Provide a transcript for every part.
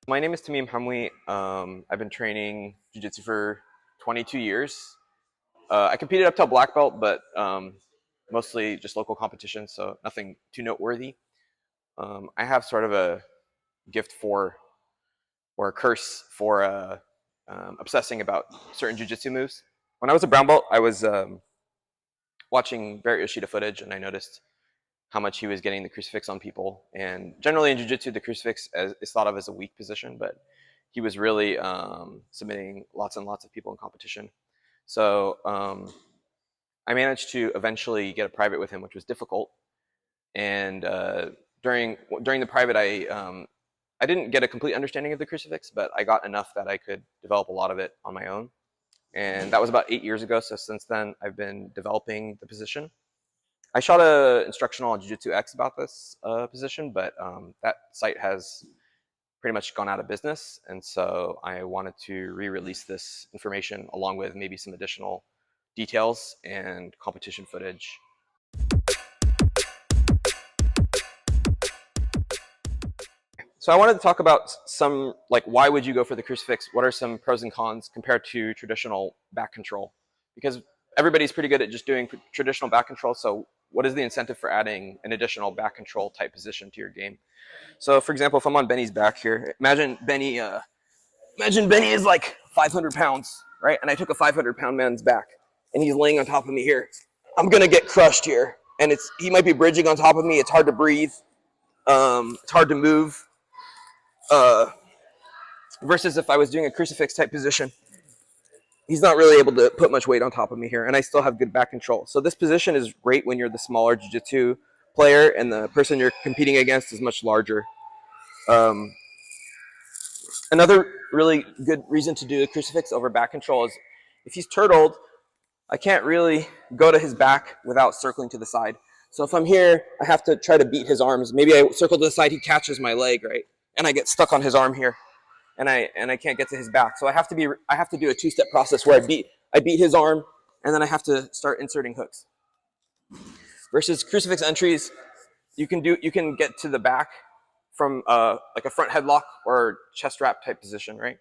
My name is Tamim Hamwi. I've been training jiu-jitsu for 22 years. I competed up till black belt, but mostly just local competitions, so nothing too noteworthy. I have sort of a gift for, or a curse for obsessing about certain jiu-jitsu moves. When I was a brown belt, I was watching Barry Yoshida footage, and I noticed how much he was getting the crucifix on people. And generally in jiu-jitsu, the crucifix is thought of as a weak position, but he was really submitting lots and lots of people in competition. So I managed to eventually get a private with him, which was difficult. And during the private, I didn't get a complete understanding of the crucifix, but I got enough that I could develop a lot of it on my own. And that was about 8 years ago. So since then, I've been developing the position. I shot an instructional on Jiu-Jitsu X about this position, but that site has pretty much gone out of business. And so I wanted to re-release this information along with maybe some additional details and competition footage. So I wanted to talk about some, like, why would you go for the crucifix? What are some pros and cons compared to traditional back control? Because everybody's pretty good at just doing traditional back control. So what is the incentive for adding an additional back control type position to your game? So for example, if I'm on Benny's back here, imagine Benny is like 500 pounds, right? And I took a 500-pound man's back and he's laying on top of me here. I'm gonna get crushed here. And he might be bridging on top of me. It's hard to breathe. It's hard to move. Versus if I was doing a crucifix type position, he's not really able to put much weight on top of me here, and I still have good back control. So this position is great when you're the smaller jiu-jitsu player and the person you're competing against is much larger. Another really good reason to do a crucifix over back control is if he's turtled, I can't really go to his back without circling to the side. So if I'm here, I have to try to beat his arms. Maybe I circle to the side, he catches my leg, right? And I get stuck on his arm here. And I can't get to his back. So I have to do a two-step process where I beat his arm, and then I have to start inserting hooks. Versus crucifix entries, you can get to the back from like a front headlock or chest wrap type position, right?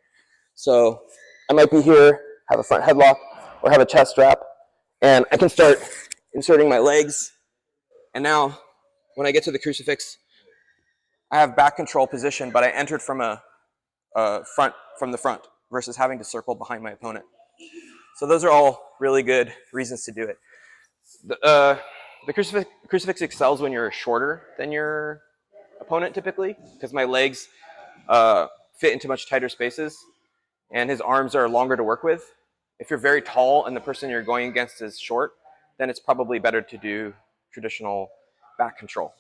So I might be here, have a front headlock, or have a chest wrap, and I can start inserting my legs. And now, when I get to the crucifix, I have back control position, but I entered from from the front versus having to circle behind my opponent. So those are all really good reasons to do it. The crucifix excels when you're shorter than your opponent typically, because my legs fit into much tighter spaces and his arms are longer to work with. If you're very tall and the person you're going against is short, then it's probably better to do traditional back control.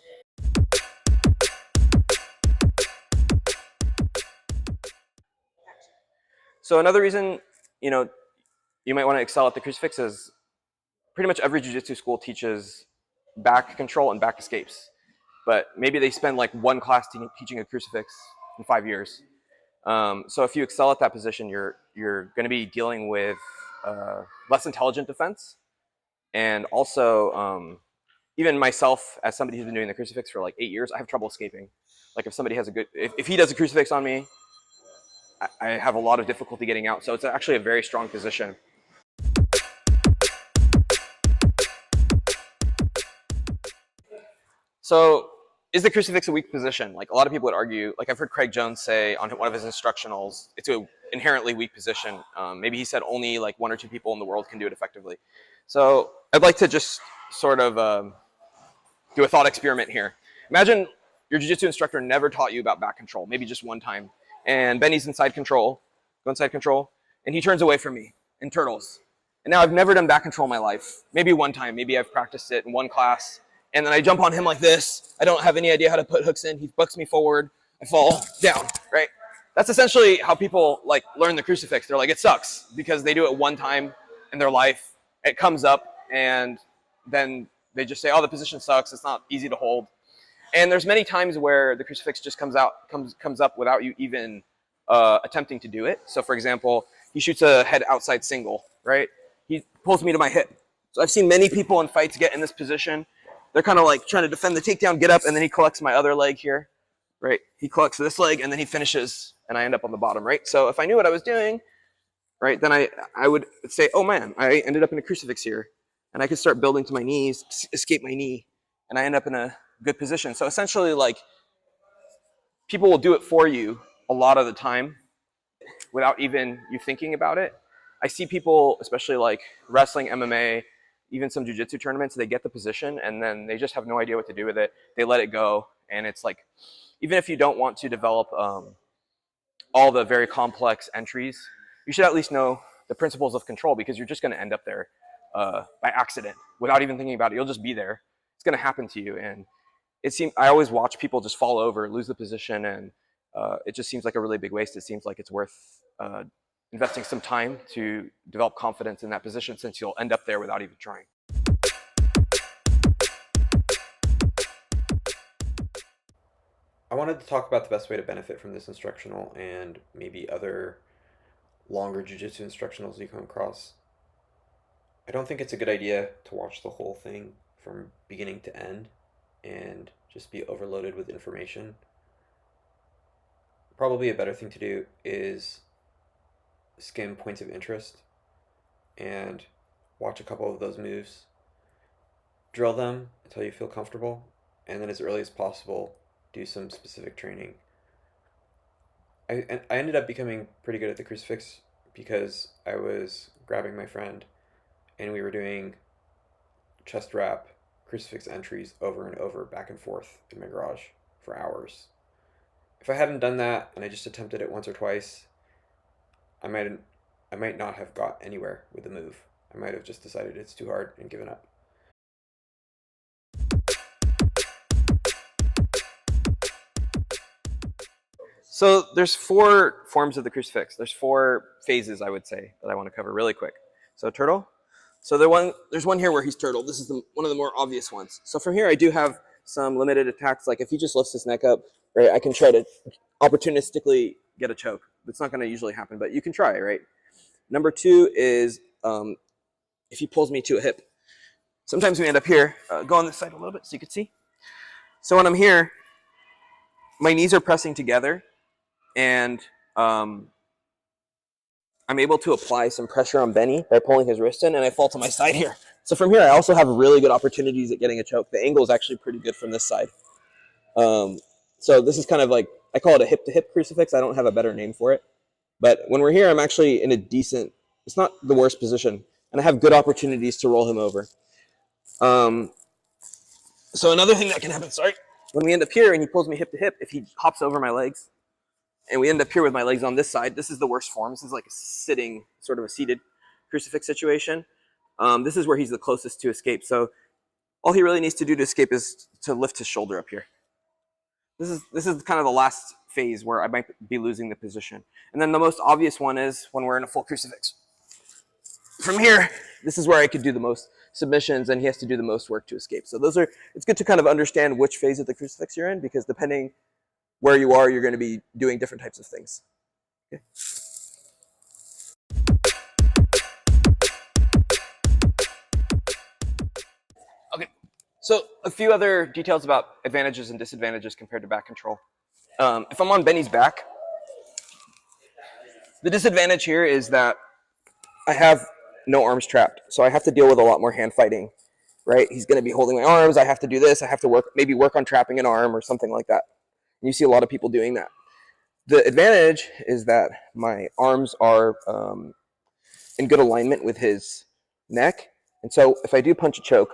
So another reason, you might want to excel at the crucifix is pretty much every jiu-jitsu school teaches back control and back escapes. But maybe they spend like one class teaching a crucifix in 5 years. So if you excel at that position, you're going to be dealing with less intelligent defense. And also, even myself, as somebody who's been doing the crucifix for like 8 years, I have trouble escaping. Like if somebody has if he does a crucifix on me, I have a lot of difficulty getting out. So it's actually a very strong position. So is the crucifix a weak position? Like a lot of people would argue, like I've heard Craig Jones say on one of his instructionals, it's an inherently weak position. Maybe he said only like 1 or 2 people in the world can do it effectively. So I'd like to just sort of do a thought experiment here. Imagine your jiu-jitsu instructor never taught you about back control, maybe just one time. And Benny's inside control, and he turns away from me and turtles. And now I've never done back control in my life. Maybe one time, maybe I've practiced it in one class, and then I jump on him like this. I don't have any idea how to put hooks in. He bucks me forward. I fall down, right? That's essentially how people like learn the crucifix. They're like, it sucks because they do it one time in their life. It comes up, and then they just say, oh, the position sucks. It's not easy to hold. And there's many times where the crucifix just comes up without you even attempting to do it. So for example, he shoots a head outside single, right? He pulls me to my hip. So I've seen many people in fights get in this position. They're kind of like trying to defend the takedown, get up, and then he collects my other leg here, right? He collects this leg, and then he finishes and I end up on the bottom, right? So if I knew what I was doing, right, then I would say, oh man, I ended up in a crucifix here. And I could start building to my knees, escape my knee, and I end up in a good position. So essentially, like, people will do it for you a lot of the time without even you thinking about it. I see people, especially like wrestling, MMA, even some jiu-jitsu tournaments, they get the position and then they just have no idea what to do with it. They let it go. And it's like, even if you don't want to develop all the very complex entries, you should at least know the principles of control, because you're just going to end up there by accident without even thinking about it. You'll just be there. It's going to happen to you. And I always watch people just fall over, lose the position, and it just seems like a really big waste. It seems like it's worth investing some time to develop confidence in that position, since you'll end up there without even trying. I wanted to talk about the best way to benefit from this instructional and maybe other longer jiu-jitsu instructionals you come across. I don't think it's a good idea to watch the whole thing from beginning to end and just be overloaded with information. Probably a better thing to do is skim points of interest and watch a couple of those moves, drill them until you feel comfortable, and then as early as possible do some specific training. I ended up becoming pretty good at the crucifix because I was grabbing my friend and we were doing chest wrap crucifix entries over and over, back and forth in my garage for hours. If I hadn't done that and I just attempted it once or twice, I might not have got anywhere with the move. I might have just decided it's too hard and given up. So there's 4 forms of the crucifix. There's 4 phases, I would say, that I want to cover really quick. So turtle. So there's one here where he's turtled. This is one of the more obvious ones. So from here, I do have some limited attacks. Like if he just lifts his neck up, right, I can try to opportunistically get a choke. That's not going to usually happen, but you can try, right? Number 2 is if he pulls me to a hip. Sometimes we end up here. Go on this side a little bit so you can see. So when I'm here, my knees are pressing together, and I'm able to apply some pressure on Benny by pulling his wrist in, and I fall to my side here. So from here, I also have really good opportunities at getting a choke. The angle is actually pretty good from this side. So this is kind of like, I call it a hip-to-hip crucifix. I don't have a better name for it. But when we're here, I'm actually in a decent, it's not the worst position, and I have good opportunities to roll him over. So another thing that can happen, when we end up here and he pulls me hip-to-hip, if he hops over my legs, and we end up here with my legs on this side, this is the worst form. This is like a sitting, sort of a seated crucifix situation. This is where he's the closest to escape. So all he really needs to do to escape is to lift his shoulder up here. This is kind of the last phase where I might be losing the position. And then the most obvious one is when we're in a full crucifix. From here, this is where I could do the most submissions, and he has to do the most work to escape. So it's good to kind of understand which phase of the crucifix you're in, because depending where you are, you're going to be doing different types of things. Okay. Okay, so a few other details about advantages and disadvantages compared to back control. If I'm on Benny's back, the disadvantage here is that I have no arms trapped, so I have to deal with a lot more hand fighting, right? He's going to be holding my arms. I have to do this. I have to maybe work on trapping an arm or something like that. And you see a lot of people doing that. The advantage is that my arms are in good alignment with his neck, and so if I do punch a choke,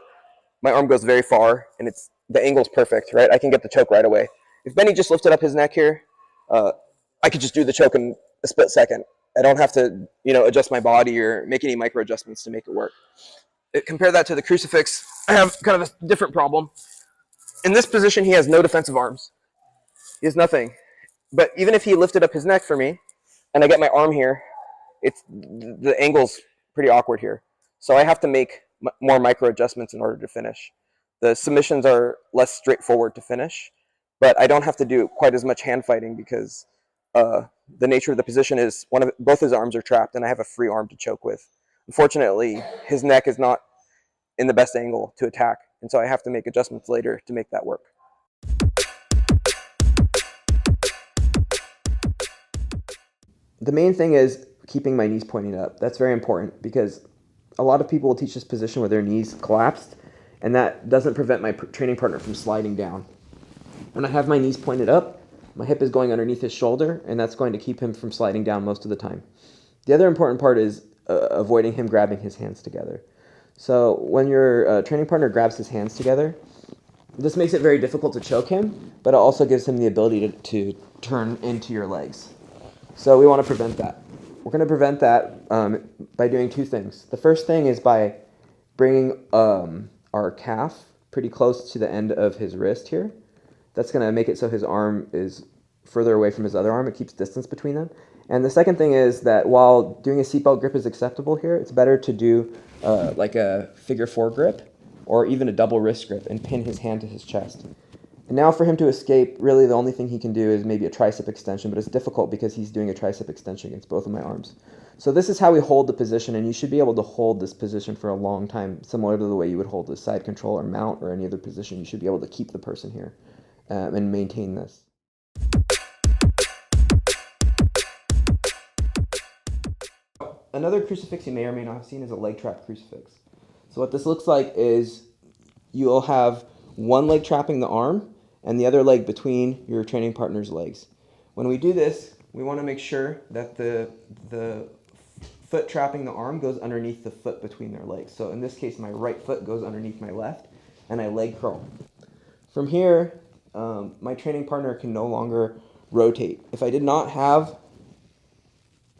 my arm goes very far, and the angle's perfect, right? I can get the choke right away. If Benny just lifted up his neck here, I could just do the choke in a split second. I don't have to, adjust my body or make any micro adjustments to make it work. Compare that to the crucifix. I have kind of a different problem. In this position, he has no defensive arms. He has nothing. But even if he lifted up his neck for me, and I get my arm here, the angle's pretty awkward here. So I have to make more micro adjustments in order to finish. The submissions are less straightforward to finish, but I don't have to do quite as much hand fighting because the nature of the position is both his arms are trapped, and I have a free arm to choke with. Unfortunately, his neck is not in the best angle to attack, and so I have to make adjustments later to make that work. the main thing is keeping my knees pointing up. That's very important because a lot of people will teach this position with their knees collapsed, and that doesn't prevent my training partner from sliding down. When I have my knees pointed up, my hip is going underneath his shoulder, and that's going to keep him from sliding down most of the time. The other important part is avoiding him grabbing his hands together. So when your training partner grabs his hands together, this makes it very difficult to choke him, but it also gives him the ability to turn into your legs. So we want to prevent that. We're going to prevent that by doing two things. The first thing is by bringing our calf pretty close to the end of his wrist here. That's going to make it so his arm is further away from his other arm. It keeps distance between them. And the second thing is that while doing a seatbelt grip is acceptable here, it's better to do like a figure 4 grip or even a double wrist grip and pin his hand to his chest. And now for him to escape, really the only thing he can do is maybe a tricep extension, but it's difficult because he's doing a tricep extension against both of my arms. So this is how we hold the position, and you should be able to hold this position for a long time, similar to the way you would hold the side control or mount or any other position. You should be able to keep the person here and maintain this. Another crucifix you may or may not have seen is a leg trap crucifix. So what this looks like is you'll have one leg trapping the arm and the other leg between your training partner's legs. When we do this, we want to make sure that the foot trapping the arm goes underneath the foot between their legs. So in this case, my right foot goes underneath my left, and I leg curl. From here, my training partner can no longer rotate. If I did not have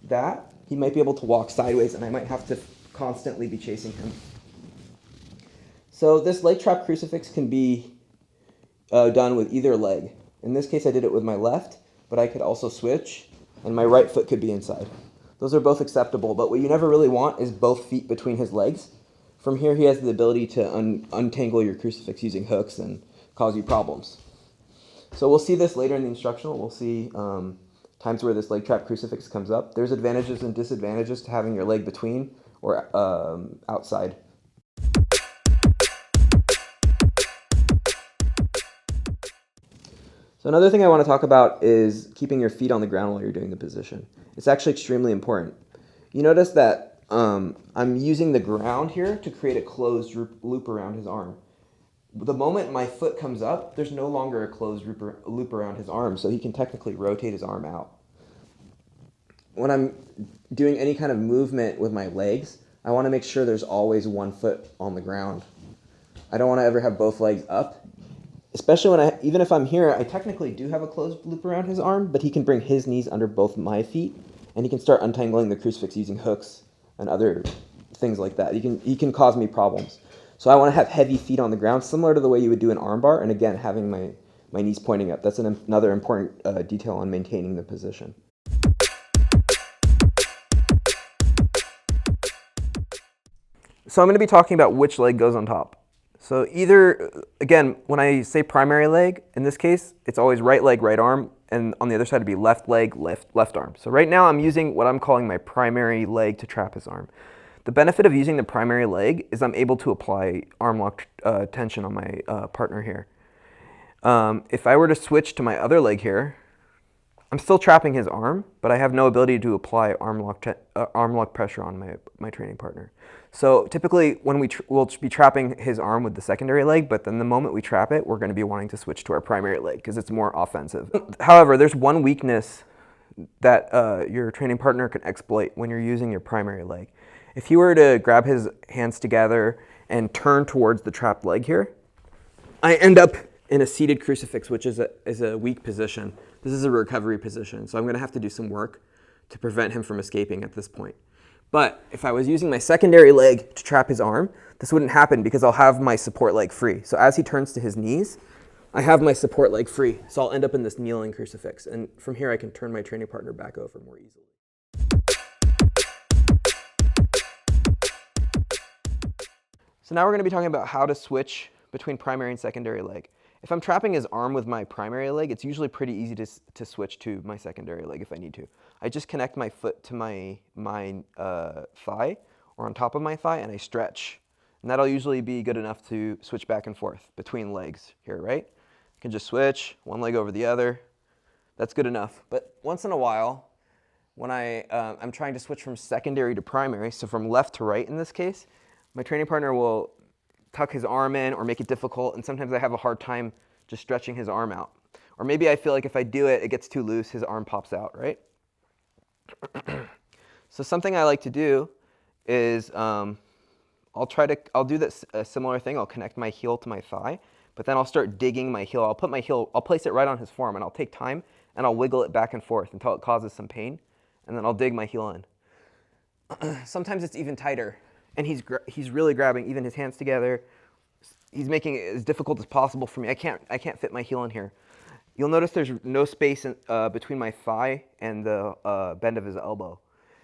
that, he might be able to walk sideways, and I might have to constantly be chasing him. So this leg trap crucifix can be done with either leg. In this case, I did it with my left, but I could also switch, and my right foot could be inside. Those are both acceptable, but what you never really want is both feet between his legs. From here, he has the ability to untangle your crucifix using hooks and cause you problems. So we'll see this later in the instructional. We'll see times where this leg trap crucifix comes up. There's advantages and disadvantages to having your leg between or outside. So another thing I want to talk about is keeping your feet on the ground while you're doing the position. It's actually extremely important. You notice that I'm using the ground here to create a closed loop around his arm. The moment my foot comes up, there's no longer a closed loop around his arm, so he can technically rotate his arm out. When I'm doing any kind of movement with my legs, I want to make sure there's always one foot on the ground. I don't want to ever have both legs up. Especially when even if I'm here, I technically do have a closed loop around his arm, but he can bring his knees under both my feet, and he can start untangling the crucifix using hooks and other things like that. He can cause me problems. So I want to have heavy feet on the ground, similar to the way you would do an arm bar, and again, having my knees pointing up. That's another important detail on maintaining the position. So I'm going to be talking about which leg goes on top. So either, again, when I say primary leg, in this case, it's always right leg, right arm, and on the other side it'd be left leg, left arm. So right now I'm using what I'm calling my primary leg to trap his arm. The benefit of using the primary leg is I'm able to apply arm lock tension on my partner here. If I were to switch to my other leg here, I'm still trapping his arm, but I have no ability to apply arm lock pressure on my training partner. So typically when we'll be trapping his arm with the secondary leg, but then the moment we trap it, we're going to be wanting to switch to our primary leg because it's more offensive. However, there's one weakness that your training partner can exploit when you're using your primary leg. If he were to grab his hands together and turn towards the trapped leg here, I end up in a seated crucifix, which is a weak position. This is a recovery position, so I'm going to have to do some work to prevent him from escaping at this point. But if I was using my secondary leg to trap his arm, this wouldn't happen because I'll have my support leg free. So as he turns to his knees, I have my support leg free. So I'll end up in this kneeling crucifix. And from here, I can turn my training partner back over more easily. So now we're going to be talking about how to switch between primary and secondary leg. If I'm trapping his arm with my primary leg, it's usually pretty easy to switch to my secondary leg if I need to. I just connect my foot to my thigh or on top of my thigh and I stretch. And that'll usually be good enough to switch back and forth between legs here, right? I can just switch one leg over the other. That's good enough. But once in a while, when I'm trying to switch from secondary to primary, so from left to right in this case, my training partner will tuck his arm in or make it difficult, and sometimes I have a hard time just stretching his arm out. Or maybe I feel like if I do it, it gets too loose, his arm pops out, right? So something I like to do is I'll do this a similar thing. I'll connect my heel to my thigh, but then I'll start digging my heel. I'll place it right on his forearm, and I'll take time and I'll wiggle it back and forth until it causes some pain, and then I'll dig my heel in. Sometimes it's even tighter, and he's really grabbing even his hands together. He's making it as difficult as possible for me. I can't fit my heel in here. You'll notice there's no space between my thigh and the bend of his elbow.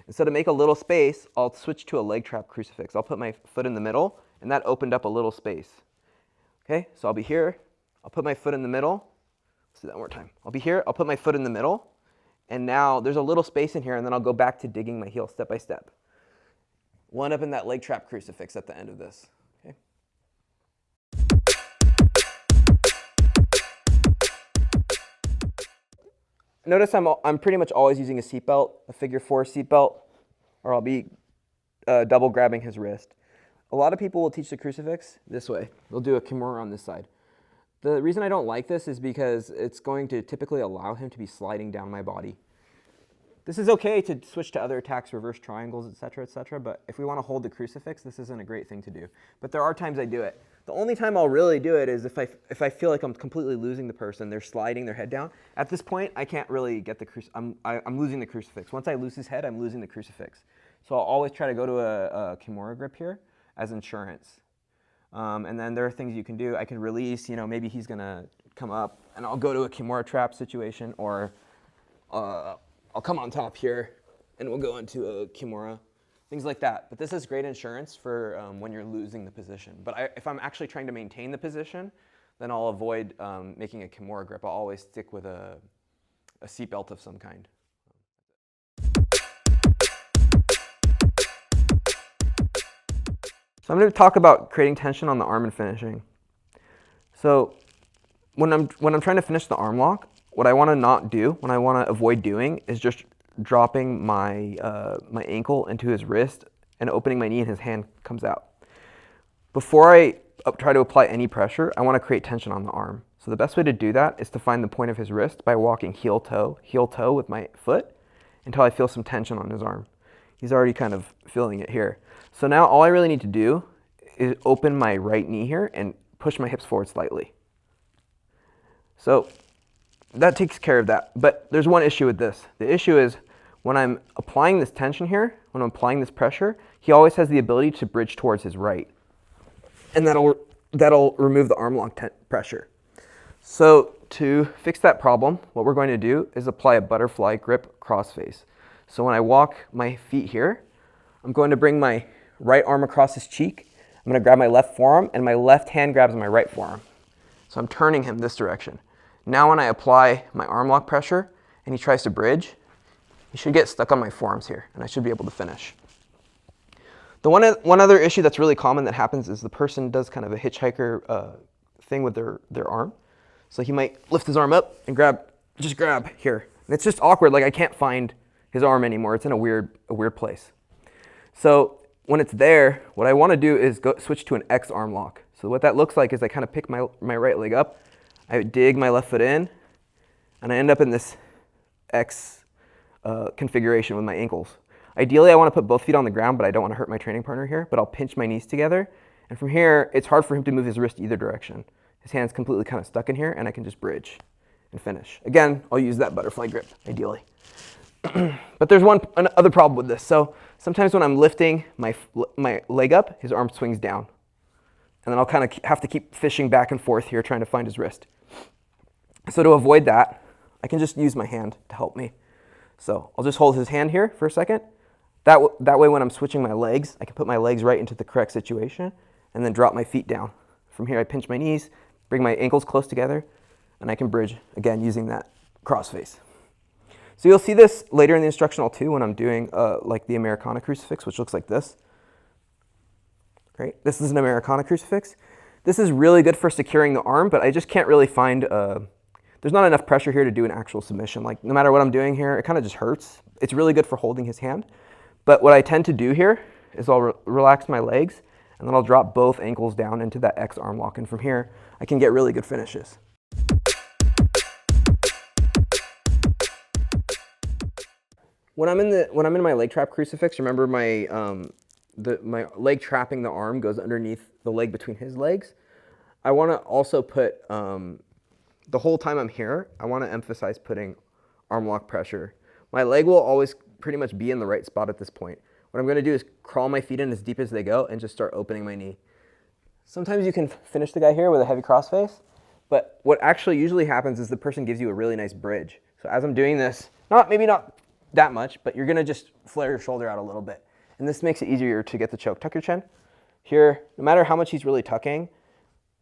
And so to make a little space, I'll switch to a leg trap crucifix. I'll put my foot in the middle, and that opened up a little space. Okay, so I'll be here. I'll put my foot in the middle. Let's do that one more time. I'll be here. I'll put my foot in the middle, and now there's a little space in here, and then I'll go back to digging my heel step by step. We'll end up in that leg trap crucifix at the end of this. Okay. Notice I'm pretty much always using a seatbelt, a figure 4 seatbelt, or I'll be double grabbing his wrist. A lot of people will teach the crucifix this way. They'll do a Kimura on this side. The reason I don't like this is because it's going to typically allow him to be sliding down my body. This is okay to switch to other attacks, reverse triangles, etc., but if we want to hold the crucifix, this isn't a great thing to do. But there are times I do it. The only time I'll really do it is if I feel like I'm completely losing the person, they're sliding their head down. At this point, I can't really get the I'm losing the crucifix. Once I lose his head, I'm losing the crucifix. So I'll always try to go to a Kimura grip here as insurance. And then there are things you can do. I can release, maybe he's gonna come up, and I'll go to a Kimura trap situation, or I'll come on top here, and we'll go into a Kimura, things like that. But this is great insurance for when you're losing the position. But if I'm actually trying to maintain the position, then I'll avoid making a Kimura grip. I'll always stick with a seatbelt of some kind. So I'm going to talk about creating tension on the arm and finishing. So when I'm trying to finish the arm lock, what I want to not do, what I want to avoid doing, is just dropping my my ankle into his wrist and opening my knee and his hand comes out. Before I try to apply any pressure, I want to create tension on the arm. So the best way to do that is to find the point of his wrist by walking heel toe with my foot until I feel some tension on his arm. He's already kind of feeling it here. So now all I really need to do is open my right knee here and push my hips forward slightly. So that takes care of that. But there's one issue with this. The issue is when I'm applying this tension here, when I'm applying this pressure, he always has the ability to bridge towards his right. And that'll remove the arm lock pressure. So to fix that problem, what we're going to do is apply a butterfly grip crossface. So when I walk my feet here, I'm going to bring my right arm across his cheek. I'm going to grab my left forearm, and my left hand grabs my right forearm. So I'm turning him this direction. Now when I apply my arm lock pressure and he tries to bridge, he should get stuck on my forearms here, and I should be able to finish. The one other issue that's really common that happens is the person does kind of a hitchhiker thing with their arm. So he might lift his arm up and just grab here. And it's just awkward, like I can't find his arm anymore. It's in a weird place. So when it's there, what I want to do is switch to an X arm lock. So what that looks like is I kind of pick my right leg up, I dig my left foot in, and I end up in this X configuration with my ankles. Ideally, I want to put both feet on the ground, but I don't want to hurt my training partner here, but I'll pinch my knees together. And from here, it's hard for him to move his wrist either direction. His hand's completely kind of stuck in here, and I can just bridge and finish. Again, I'll use that butterfly grip, ideally. But there's another problem with this. So sometimes when I'm lifting my leg up, his arm swings down. And then I'll kind of have to keep fishing back and forth here, trying to find his wrist. So to avoid that, I can just use my hand to help me. So I'll just hold his hand here for a second. That way when I'm switching my legs, I can put my legs right into the correct situation and then drop my feet down. From here, I pinch my knees, bring my ankles close together, and I can bridge, again, using that crossface. So you'll see this later in the instructional too when I'm doing like the Americana crucifix, which looks like this. Right? This is an Americana crucifix. This is really good for securing the arm, but I just can't really find, there's not enough pressure here to do an actual submission. Like no matter what I'm doing here, it kind of just hurts. It's really good for holding his hand. But what I tend to do here is I'll relax my legs, and then I'll drop both ankles down into that X arm lock. And from here, I can get really good finishes. When I'm in my leg trap crucifix, remember my my leg trapping the arm goes underneath the leg between his legs. I want to also put the whole time I'm here, I want to emphasize putting arm lock pressure. My leg will always pretty much be in the right spot at this point. What I'm going to do is crawl my feet in as deep as they go and just start opening my knee. Sometimes you can finish the guy here with a heavy crossface, but what actually usually happens is the person gives you a really nice bridge. So as I'm doing this, maybe not that much, but you're gonna just flare your shoulder out a little bit. And this makes it easier to get the choke. Tuck your chin. Here, no matter how much he's really tucking,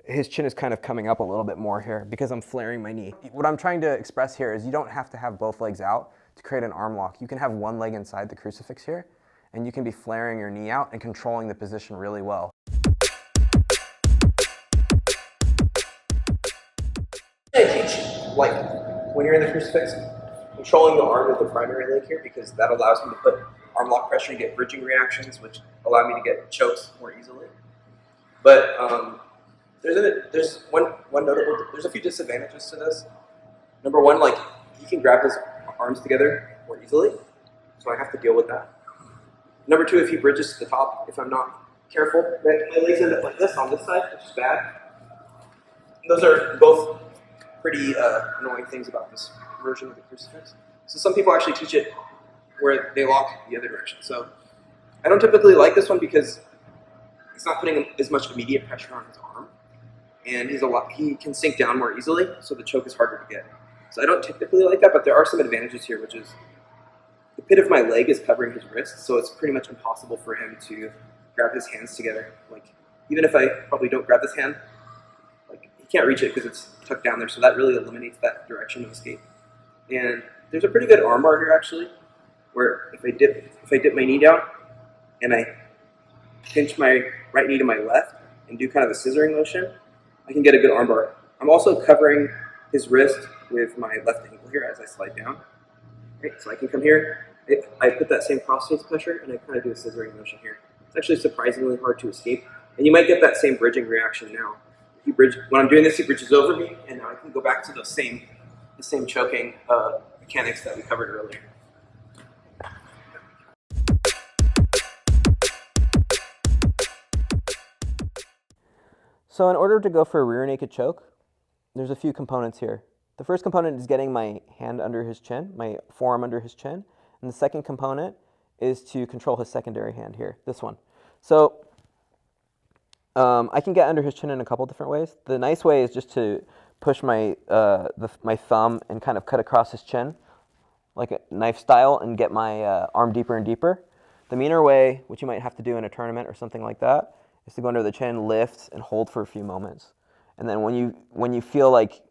his chin is kind of coming up a little bit more here because I'm flaring my knee. What I'm trying to express here is you don't have to have both legs out to create an arm lock. You can have one leg inside the crucifix here, and you can be flaring your knee out and controlling the position really well. I teach, like, when you're in the crucifix, controlling the arm with the primary leg here, because that allows me to put arm lock pressure and get bridging reactions, which allow me to get chokes more easily. But there's a few disadvantages to this. Number one, like, he can grab his arms together more easily, so I have to deal with that. Number two, if he bridges to the top, if I'm not careful, my legs end up like this on this side, which is bad. And those are both pretty annoying things about this version of the crucifix. So some people actually teach it where they lock the other direction. So I don't typically like this one because it's not putting as much immediate pressure on his arm, and he can sink down more easily, so the choke is harder to get. So I don't typically like that, but there are some advantages here, which is the pit of my leg is covering his wrist, so it's pretty much impossible for him to grab his hands together. Like, even if I probably don't grab this hand, like, he can't reach it because it's tucked down there, so that really eliminates that direction of escape. And there's a pretty good arm bar here, actually, where if I dip my knee down and I pinch my right knee to my left and do kind of a scissoring motion, I can get a good arm bar. I'm also covering his wrist with my left ankle here as I slide down. Right, so I can come here, I put that same cross-face pressure, and I kind of do a scissoring motion here. It's actually surprisingly hard to escape, and you might get that same bridging reaction now. When I'm doing this, he bridges over me, and now I can go back to the same choking mechanics that we covered earlier. So in order to go for a rear naked choke, there's a few components here. The first component is getting my hand under his chin, my forearm under his chin, and the second component is to control his secondary hand here, this one. So I can get under his chin in a couple different ways. The nice way is just to push my thumb and kind of cut across his chin, like a knife style, and get my arm deeper and deeper. The meaner way, which you might have to do in a tournament or something like that, is to go under the chin, lift, and hold for a few moments. And then when you feel like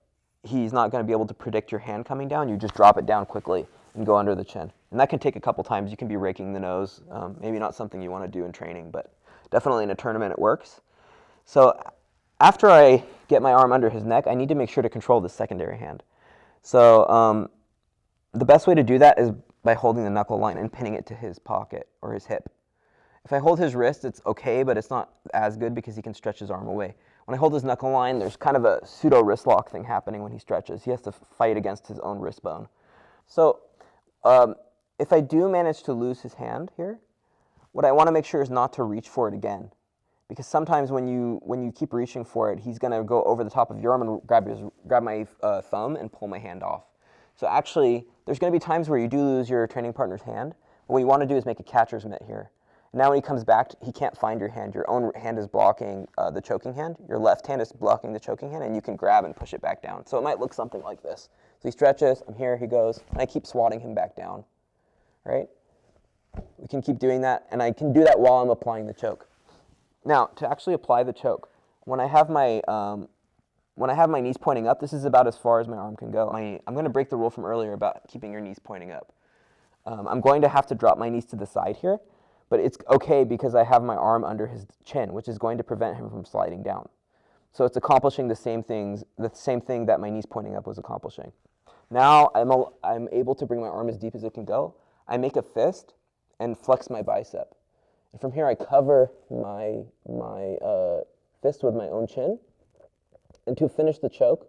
he's not going to be able to predict your hand coming down, you just drop it down quickly and go under the chin. And that can take a couple times. You can be raking the nose. Maybe not something you want to do in training, but definitely in a tournament it works. So after I get my arm under his neck, I need to make sure to control the secondary hand. So the best way to do that is by holding the knuckle line and pinning it to his pocket or his hip. If I hold his wrist, it's okay, but it's not as good because he can stretch his arm away. When I hold his knuckle line, there's kind of a pseudo wrist lock thing happening when he stretches. He has to fight against his own wrist bone. So if I do manage to lose his hand here, what I want to make sure is not to reach for it again. Because sometimes when you keep reaching for it, he's going to go over the top of your arm and grab my thumb and pull my hand off. So actually, there's going to be times where you do lose your training partner's hand. But what you want to do is make a catcher's mitt here. Now when he comes back, he can't find your hand. Your own hand is blocking the choking hand. Your left hand is blocking the choking hand, and you can grab and push it back down. So it might look something like this. So he stretches, I'm here, he goes, and I keep swatting him back down, right? We can keep doing that, and I can do that while I'm applying the choke. Now, to actually apply the choke, when I have my knees pointing up, this is about as far as my arm can go. I'm going to break the rule from earlier about keeping your knees pointing up. I'm going to have to drop my knees to the side here, but it's okay because I have my arm under his chin, which is going to prevent him from sliding down. So it's accomplishing the same thing that my knees pointing up was accomplishing. Now I'm able to bring my arm as deep as it can go. I make a fist and flex my bicep. And from here, I cover my fist with my own chin. And to finish the choke,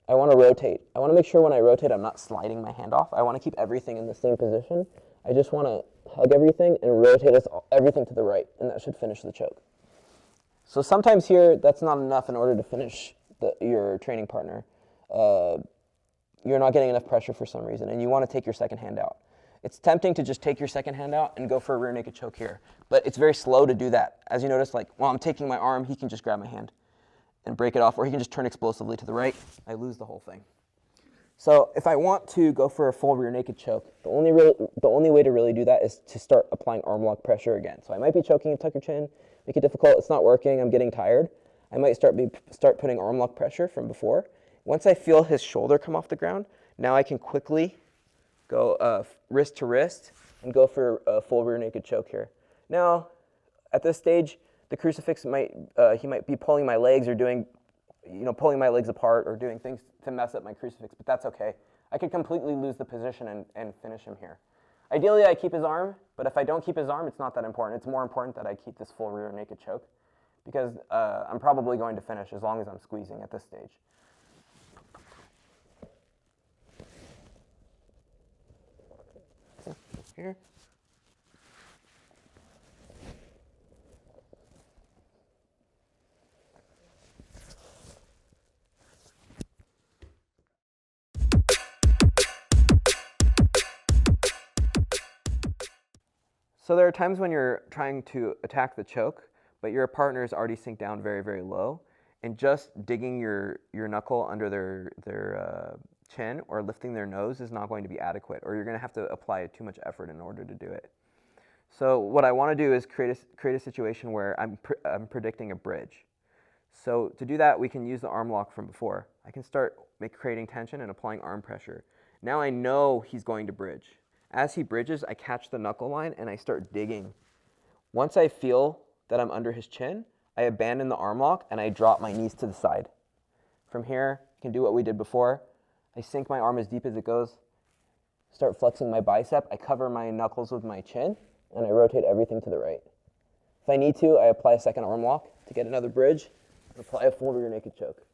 I want to rotate. I want to make sure when I rotate, I'm not sliding my hand off. I want to keep everything in the same position. I just want to hug everything and rotate everything to the right, and that should finish the choke. So sometimes here, that's not enough in order to finish your training partner. You're not getting enough pressure for some reason, and you want to take your second hand out. It's tempting to just take your second hand out and go for a rear naked choke here, but it's very slow to do that. As you notice, like while I'm taking my arm, he can just grab my hand and break it off, or he can just turn explosively to the right. I lose the whole thing. So if I want to go for a full rear naked choke, the only way to really do that is to start applying arm lock pressure again. So I might be choking and tuck your chin, make it difficult, it's not working, I'm getting tired. I might start putting arm lock pressure from before. Once I feel his shoulder come off the ground, now I can quickly go wrist to wrist and go for a full rear naked choke here. Now, at this stage, the crucifix he might be pulling my legs or doing, pulling my legs apart or doing things to mess up my crucifix, but that's okay. I could completely lose the position and finish him here. Ideally, I keep his arm, but if I don't keep his arm, it's not that important. It's more important that I keep this full rear naked choke because I'm probably going to finish as long as I'm squeezing at this stage. Here. So there are times when you're trying to attack the choke, but your partner is already sink down very, very low, and just digging your knuckle under their chin or lifting their nose is not going to be adequate, or you're going to have to apply too much effort in order to do it. So what I want to do is create a situation where I'm predicting a bridge. So to do that, we can use the arm lock from before. I can start creating tension and applying arm pressure. Now I know he's going to bridge. As he bridges, I catch the knuckle line and I start digging. Once I feel that I'm under his chin, I abandon the arm lock and I drop my knees to the side. From here, I can do what we did before. I sink my arm as deep as it goes, start flexing my bicep, I cover my knuckles with my chin, and I rotate everything to the right. If I need to, I apply a second arm lock to get another bridge, and apply a full rear naked choke.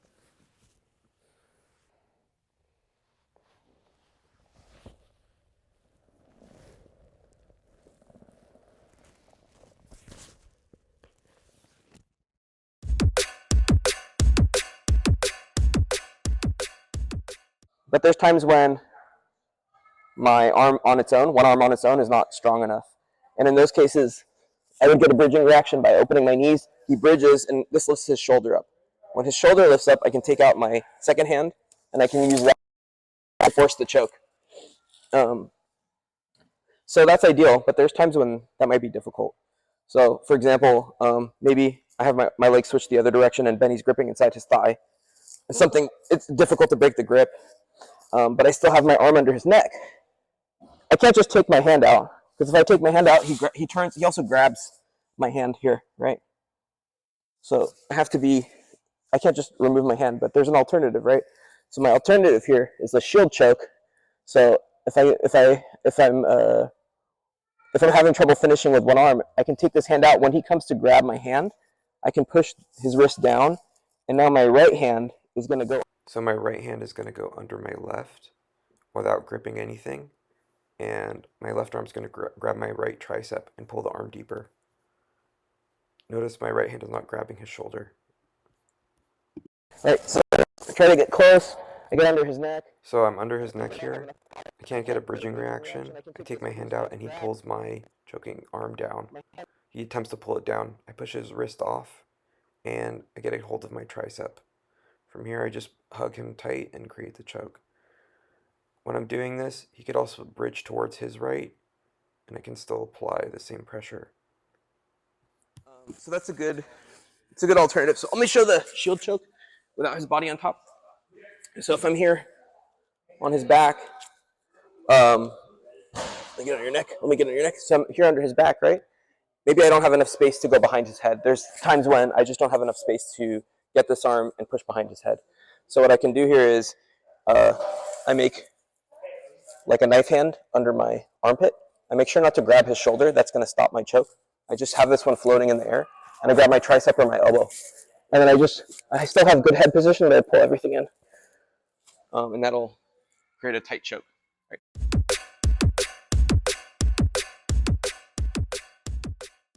But there's times when my arm on its own, one arm on its own, is not strong enough. And in those cases, I would get a bridging reaction by opening my knees. He bridges, and this lifts his shoulder up. When his shoulder lifts up, I can take out my second hand, and I can use that to force the choke. So that's ideal, but there's times when that might be difficult. So, for example, maybe I have my leg switched the other direction, and Benny's gripping inside his thigh. It's difficult to break the grip. But I still have my arm under his neck. I can't just take my hand out, because if I take my hand out, he also grabs my hand here, right? So I can't just remove my hand, but there's an alternative, right? So my alternative here is the shield choke. So if I'm having trouble finishing with one arm, I can take this hand out. When he comes to grab my hand, I can push his wrist down, and now my right hand is going to go. So my right hand is going to go under my left without gripping anything, and my left arm is going to grab my right tricep and pull the arm deeper. Notice my right hand is not grabbing his shoulder. Right, so I try to get close, I get under his neck. So I'm under his neck here. I can't get a bridging reaction. I take my hand out and he pulls my choking arm down. He attempts to pull it down. I push his wrist off and I get a hold of my tricep. From here, I just hug him tight and create the choke. When I'm doing this, he could also bridge towards his right, and I can still apply the same pressure. So it's a good alternative. So let me show the shield choke without his body on top. So if I'm here on his back, let me get on your neck. So I'm here under his back, right? Maybe I don't have enough space to go behind his head. There's times when I just don't have enough space to get this arm and push behind his head. So what I can do here is I make like a knife hand under my armpit. I make sure not to grab his shoulder. That's going to stop my choke. I just have this one floating in the air, and I grab my tricep or my elbow. And then I still have good head position, but I pull everything in. And that'll create a tight choke. Right.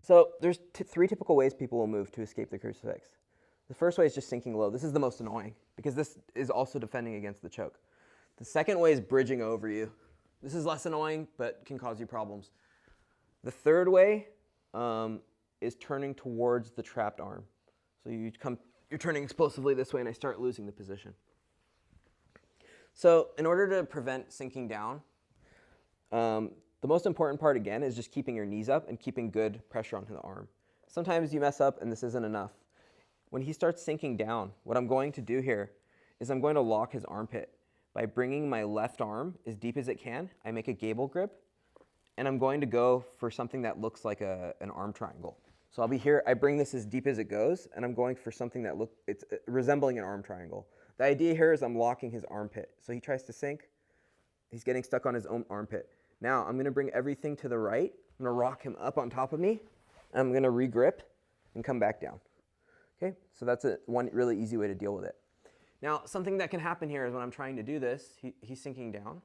So there's three typical ways people will move to escape the crucifix. The first way is just sinking low. This is the most annoying because this is also defending against the choke. The second way is bridging over you. This is less annoying, but can cause you problems. The third way is turning towards the trapped arm. So you're turning explosively this way, and I start losing the position. So in order to prevent sinking down, the most important part, again, is just keeping your knees up and keeping good pressure onto the arm. Sometimes you mess up, and this isn't enough. When he starts sinking down, what I'm going to do here is I'm going to lock his armpit. By bringing my left arm as deep as it can, I make a gable grip, and I'm going to go for something that looks like an arm triangle. So I'll be here, I bring this as deep as it goes, and I'm going for something that it's resembling an arm triangle. The idea here is I'm locking his armpit. So he tries to sink, he's getting stuck on his own armpit. Now I'm gonna bring everything to the right, I'm gonna rock him up on top of me, and I'm gonna re-grip and come back down. Okay, so that's one really easy way to deal with it. Now, something that can happen here is when I'm trying to do this, he's sinking down.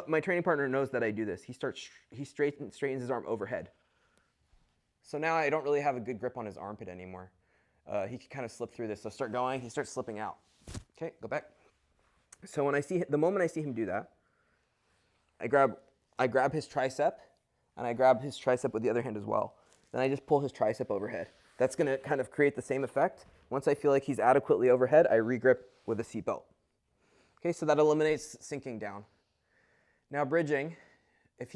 My training partner knows that I do this. He straightens his arm overhead. So now I don't really have a good grip on his armpit anymore. He can kind of slip through this. So start going, he starts slipping out. Okay, go back. So the moment I see him do that, I grab his tricep, and I grab his tricep with the other hand as well. Then I just pull his tricep overhead. That's going to kind of create the same effect. Once I feel like he's adequately overhead, I re-grip with a seatbelt. Okay, so that eliminates sinking down. Now bridging, if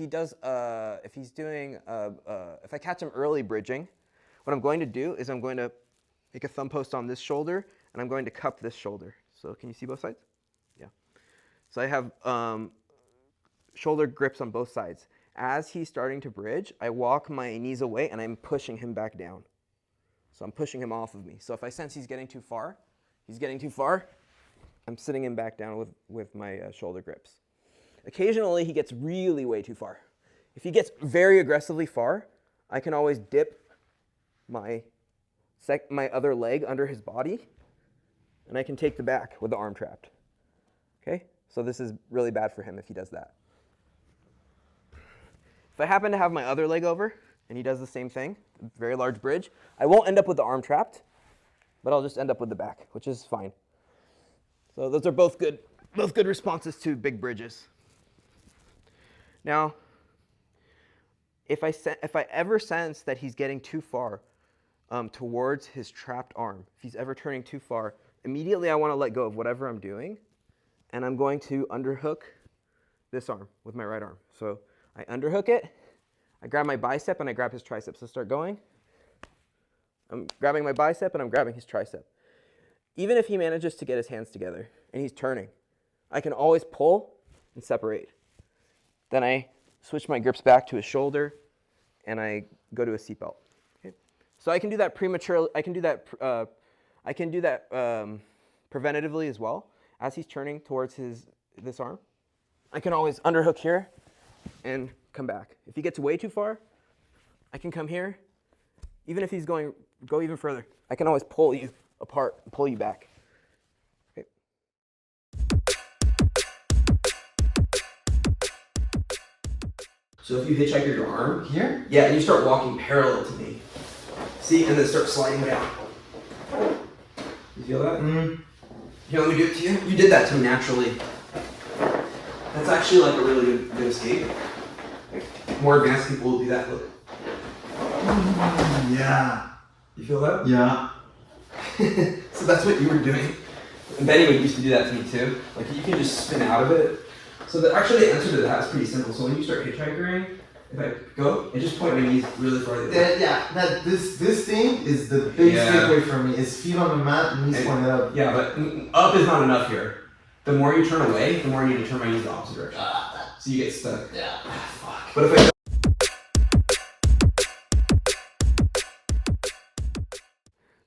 I catch him early bridging, what I'm going to do is I'm going to make a thumb post on this shoulder, and I'm going to cup this shoulder. So can you see both sides? Yeah. So I have shoulder grips on both sides. As he's starting to bridge, I walk my knees away, and I'm pushing him back down. So I'm pushing him off of me. So if I sense he's getting too far, I'm sitting him back down with my shoulder grips. Occasionally, he gets really way too far. If he gets very aggressively far, I can always dip my other leg under his body, and I can take the back with the arm trapped. Okay? So this is really bad for him if he does that. If I happen to have my other leg over, and he does the same thing, very large bridge, I won't end up with the arm trapped, but I'll just end up with the back, which is fine. So those are both good responses to big bridges. Now, if I ever sense that he's getting too far towards his trapped arm, if he's ever turning too far, immediately I want to let go of whatever I'm doing, and I'm going to underhook this arm with my right arm. So I underhook it, I grab my bicep, and I grab his tricep. So start going. I'm grabbing my bicep, and I'm grabbing his tricep. Even if he manages to get his hands together, and he's turning, I can always pull and separate. Then I switch my grips back to his shoulder, and I go to a seatbelt. Okay? So I can do that prematurely. I can do that preventatively as well. As he's turning towards this arm, I can always underhook here and come back. If he gets way too far, I can come here. Even if he's go even further, I can always pull you apart and pull you back. Okay. So if you hitchhike your arm here, yeah, and you start walking parallel to me, see, and then start sliding down. You feel that? Mm-hmm. Here, let me do it to you. You did that to me naturally. That's actually like a really good escape. More advanced people will do that. Look. Yeah. You feel that? Yeah. So that's what you were doing. And Benny used to do that to me too. Like you can just spin out of it. So actually the answer to that is pretty simple. So when you start hitchhikering, if I go, I just point my knees really far. This thing is the biggest takeaway for me. Is feet on the mat, knees pointed up. Yeah, but up is not enough here. The more you turn away, the more you need to turn my knees the opposite direction. So you get stuck. Yeah. Fuck. But if I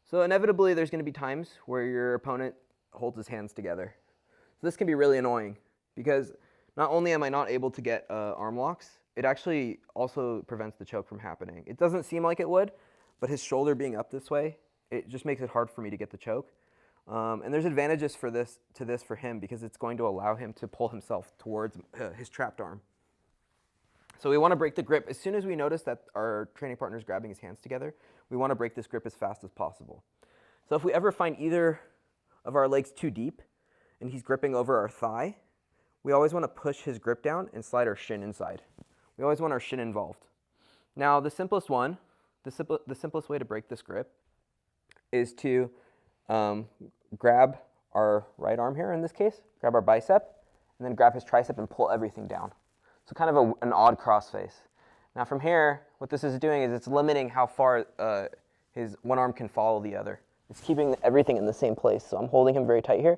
So inevitably, there's going to be times where your opponent holds his hands together. So this can be really annoying because not only am I not able to get arm locks, it actually also prevents the choke from happening. It doesn't seem like it would, but his shoulder being up this way, it just makes it hard for me to get the choke. And there's advantages for this for him because it's going to allow him to pull himself towards his trapped arm. So we want to break the grip. As soon as we notice that our training partner is grabbing his hands together, we want to break this grip as fast as possible. So if we ever find either of our legs too deep and he's gripping over our thigh, we always want to push his grip down and slide our shin inside. We always want our shin involved. Now the simplest one, the simplest way to break this grip is to grab our right arm here in this case, grab our bicep, and then grab his tricep and pull everything down. So kind of an odd cross face. Now from here, what this is doing is it's limiting how far his one arm can follow the other. It's keeping everything in the same place. So I'm holding him very tight here,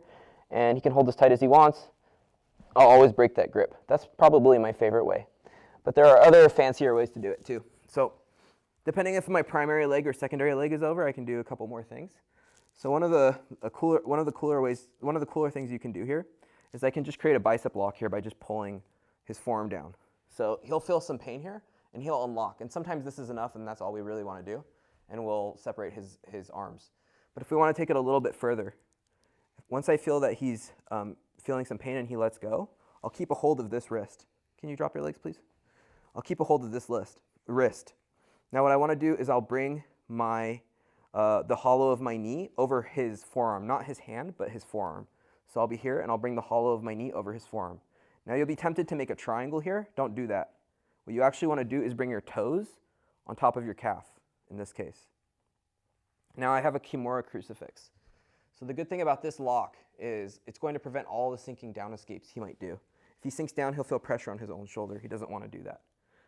and he can hold as tight as he wants. I'll always break that grip. That's probably my favorite way. But there are other fancier ways to do it too. So depending if my primary leg or secondary leg is over, I can do a couple more things. So one of the cooler things you can do here is I can just create a bicep lock here by just pulling his forearm down. So he'll feel some pain here and he'll unlock. And sometimes this is enough and that's all we really want to do. And we'll separate his arms. But if we want to take it a little bit further, once I feel that he's feeling some pain and he lets go, I'll keep a hold of this wrist. Can you drop your legs, please? I'll keep a hold of this wrist. Now what I want to do is I'll bring the hollow of my knee over his forearm, not his hand, but his forearm. So I'll be here and I'll bring the hollow of my knee over his forearm. Now you'll be tempted to make a triangle here. Don't do that. What you actually want to do is bring your toes on top of your calf in this case. Now I have a Kimura crucifix. So the good thing about this lock is it's going to prevent all the sinking down escapes he might do. If he sinks down, he'll feel pressure on his own shoulder. He doesn't want to do that.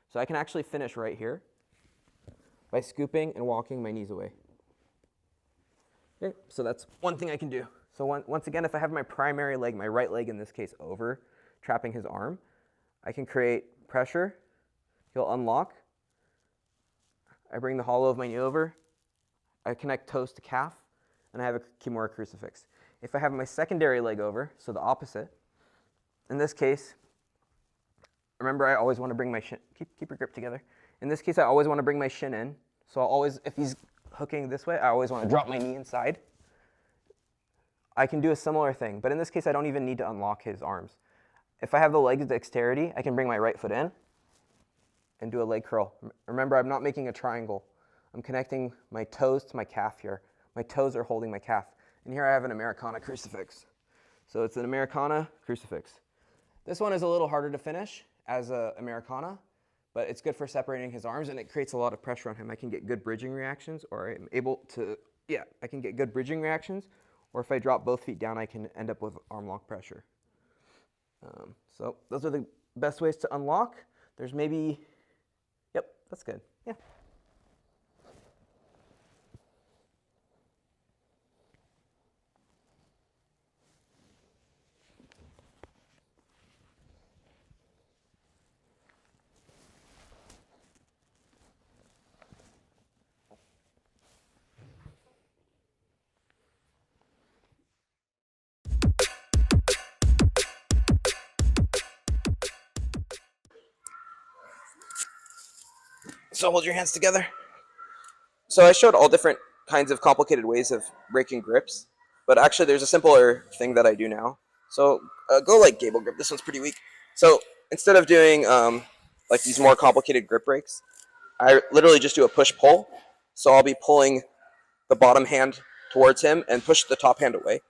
So I can actually finish right here by scooping and walking my knees away. Okay, so that's one thing I can do. So once again, if I have my primary leg, my right leg in this case, over, trapping his arm, I can create pressure. He'll unlock. I bring the hollow of my knee over. I connect toes to calf, and I have a Kimura crucifix. If I have my secondary leg over, so the opposite, in this case, remember I always want to bring my shin, keep your grip together. In this case, I always want to bring my shin in. So I'll always, if he's hooking this way, I always want to drop my knee inside. I can do a similar thing, but in this case, I don't even need to unlock his arms. If I have the leg dexterity, I can bring my right foot in and do a leg curl. Remember, I'm not making a triangle. I'm connecting my toes to my calf here. My toes are holding my calf. And here I have an Americana crucifix. So it's an Americana crucifix. This one is a little harder to finish as an Americana, but it's good for separating his arms and it creates a lot of pressure on him. I can get good bridging reactions, or I'm able to, I can get good bridging reactions, or if I drop both feet down, I can end up with arm lock pressure. So those are the best ways to unlock. There's maybe, yep, that's good, yeah. So hold your hands together. So I showed all different kinds of complicated ways of breaking grips, but actually there's a simpler thing that I do now. So go like gable grip. This one's pretty weak. So instead of doing like these more complicated grip breaks, I literally just do a push-pull. So I'll be pulling the bottom hand towards him and push the top hand away.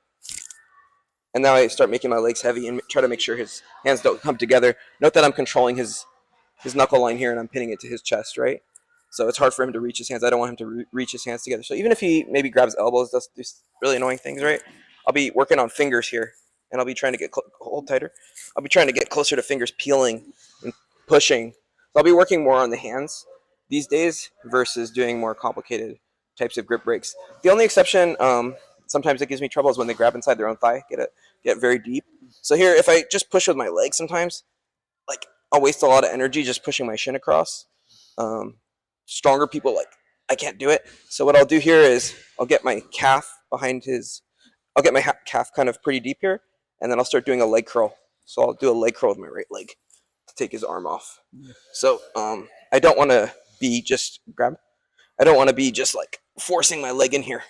And now I start making my legs heavy and try to make sure his hands don't come together. Note that I'm controlling his knuckle line here and I'm pinning it to his chest, right? So it's hard for him to reach his hands. I don't want him to reach his hands together. So even if he maybe grabs elbows, does these really annoying things, right? I'll be working on fingers here and I'll be trying to get, hold tighter. I'll be trying to get closer to fingers peeling and pushing. So I'll be working more on the hands these days versus doing more complicated types of grip breaks. The only exception, sometimes it gives me trouble is when they grab inside their own thigh, get very deep. So here, if I just push with my leg sometimes, like I'll waste a lot of energy just pushing my shin across. Stronger people, like, I can't do it. So what I'll do here is I'll get my calf behind his, I'll get my calf kind of pretty deep here, and then I'll start doing a leg curl So I'll do a leg curl with my right leg to take his arm off. So I don't want to be just I don't want to be just like forcing my leg in here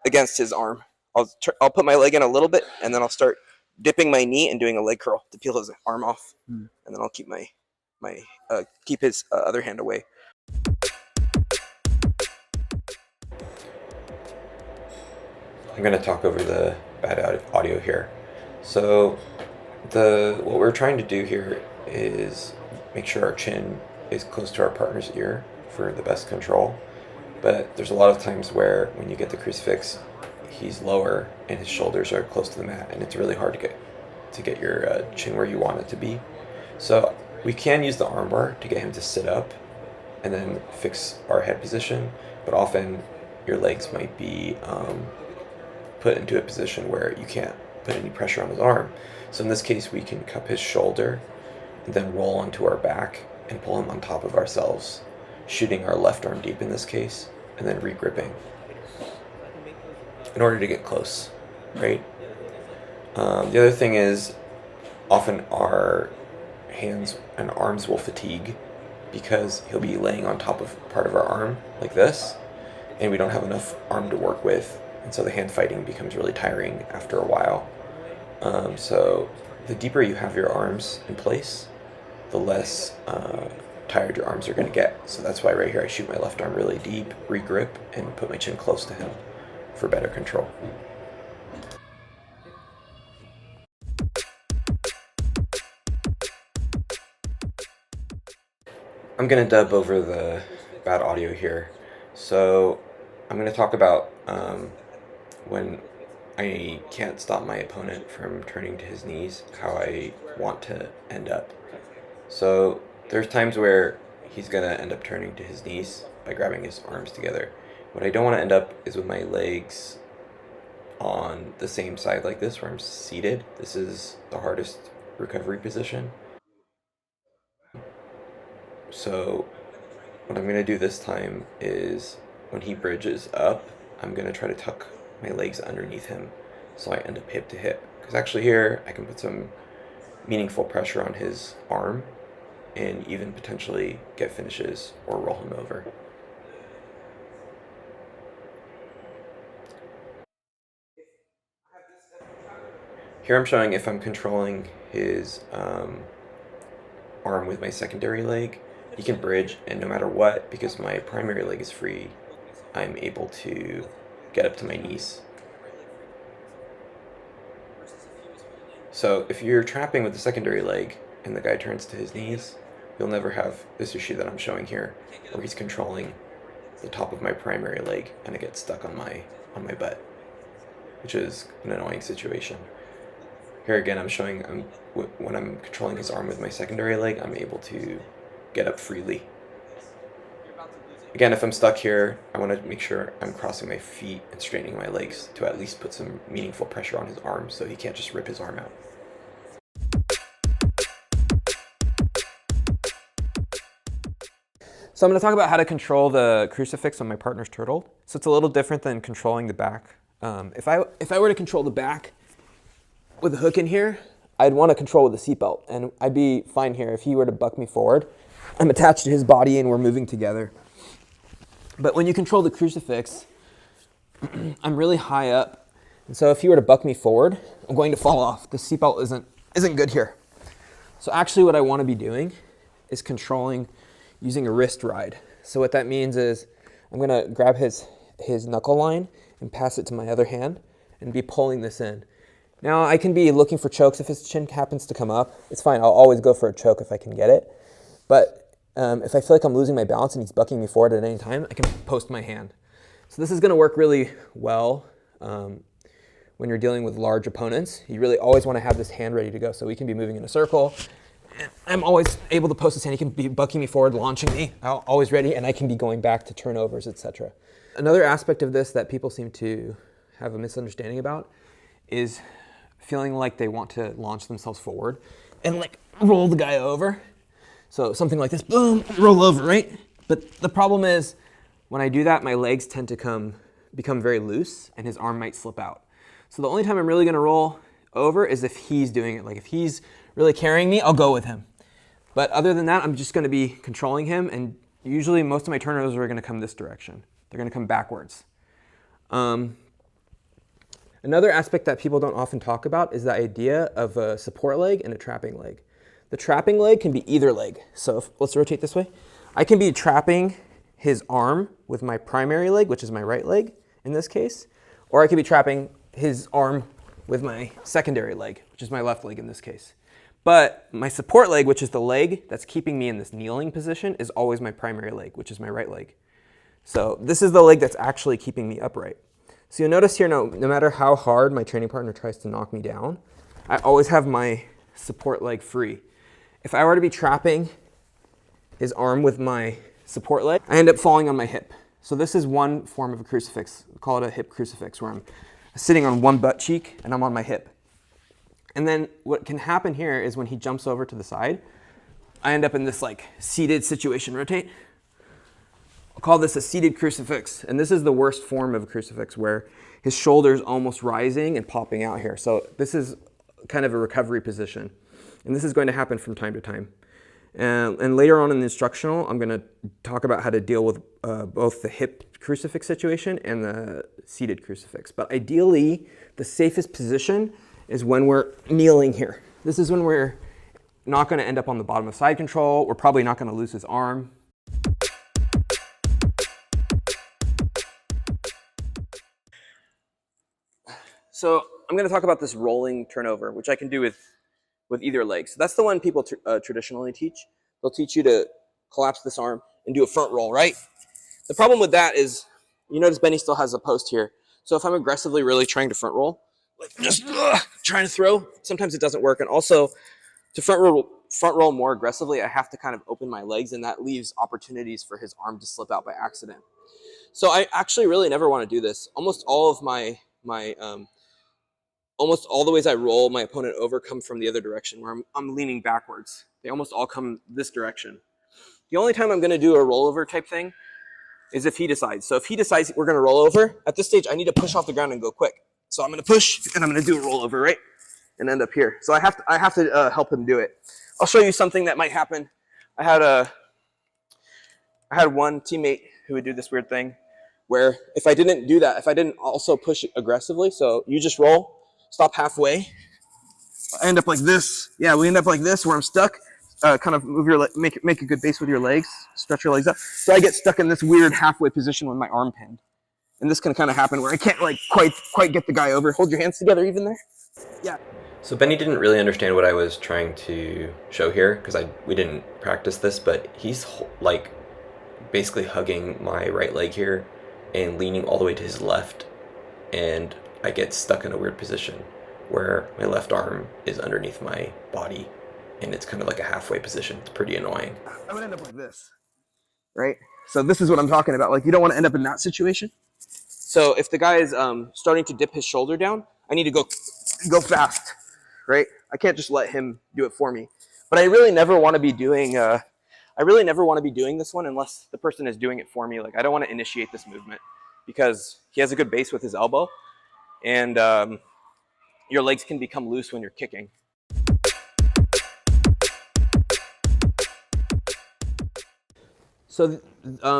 against his arm. I'll put my leg in a little bit, and then I'll start dipping my knee and doing a leg curl to peel his arm off, and then I'll keep keep his other hand away. I'm going to talk over the bad audio here. So what we're trying to do here is make sure our chin is close to our partner's ear for the best control. But there's a lot of times where when you get the crucifix, he's lower and his shoulders are close to the mat, and it's really hard to get your chin where you want it to be. So we can use the armbar to get him to sit up and then fix our head position, but often your legs might be put into a position where you can't put any pressure on his arm. So in this case, we can cup his shoulder and then roll onto our back and pull him on top of ourselves, shooting our left arm deep in this case, and then re-gripping in order to get close, right? The other thing is often our hands and arms will fatigue because he'll be laying on top of part of our arm like this, and we don't have enough arm to work with, and so the hand fighting becomes really tiring after a while. So the deeper you have your arms in place, the less tired your arms are going to get. So that's why right here I shoot my left arm really deep, re-grip, and put my chin close to him for better control. I'm going to dub over the bad audio here. So I'm going to talk about when I can't stop my opponent from turning to his knees, how I want to end up. So there's times where he's going to end up turning to his knees by grabbing his arms together. What I don't want to end up is with my legs on the same side like this, where I'm seated. This is the hardest recovery position. So what I'm going to do this time is when he bridges up, I'm going to try to tuck my legs underneath him so I end up hip to hip. Because actually here I can put some meaningful pressure on his arm and even potentially get finishes or roll him over. Here I'm showing if I'm controlling his arm with my secondary leg, he can bridge, and no matter what, because my primary leg is free, I'm able to get up to my knees. So if you're trapping with the secondary leg and the guy turns to his knees, you'll never have this issue that I'm showing here, where he's controlling the top of my primary leg and I get stuck on my butt, which is an annoying situation. Here again, I'm showing when I'm controlling his arm with my secondary leg, I'm able to get up freely. Again, if I'm stuck here, I want to make sure I'm crossing my feet and straightening my legs to at least put some meaningful pressure on his arm so he can't just rip his arm out. So I'm going to talk about how to control the crucifix on my partner's turtle. So it's a little different than controlling the back. If I were to control the back with a hook in here, I'd want to control with the seatbelt, and I'd be fine here. If he were to buck me forward, I'm attached to his body and we're moving together. But when you control the crucifix, I'm really high up, and so if he were to buck me forward, I'm going to fall off. The seatbelt isn't good here. So actually what I want to be doing is controlling using a wrist ride. So what that means is I'm going to grab his knuckle line and pass it to my other hand and be pulling this in. Now I can be looking for chokes if his chin happens to come up. It's fine, I'll always go for a choke if I can get it. But if I feel like I'm losing my balance and he's bucking me forward at any time, I can post my hand. So this is going to work really well when you're dealing with large opponents. You really always want to have this hand ready to go. So we can be moving in a circle. And I'm always able to post this hand. He can be bucking me forward, launching me, always ready, and I can be going back to turnovers, etc. Another aspect of this that people seem to have a misunderstanding about is feeling like they want to launch themselves forward and like roll the guy over. So something like this, boom, roll over, right? But the problem is when I do that, my legs tend to become very loose and his arm might slip out. So the only time I'm really gonna roll over is if he's doing it. Like if he's really carrying me, I'll go with him. But other than that, I'm just going to be controlling him, and usually most of my turnovers are going to come this direction. They're going to come backwards. Another aspect that people don't often talk about is the idea of a support leg and a trapping leg. The trapping leg can be either leg. So let's rotate this way. I can be trapping his arm with my primary leg, which is my right leg in this case, or I could be trapping his arm with my secondary leg, which is my left leg in this case. But my support leg, which is the leg that's keeping me in this kneeling position, is always my primary leg, which is my right leg. So this is the leg that's actually keeping me upright. So you'll notice here, no matter how hard my training partner tries to knock me down, I always have my support leg free. If I were to be trapping his arm with my support leg, I end up falling on my hip. So this is one form of a crucifix. We call it a hip crucifix, where I'm sitting on one butt cheek and I'm on my hip. And then what can happen here is when he jumps over to the side, I end up in this like seated situation. Rotate. I'll call this a seated crucifix. And this is the worst form of a crucifix, where his shoulder's almost rising and popping out here. So this is kind of a recovery position. And this is going to happen from time to time. And later on in the instructional, I'm going to talk about how to deal with both the hip crucifix situation and the seated crucifix. But ideally, the safest position is when we're kneeling here. This is when we're not going to end up on the bottom of side control. We're probably not going to lose his arm. So I'm going to talk about this rolling turnover, which I can do with either leg. So that's the one people traditionally teach. They'll teach you to collapse this arm and do a front roll, right? The problem with that is, you notice Benny still has a post here. So if I'm aggressively really trying to front roll, like just trying to throw, sometimes it doesn't work. And also, to front roll more aggressively, I have to kind of open my legs, and that leaves opportunities for his arm to slip out by accident. So I actually really never want to do this. Almost all of almost all the ways I roll my opponent over come from the other direction, where I'm leaning backwards. They almost all come this direction. The only time I'm going to do a rollover type thing is if he decides. So if he decides we're going to roll over, at this stage, I need to push off the ground and go quick. So I'm going to push, and I'm going to do a rollover, right? And end up here. So I have to help him do it. I'll show you something that might happen. I had one teammate who would do this weird thing, where if I didn't do that, if I didn't also push aggressively, so you just roll, stop halfway, I end up like this. Yeah, we end up like this, where I'm stuck. Kind of move your make a good base with your legs, stretch your legs up. So I get stuck in this weird halfway position with my arm pinned. And this can kind of happen where I can't like quite get the guy over. Hold your hands together even there. Yeah. So Benny didn't really understand what I was trying to show here, because we didn't practice this, but he's like basically hugging my right leg here and leaning all the way to his left, and I get stuck in a weird position where my left arm is underneath my body, and it's kind of like a halfway position. It's pretty annoying. I would end up like this, right? So this is what I'm talking about. Like, you don't want to end up in that situation. So if the guy is starting to dip his shoulder down, I need to go fast, right? I can't just let him do it for me. But I really never want to be doing this one unless the person is doing it for me. Like, I don't want to initiate this movement, because he has a good base with his elbow, and your legs can become loose when you're kicking. So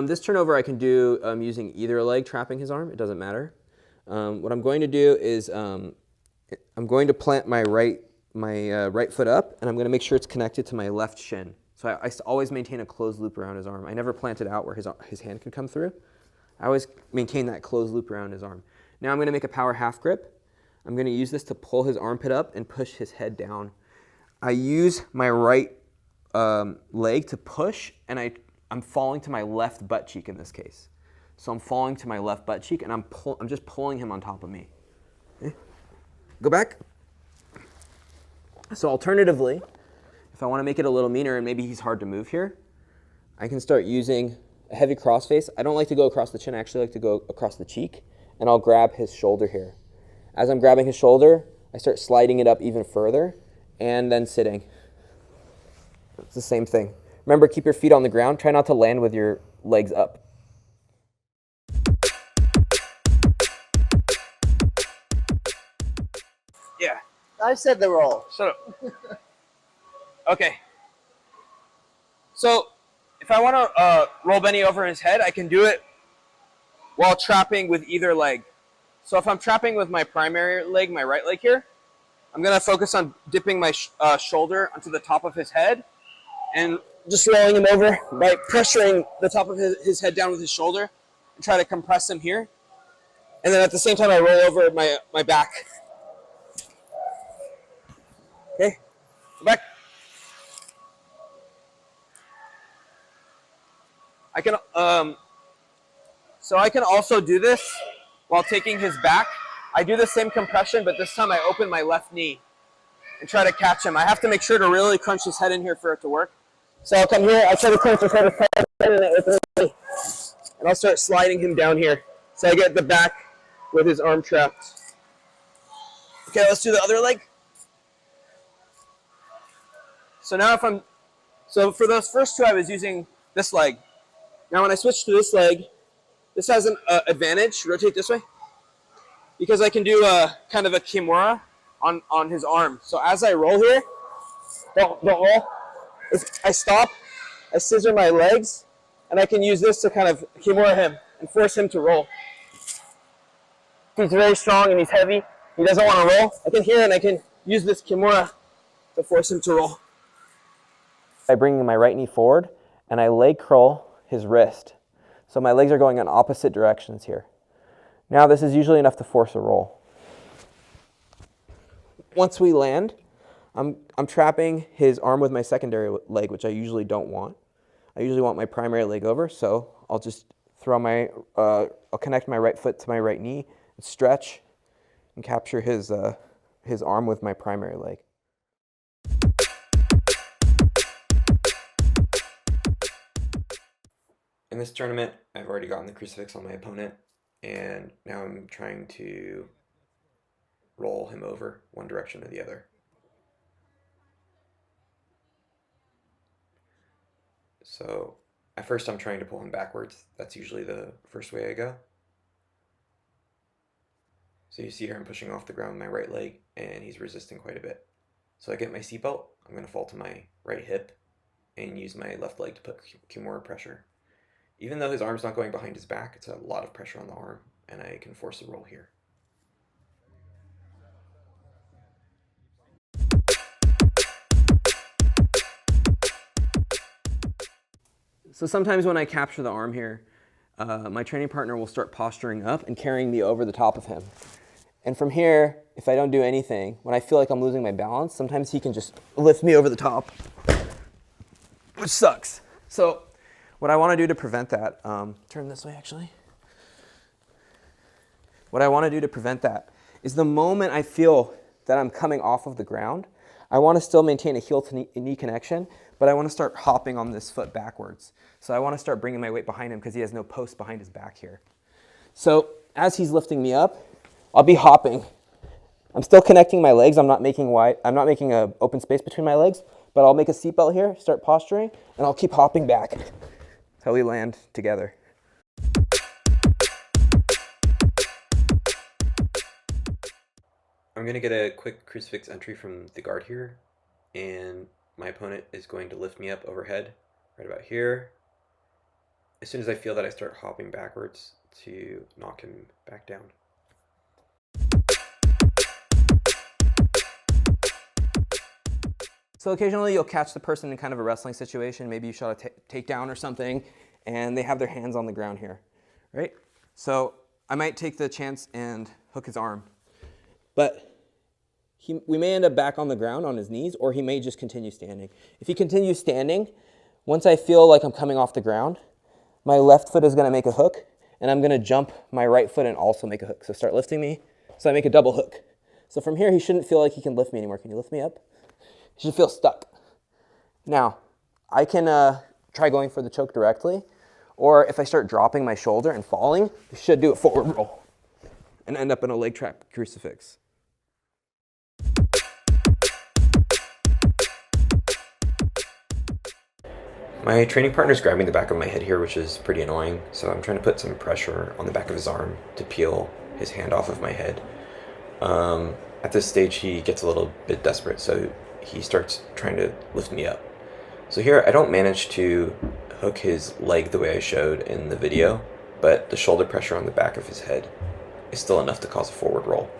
this turnover I can do using either leg trapping his arm. It doesn't matter. What I'm going to do is I'm going to plant my right foot up, and I'm going to make sure it's connected to my left shin. So I always maintain a closed loop around his arm. I never plant it out where his hand can come through. I always maintain that closed loop around his arm. Now I'm going to make a power half grip. I'm going to use this to pull his armpit up and push his head down. I use my right leg to push, and I'm falling to my left butt cheek in this case. So I'm falling to my left butt cheek, and I'm just pulling him on top of me. Okay. Go back. So alternatively, if I want to make it a little meaner and maybe he's hard to move here, I can start using a heavy crossface. I don't like to go across the chin. I actually like to go across the cheek, and I'll grab his shoulder here. As I'm grabbing his shoulder, I start sliding it up even further and then sitting. It's the same thing. Remember, keep your feet on the ground. Try not to land with your legs up. Yeah. I said the roll. Shut up. Okay. So if I want to roll Benny over his head, I can do it while trapping with either leg. So if I'm trapping with my primary leg, my right leg here, I'm going to focus on dipping my shoulder onto the top of his head and just rolling him over by pressuring the top of his head down with his shoulder and try to compress him here. And then at the same time, I roll over my back. Okay, go back. I can, so I can also do this while taking his back. I do the same compression, but this time I open my left knee and try to catch him. I have to make sure to really crunch his head in here for it to work. So I'll come here, I try to crunch his head and I open his knee. And I'll start sliding him down here. So I get the back with his arm trapped. Okay, let's do the other leg. So now so for those first two, I was using this leg. Now when I switch to this leg, this has an advantage, rotate this way, because I can do kind of a Kimura on his arm. So as I roll here, don't roll. I stop, I scissor my legs, and I can use this to kind of Kimura him and force him to roll. He's very strong and he's heavy. He doesn't want to roll. I can hear and I can use this Kimura to force him to roll. By bringing my right knee forward and I leg curl his wrist. So my legs are going in opposite directions here. Now this is usually enough to force a roll. Once we land, I'm trapping his arm with my secondary leg, which I usually don't want. I usually want my primary leg over, so I'll just throw I'll connect my right foot to my right knee, and stretch, and capture his arm with my primary leg. In this tournament, I've already gotten the crucifix on my opponent, and now I'm trying to roll him over one direction or the other. So at first I'm trying to pull him backwards. That's usually the first way I go. So you see here I'm pushing off the ground with my right leg, and he's resisting quite a bit. So I get my seatbelt, I'm going to fall to my right hip and use my left leg to put Kimura pressure. Even though his arm's not going behind his back, it's a lot of pressure on the arm, and I can force a roll here. So sometimes when I capture the arm here, my training partner will start posturing up and carrying me over the top of him. And from here, if I don't do anything, when I feel like I'm losing my balance, sometimes he can just lift me over the top, which sucks. So what I want to do to prevent that, turn this way actually. What I want to do to prevent that is the moment I feel that I'm coming off of the ground, I want to still maintain a heel to knee connection, but I want to start hopping on this foot backwards. So I want to start bringing my weight behind him because he has no post behind his back here. So as he's lifting me up, I'll be hopping. I'm still connecting my legs. I'm not making an open space between my legs, but I'll make a seatbelt here, start posturing, and I'll keep hopping back until we land together. I'm going to get a quick crucifix entry from the guard here, and my opponent is going to lift me up overhead right about here. As soon as I feel that, I start hopping backwards to knock him back down. So occasionally you'll catch the person in kind of a wrestling situation. Maybe you shot a takedown or something, and they have their hands on the ground here, right? So I might take the chance and hook his arm. But we may end up back on the ground on his knees, or he may just continue standing. If he continues standing, once I feel like I'm coming off the ground, my left foot is going to make a hook, and I'm going to jump my right foot and also make a hook. So start lifting me, so I make a double hook. So from here, he shouldn't feel like he can lift me anymore. Can you lift me up? He should feel stuck. Now, I can try going for the choke directly, or if I start dropping my shoulder and falling, I should do a forward roll and end up in a leg trap crucifix. My training partner's grabbing the back of my head here, which is pretty annoying, so I'm trying to put some pressure on the back of his arm to peel his hand off of my head. At this stage, he gets a little bit desperate, so he starts trying to lift me up. So here, I don't manage to hook his leg the way I showed in the video, but the shoulder pressure on the back of his head is still enough to cause a forward roll.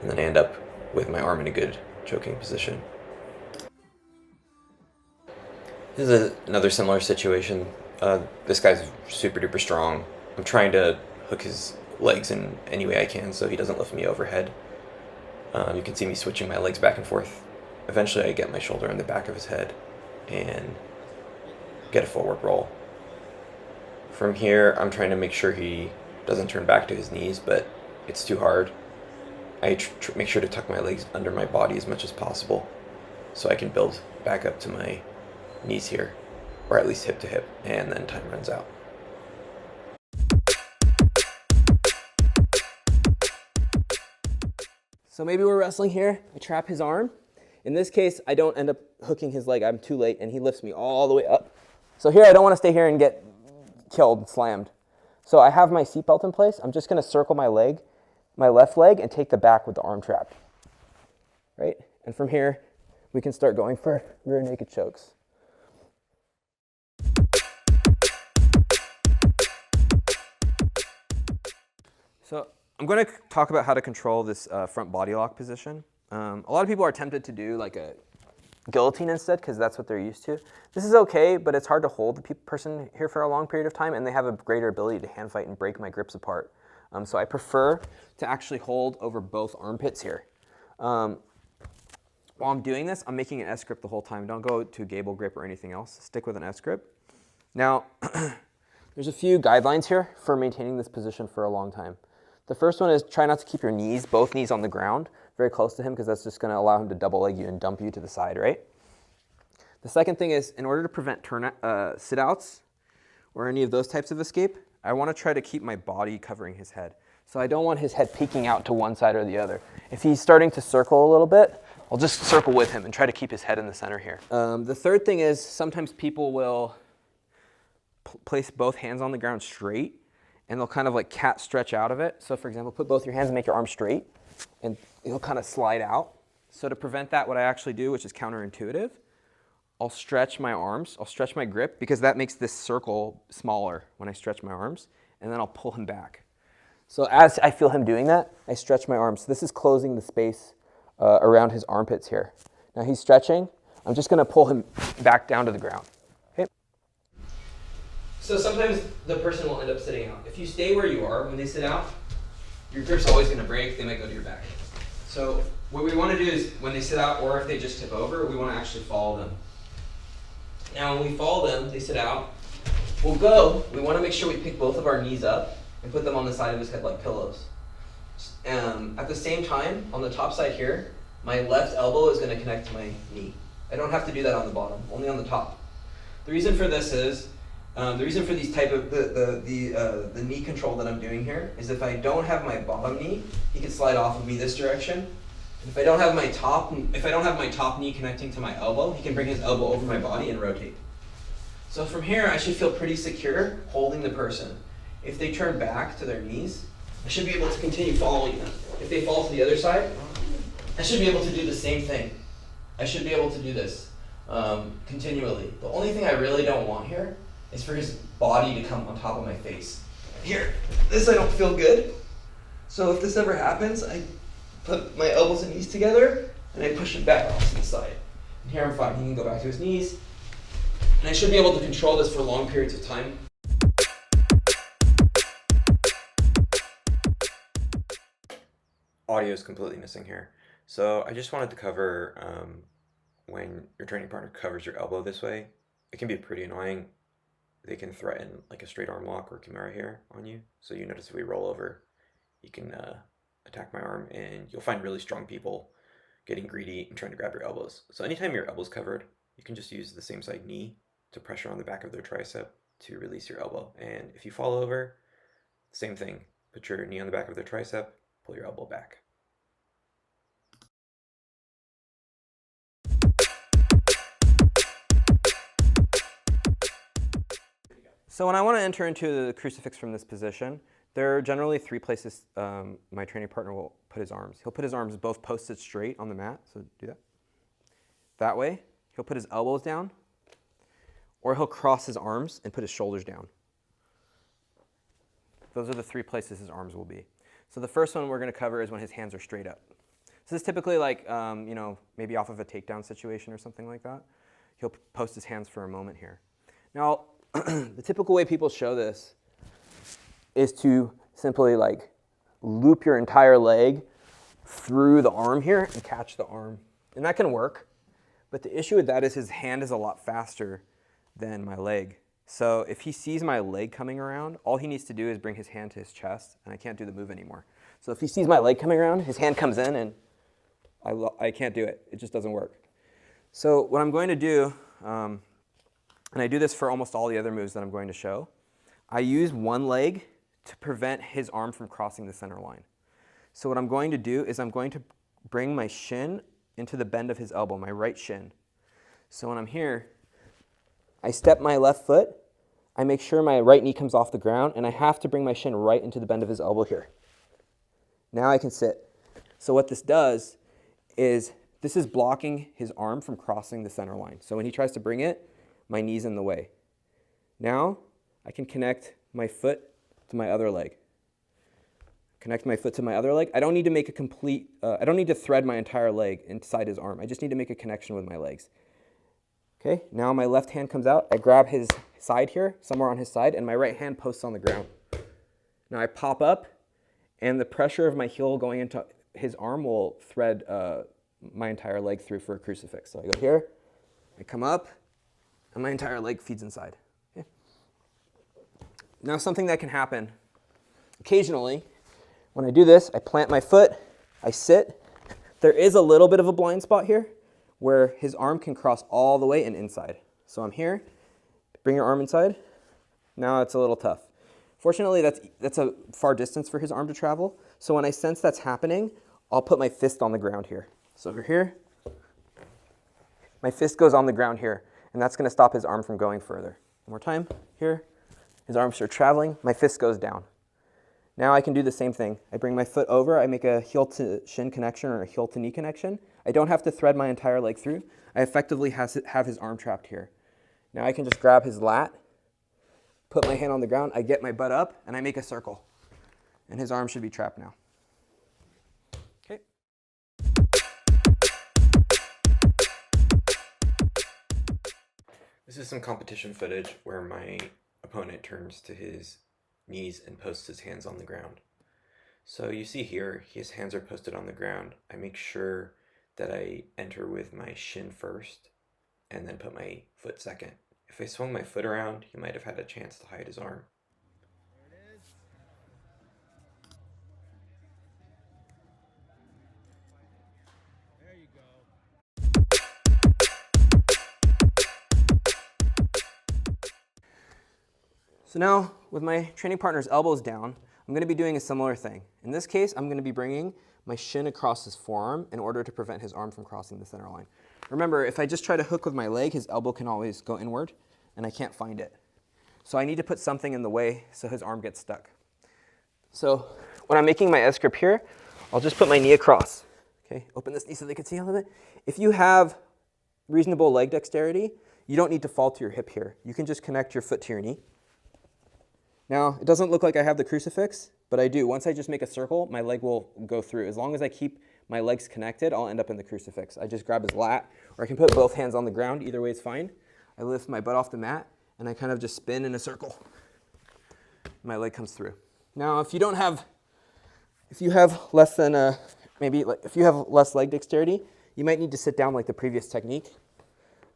And then I end up with my arm in a good choking position. This is another similar situation. This guy's super duper strong. I'm trying to hook his legs in any way I can so he doesn't lift me overhead. You can see me switching my legs back and forth. Eventually I get my shoulder on the back of his head and get a forward roll. From here, I'm trying to make sure he doesn't turn back to his knees, but it's too hard. I make sure to tuck my legs under my body as much as possible so I can build back up to my knees here, or at least hip to hip, and then time runs out. So maybe we're wrestling here. I trap his arm. In this case, I don't end up hooking his leg. I'm too late, and he lifts me all the way up. So here, I don't want to stay here and get killed, slammed. So I have my seatbelt in place. I'm just going to circle my leg, my left leg, and take the back with the arm trapped. Right? And from here, we can start going for rear naked chokes. So I'm going to talk about how to control this front body lock position. A lot of people are tempted to do like a guillotine instead because that's what they're used to. This is okay, but it's hard to hold the person here for a long period of time, and they have a greater ability to hand fight and break my grips apart. So I prefer to actually hold over both armpits here. While I'm doing this, I'm making an S grip the whole time. Don't go to gable grip or anything else. Stick with an S grip. Now, there's a few guidelines here for maintaining this position for a long time. The first one is try not to keep your knees, both knees on the ground, very close to him, because that's just going to allow him to double leg you and dump you to the side, right? The second thing is, in order to prevent sit-outs or any of those types of escape, I want to try to keep my body covering his head. So I don't want his head peeking out to one side or the other. If he's starting to circle a little bit, I'll just circle with him and try to keep his head in the center here. The third thing is sometimes people will place both hands on the ground straight, and they'll kind of like cat stretch out of it. So for example, put both your hands and make your arm straight, and it'll kind of slide out. So to prevent that, what I actually do, which is counterintuitive, I'll stretch my arms, I'll stretch my grip, because that makes this circle smaller when I stretch my arms, and then I'll pull him back. So as I feel him doing that, I stretch my arms. This is closing the space around his armpits here. Now he's stretching. I'm just going to pull him back down to the ground. Okay. So sometimes the person will end up sitting out. If you stay where you are when they sit out, your grip's always going to break. They might go to your back. So what we want to do is when they sit out, or if they just tip over, we want to actually follow them. Now when we follow them, they sit out. We want to make sure we pick both of our knees up and put them on the side of his head like pillows. At the same time, on the top side here, my left elbow is going to connect to my knee. I don't have to do that on the bottom, only on the top. The reason for this is, the reason for these type of the knee control that I'm doing here is if I don't have my bottom knee, he can slide off of me this direction. And if I don't have my top knee connecting to my elbow, he can bring his elbow over my body and rotate. So from here, I should feel pretty secure holding the person. If they turn back to their knees, I should be able to continue following them. If they fall to the other side, I should be able to do the same thing. I should be able to do this continually. The only thing I really don't want here is for his body to come on top of my face. Here, this I don't feel good. So if this ever happens, I put my elbows and knees together and I push him back off to the side. And here I'm fine. He can go back to his knees. And I should be able to control this for long periods of time. Audio is completely missing here. So I just wanted to cover when your training partner covers your elbow this way, it can be pretty annoying. They can threaten like a straight arm lock or Kimura here on you. So you notice if we roll over, you can attack my arm, and you'll find really strong people getting greedy and trying to grab your elbows. So anytime your elbow's covered, you can just use the same side knee to pressure on the back of their tricep to release your elbow. And if you fall over, same thing. Put your knee on the back of their tricep, pull your elbow back. So when I want to enter into the crucifix from this position, there are generally three places my training partner will put his arms. He'll put his arms both posted straight on the mat, so do that. That way, he'll put his elbows down, or he'll cross his arms and put his shoulders down. Those are the 3 places his arms will be. So the first one we're going to cover is when his hands are straight up. So this is typically like, you know, maybe off of a takedown situation or something like that. He'll post his hands for a moment here. Now, the typical way people show this is to simply like loop your entire leg through the arm here and catch the arm. And that can work. But the issue with that is his hand is a lot faster than my leg. So if he sees my leg coming around, all he needs to do is bring his hand to his chest, and I can't do the move anymore. So if he sees my leg coming around, his hand comes in, and I can't do it. It just doesn't work. So what I'm going to do, and I do this for almost all the other moves that I'm going to show, I use one leg to prevent his arm from crossing the center line. So what I'm going to do is I'm going to bring my shin into the bend of his elbow, my right shin. So when I'm here, I step my left foot, I make sure my right knee comes off the ground, and I have to bring my shin right into the bend of his elbow here. Now I can sit. So what this does is this is blocking his arm from crossing the center line. So when he tries to bring it, my knee's in the way. Now I can connect my foot to my other leg. Connect my foot to my other leg. I don't need to make a complete, I don't need to thread my entire leg inside his arm. I just need to make a connection with my legs. Okay, now my left hand comes out. I grab his side here, somewhere on his side, and my right hand posts on the ground. Now I pop up, and the pressure of my heel going into his arm will thread my entire leg through for a crucifix. So I go here, I come up, and my entire leg feeds inside. Okay. Now something that can happen occasionally, when I do this, I plant my foot, I sit. There is a little bit of a blind spot here where his arm can cross all the way and inside. So I'm here, bring your arm inside. Now it's a little tough. Fortunately, that's a far distance for his arm to travel. So when I sense that's happening, I'll put my fist on the ground here. So over here, my fist goes on the ground here, and that's gonna stop his arm from going further. One more time, here, his arms start traveling, my fist goes down. Now I can do the same thing. I bring my foot over, I make a heel to shin connection or a heel to knee connection. I don't have to thread my entire leg through. I effectively have his arm trapped here. Now I can just grab his lat, put my hand on the ground, I get my butt up, and I make a circle. And his arm should be trapped now. Okay. This is some competition footage where my opponent turns to his knees and posts his hands on the ground. So you see here, his hands are posted on the ground. I make sure that I enter with my shin first and then put my foot second. If I swung my foot around, he might have had a chance to hide his arm. So now, with my training partner's elbows down, I'm going to be doing a similar thing. In this case, I'm going to be bringing my shin across his forearm in order to prevent his arm from crossing the center line. Remember, if I just try to hook with my leg, his elbow can always go inward, and I can't find it. So I need to put something in the way so his arm gets stuck. So when I'm making my S grip here, I'll just put my knee across. Okay, open this knee so they can see all of it. If you have reasonable leg dexterity, you don't need to fall to your hip here. You can just connect your foot to your knee. Now, it doesn't look like I have the crucifix, but I do. Once I just make a circle, my leg will go through. As long as I keep my legs connected, I'll end up in the crucifix. I just grab his lat, or I can put both hands on the ground. Either way is fine. I lift my butt off the mat, and I kind of just spin in a circle. My leg comes through. Now, if you have less than if you have less leg dexterity, you might need to sit down like the previous technique.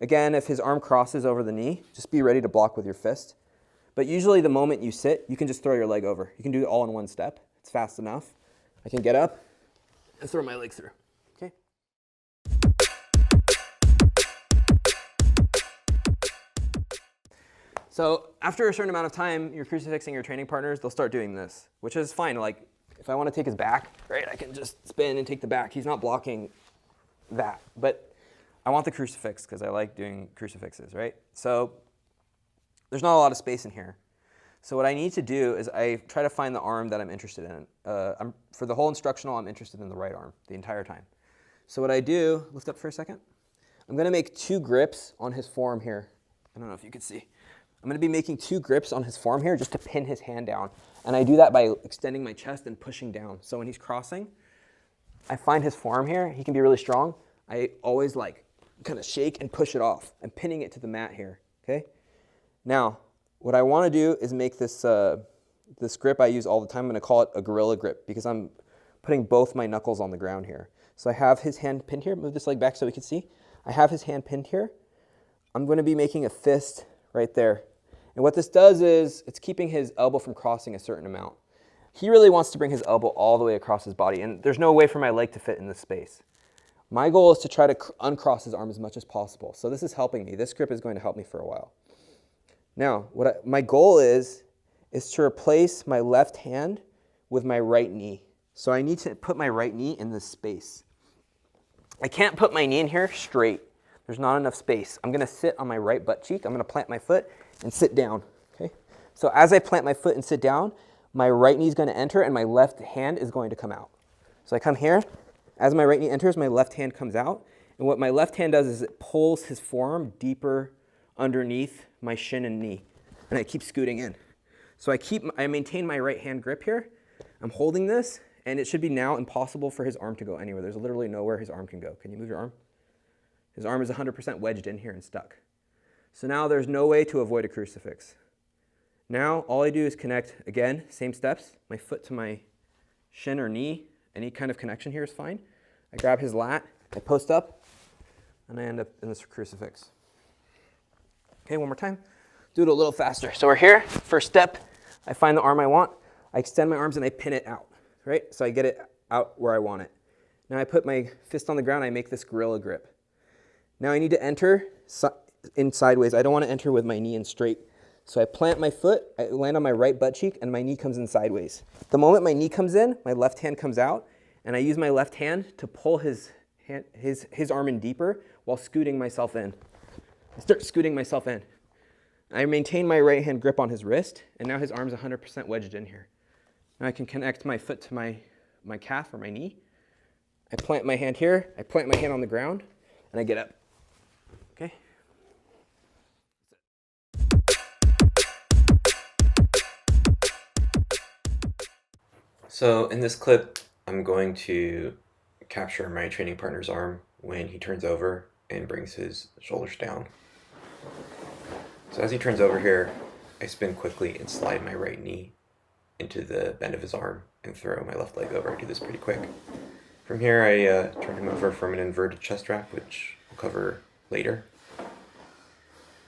Again, if his arm crosses over the knee, just be ready to block with your fist. But usually the moment you sit, you can just throw your leg over. You can do it all in one step. It's fast enough. I can get up and throw my leg through. Okay. So after a certain amount of time, you're crucifixing your training partners, they'll start doing this, which is fine. Like if I want to take his back, right, I can just spin and take the back. He's not blocking that. But I want the crucifix because I like doing crucifixes, right? So there's not a lot of space in here. So what I need to do is I try to find the arm that I'm interested in. For the whole instructional, I'm interested in the right arm the entire time. So what I do, lift up for a second. I'm going to make 2 grips on his forearm here. I don't know if you can see. I'm going to be making 2 grips on his forearm here just to pin his hand down. And I do that by extending my chest and pushing down. So when he's crossing, I find his forearm here. He can be really strong. I always like kind of shake and push it off. I'm pinning it to the mat here, okay? Now, what I want to do is make this, this grip I use all the time. I'm going to call it a gorilla grip because I'm putting both my knuckles on the ground here. So I have his hand pinned here. Move this leg back so we can see. I have his hand pinned here. I'm going to be making a fist right there. And what this does is it's keeping his elbow from crossing a certain amount. He really wants to bring his elbow all the way across his body, and there's no way for my leg to fit in this space. My goal is to try to uncross his arm as much as possible. So this is helping me. This grip is going to help me for a while. Now, my goal is to replace my left hand with my right knee. So I need to put my right knee in this space. I can't put my knee in here straight. There's not enough space. I'm going to sit on my right butt cheek. I'm going to plant my foot and sit down. Okay? So as I plant my foot and sit down, my right knee is going to enter and my left hand is going to come out. So I come here. As my right knee enters, my left hand comes out. And what my left hand does is it pulls his forearm deeper underneath my shin and knee. And I keep scooting in. So I maintain my right hand grip here. I'm holding this, and it should be now impossible for his arm to go anywhere. There's literally nowhere his arm can go. Can you move your arm? His arm is 100% wedged in here and stuck. So now there's no way to avoid a crucifix. Now all I do is connect, again, same steps, my foot to my shin or knee. Any kind of connection here is fine. I grab his lat, I post up, and I end up in this crucifix. Okay, one more time. Do it a little faster. So we're here, first step, I find the arm I want, I extend my arms and I pin it out, right? So I get it out where I want it. Now I put my fist on the ground, I make this gorilla grip. Now I need to enter in sideways. I don't want to enter with my knee in straight. So I plant my foot, I land on my right butt cheek, and my knee comes in sideways. The moment my knee comes in, my left hand comes out, and I use my left hand to pull his arm in deeper while scooting myself in. I start scooting myself in. I maintain my right hand grip on his wrist, and now his arm's 100% wedged in here. Now I can connect my foot to my calf or my knee. I plant my hand here, I plant my hand on the ground, and I get up. Okay? So in this clip, I'm going to capture my training partner's arm when he turns over and brings his shoulders down. So as he turns over here, I spin quickly and slide my right knee into the bend of his arm and throw my left leg over. I do this pretty quick. From here, I turn him over from an inverted chest wrap, which we'll cover later.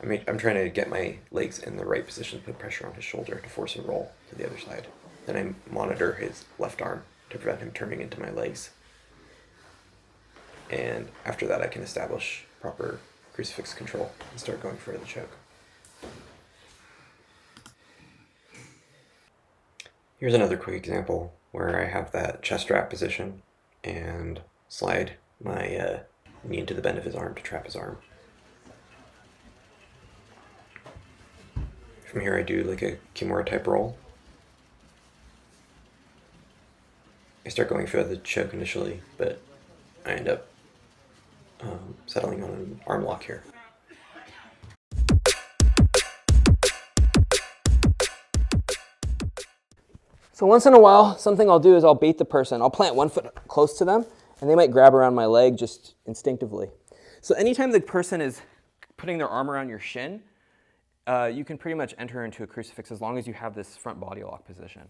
I'm trying to get my legs in the right position to put pressure on his shoulder to force a roll to the other side. Then I monitor his left arm to prevent him turning into my legs. And after that, I can establish proper crucifix control and start going for the choke. Here's another quick example where I have that chest wrap position and slide my knee into the bend of his arm to trap his arm. From here I do like a Kimura type roll. I start going for the choke initially, but I end up settling on an arm lock here. So once in a while, something I'll do is I'll bait the person. I'll plant one foot close to them, and they might grab around my leg just instinctively. So anytime the person is putting their arm around your shin, you can pretty much enter into a crucifix as long as you have this front body lock position.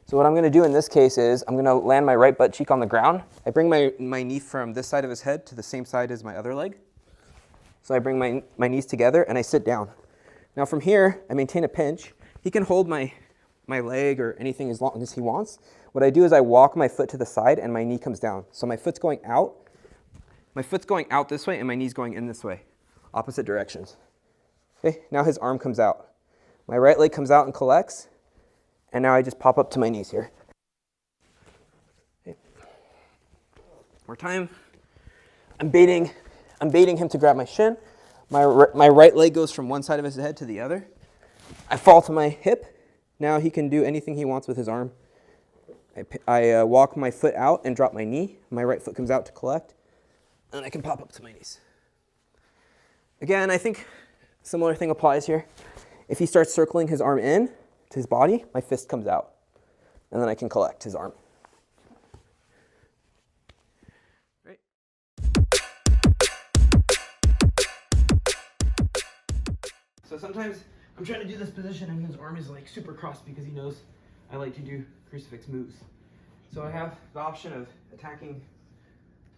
So what I'm going to do in this case is I'm going to land my right butt cheek on the ground. I bring my knee from this side of his head to the same side as my other leg. So I bring my knees together and I sit down. Now from here, I maintain a pinch. He can hold my leg or anything as long as he wants. What I do is I walk my foot to the side and my knee comes down. So my foot's going out. My foot's going out this way and my knee's going in this way. Opposite directions. Okay, now his arm comes out. My right leg comes out and collects. And now I just pop up to my knees here. Okay. More time. I'm baiting him to grab my shin. My right leg goes from one side of his head to the other. I fall to my hip. Now he can do anything he wants with his arm. I walk my foot out and drop my knee. My right foot comes out to collect, and I can pop up to my knees. Again, I think similar thing applies here. If he starts circling his arm in to his body, my fist comes out, and then I can collect his arm. Right. So sometimes I'm trying to do this position and his arm is like super crossed because he knows I like to do crucifix moves. So I have the option of attacking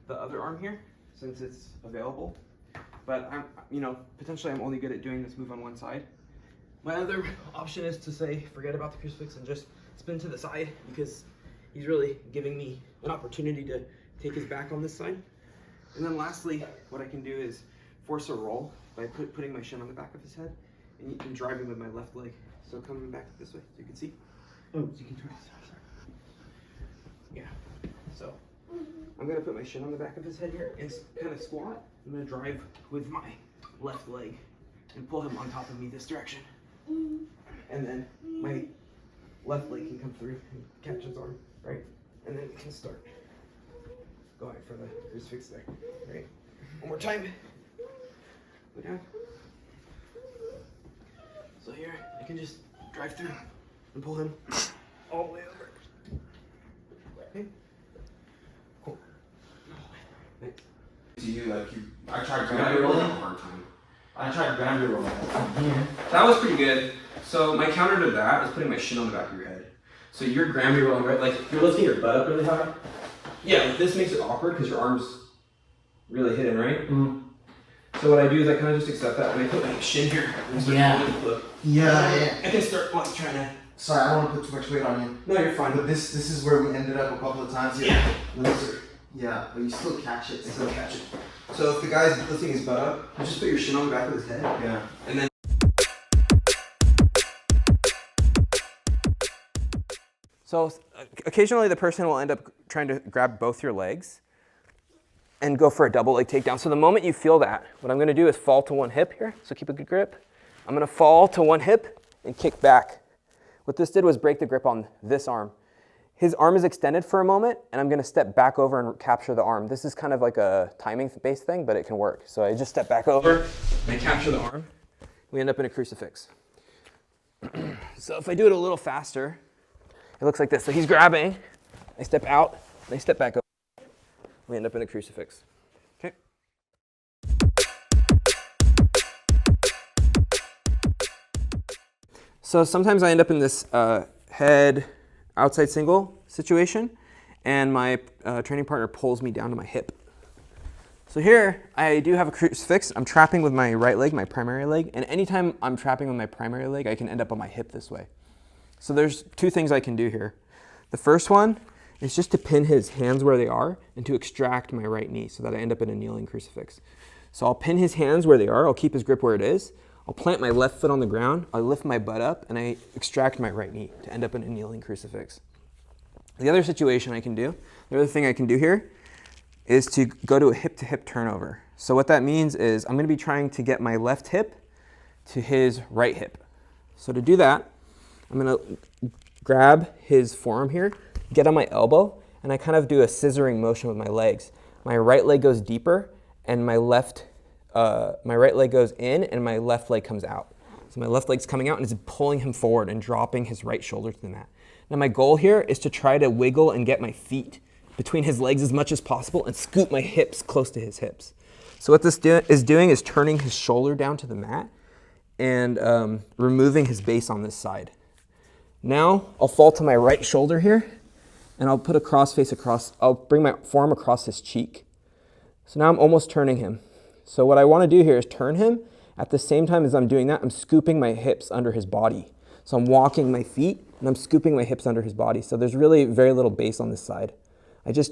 the other arm here since it's available. But potentially I'm only good at doing this move on one side. My other option is to say, forget about the crucifix and just spin to the side because he's really giving me an opportunity to take his back on this side. And then lastly, what I can do is force a roll by putting my shin on the back of his head and driving with my left leg. So coming back this way, so you can see. Oh, so you can try this. Yeah. So I'm gonna put my shin on the back of his head here and kind of squat. I'm gonna drive with my left leg and pull him on top of me this direction. And then my left leg can come through and catch his arm, right? And then we can start going for the crucifix there, right? One more time. Go down. So here, I can just drive through and pull him all the way over. Okay. Cool. Nice. I tried Granbyish rolling. I tried Granbyish rolling. That was pretty good. So my counter to that is putting my shin on the back of your head. So you're Granbyish rolling, right? Like you're lifting your butt up really high. Yeah, like this makes it awkward because your arm's really hidden, right? Mm-hmm. So what I do is I kind of just accept that when I put my shin here. Yeah. I can start trying to. Sorry, I don't want to put too much weight on you. No, you're fine. But this is where we ended up a couple of times. Yeah. Yeah, but you still catch it. Still catch it. So if the guy's lifting his butt up, you just put your shin on the back of his head. Yeah. And then. So occasionally the person will end up trying to grab both your legs and go for a double leg takedown. So the moment you feel that, what I'm gonna do is fall to one hip here. So keep a good grip. I'm gonna fall to one hip and kick back. What this did was break the grip on this arm. His arm is extended for a moment, and I'm gonna step back over and capture the arm. This is kind of like a timing-based thing, but it can work. So I just step back over and I capture the arm. We end up in a crucifix. So if I do it a little faster, it looks like this. So he's grabbing, I step out, and I step back over. We end up in a crucifix. Okay. So sometimes I end up in this head outside single situation, and my training partner pulls me down to my hip. So here I do have a crucifix. I'm trapping with my right leg, my primary leg, and anytime I'm trapping with my primary leg, I can end up on my hip this way. So there's two things I can do here. The first one is just to pin his hands where they are and to extract my right knee so that I end up in a kneeling crucifix. So I'll pin his hands where they are, I'll keep his grip where it is, I'll plant my left foot on the ground, I lift my butt up, and I extract my right knee to end up in a kneeling crucifix. The other situation I can do, the other thing I can do here is to go to a hip-to-hip turnover. So what that means is I'm gonna be trying to get my left hip to his right hip. So to do that, I'm gonna grab his forearm here, get on my elbow, and I kind of do a scissoring motion with my legs. My right leg goes deeper, and my right leg goes in, and my left leg comes out. So my left leg's coming out, and it's pulling him forward and dropping his right shoulder to the mat. Now my goal here is to try to wiggle and get my feet between his legs as much as possible and scoot my hips close to his hips. So what this is doing is turning his shoulder down to the mat and removing his base on this side. Now I'll fall to my right shoulder here, and I'll put a cross face across, I'll bring my forearm across his cheek. So now I'm almost turning him. So what I want to do here is turn him. At the same time as I'm doing that, I'm scooping my hips under his body. So I'm walking my feet, and I'm scooping my hips under his body. So there's really very little base on this side.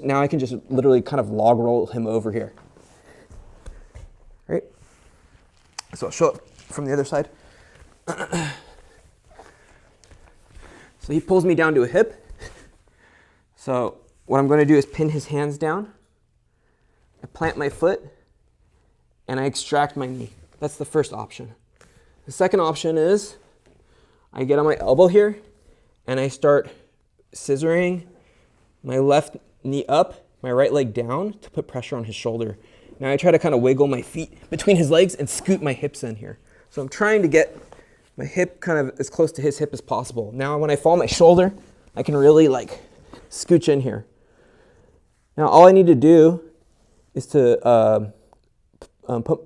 Now I can just literally kind of log roll him over here. Right? So I'll show it from the other side. So he pulls me down to a hip. So what I'm going to do is pin his hands down. I plant my foot, and I extract my knee. That's the first option. The second option is I get on my elbow here, and I start scissoring my left knee up, my right leg down to put pressure on his shoulder. Now I try to kind of wiggle my feet between his legs and scoot my hips in here. So I'm trying to get my hip kind of as close to his hip as possible. Now when I fall my shoulder, I can really like scooch in here. Now all I need to do is to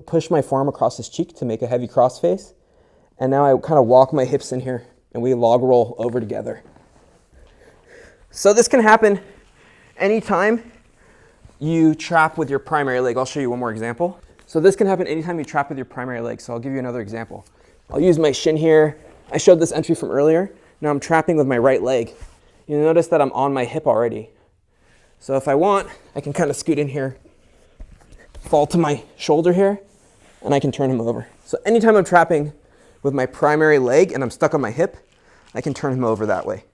push my forearm across his cheek to make a heavy cross face. And now I kind of walk my hips in here and we log roll over together. So this can happen anytime you trap with your primary leg. I'll show you one more example. So this can happen anytime you trap with your primary leg. So I'll give you another example. I'll use my shin here. I showed this entry from earlier. Now I'm trapping with my right leg. You'll notice that I'm on my hip already. So if I want, I can kind of scoot in here, fall to my shoulder here, and I can turn him over. So anytime I'm trapping with my primary leg and I'm stuck on my hip, I can turn him over that way.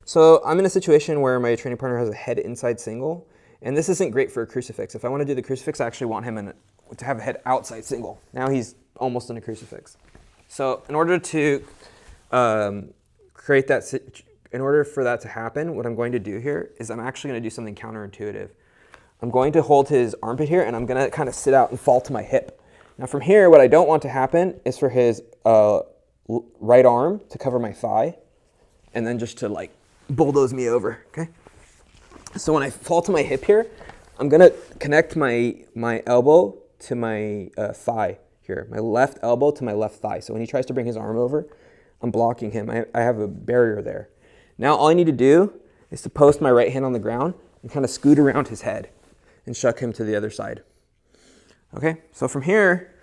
So I'm in a situation where my training partner has a head inside single, and this isn't great for a crucifix. If I want to do the crucifix, I actually want him to have a head outside single. Now he's almost in a crucifix. So in order to create that, in order for that to happen, what I'm going to do here is I'm actually going to do something counterintuitive. I'm going to hold his armpit here, and I'm going to kind of sit out and fall to my hip. Now from here, what I don't want to happen is for his right arm to cover my thigh, and then just to like bulldoze me over, okay? So when I fall to my hip here, I'm gonna connect my elbow to my thigh here, my left elbow to my left thigh. So when he tries to bring his arm over, I'm blocking him. I have a barrier there. Now all I need to do is to post my right hand on the ground and kind of scoot around his head and shuck him to the other side. Okay, so from here,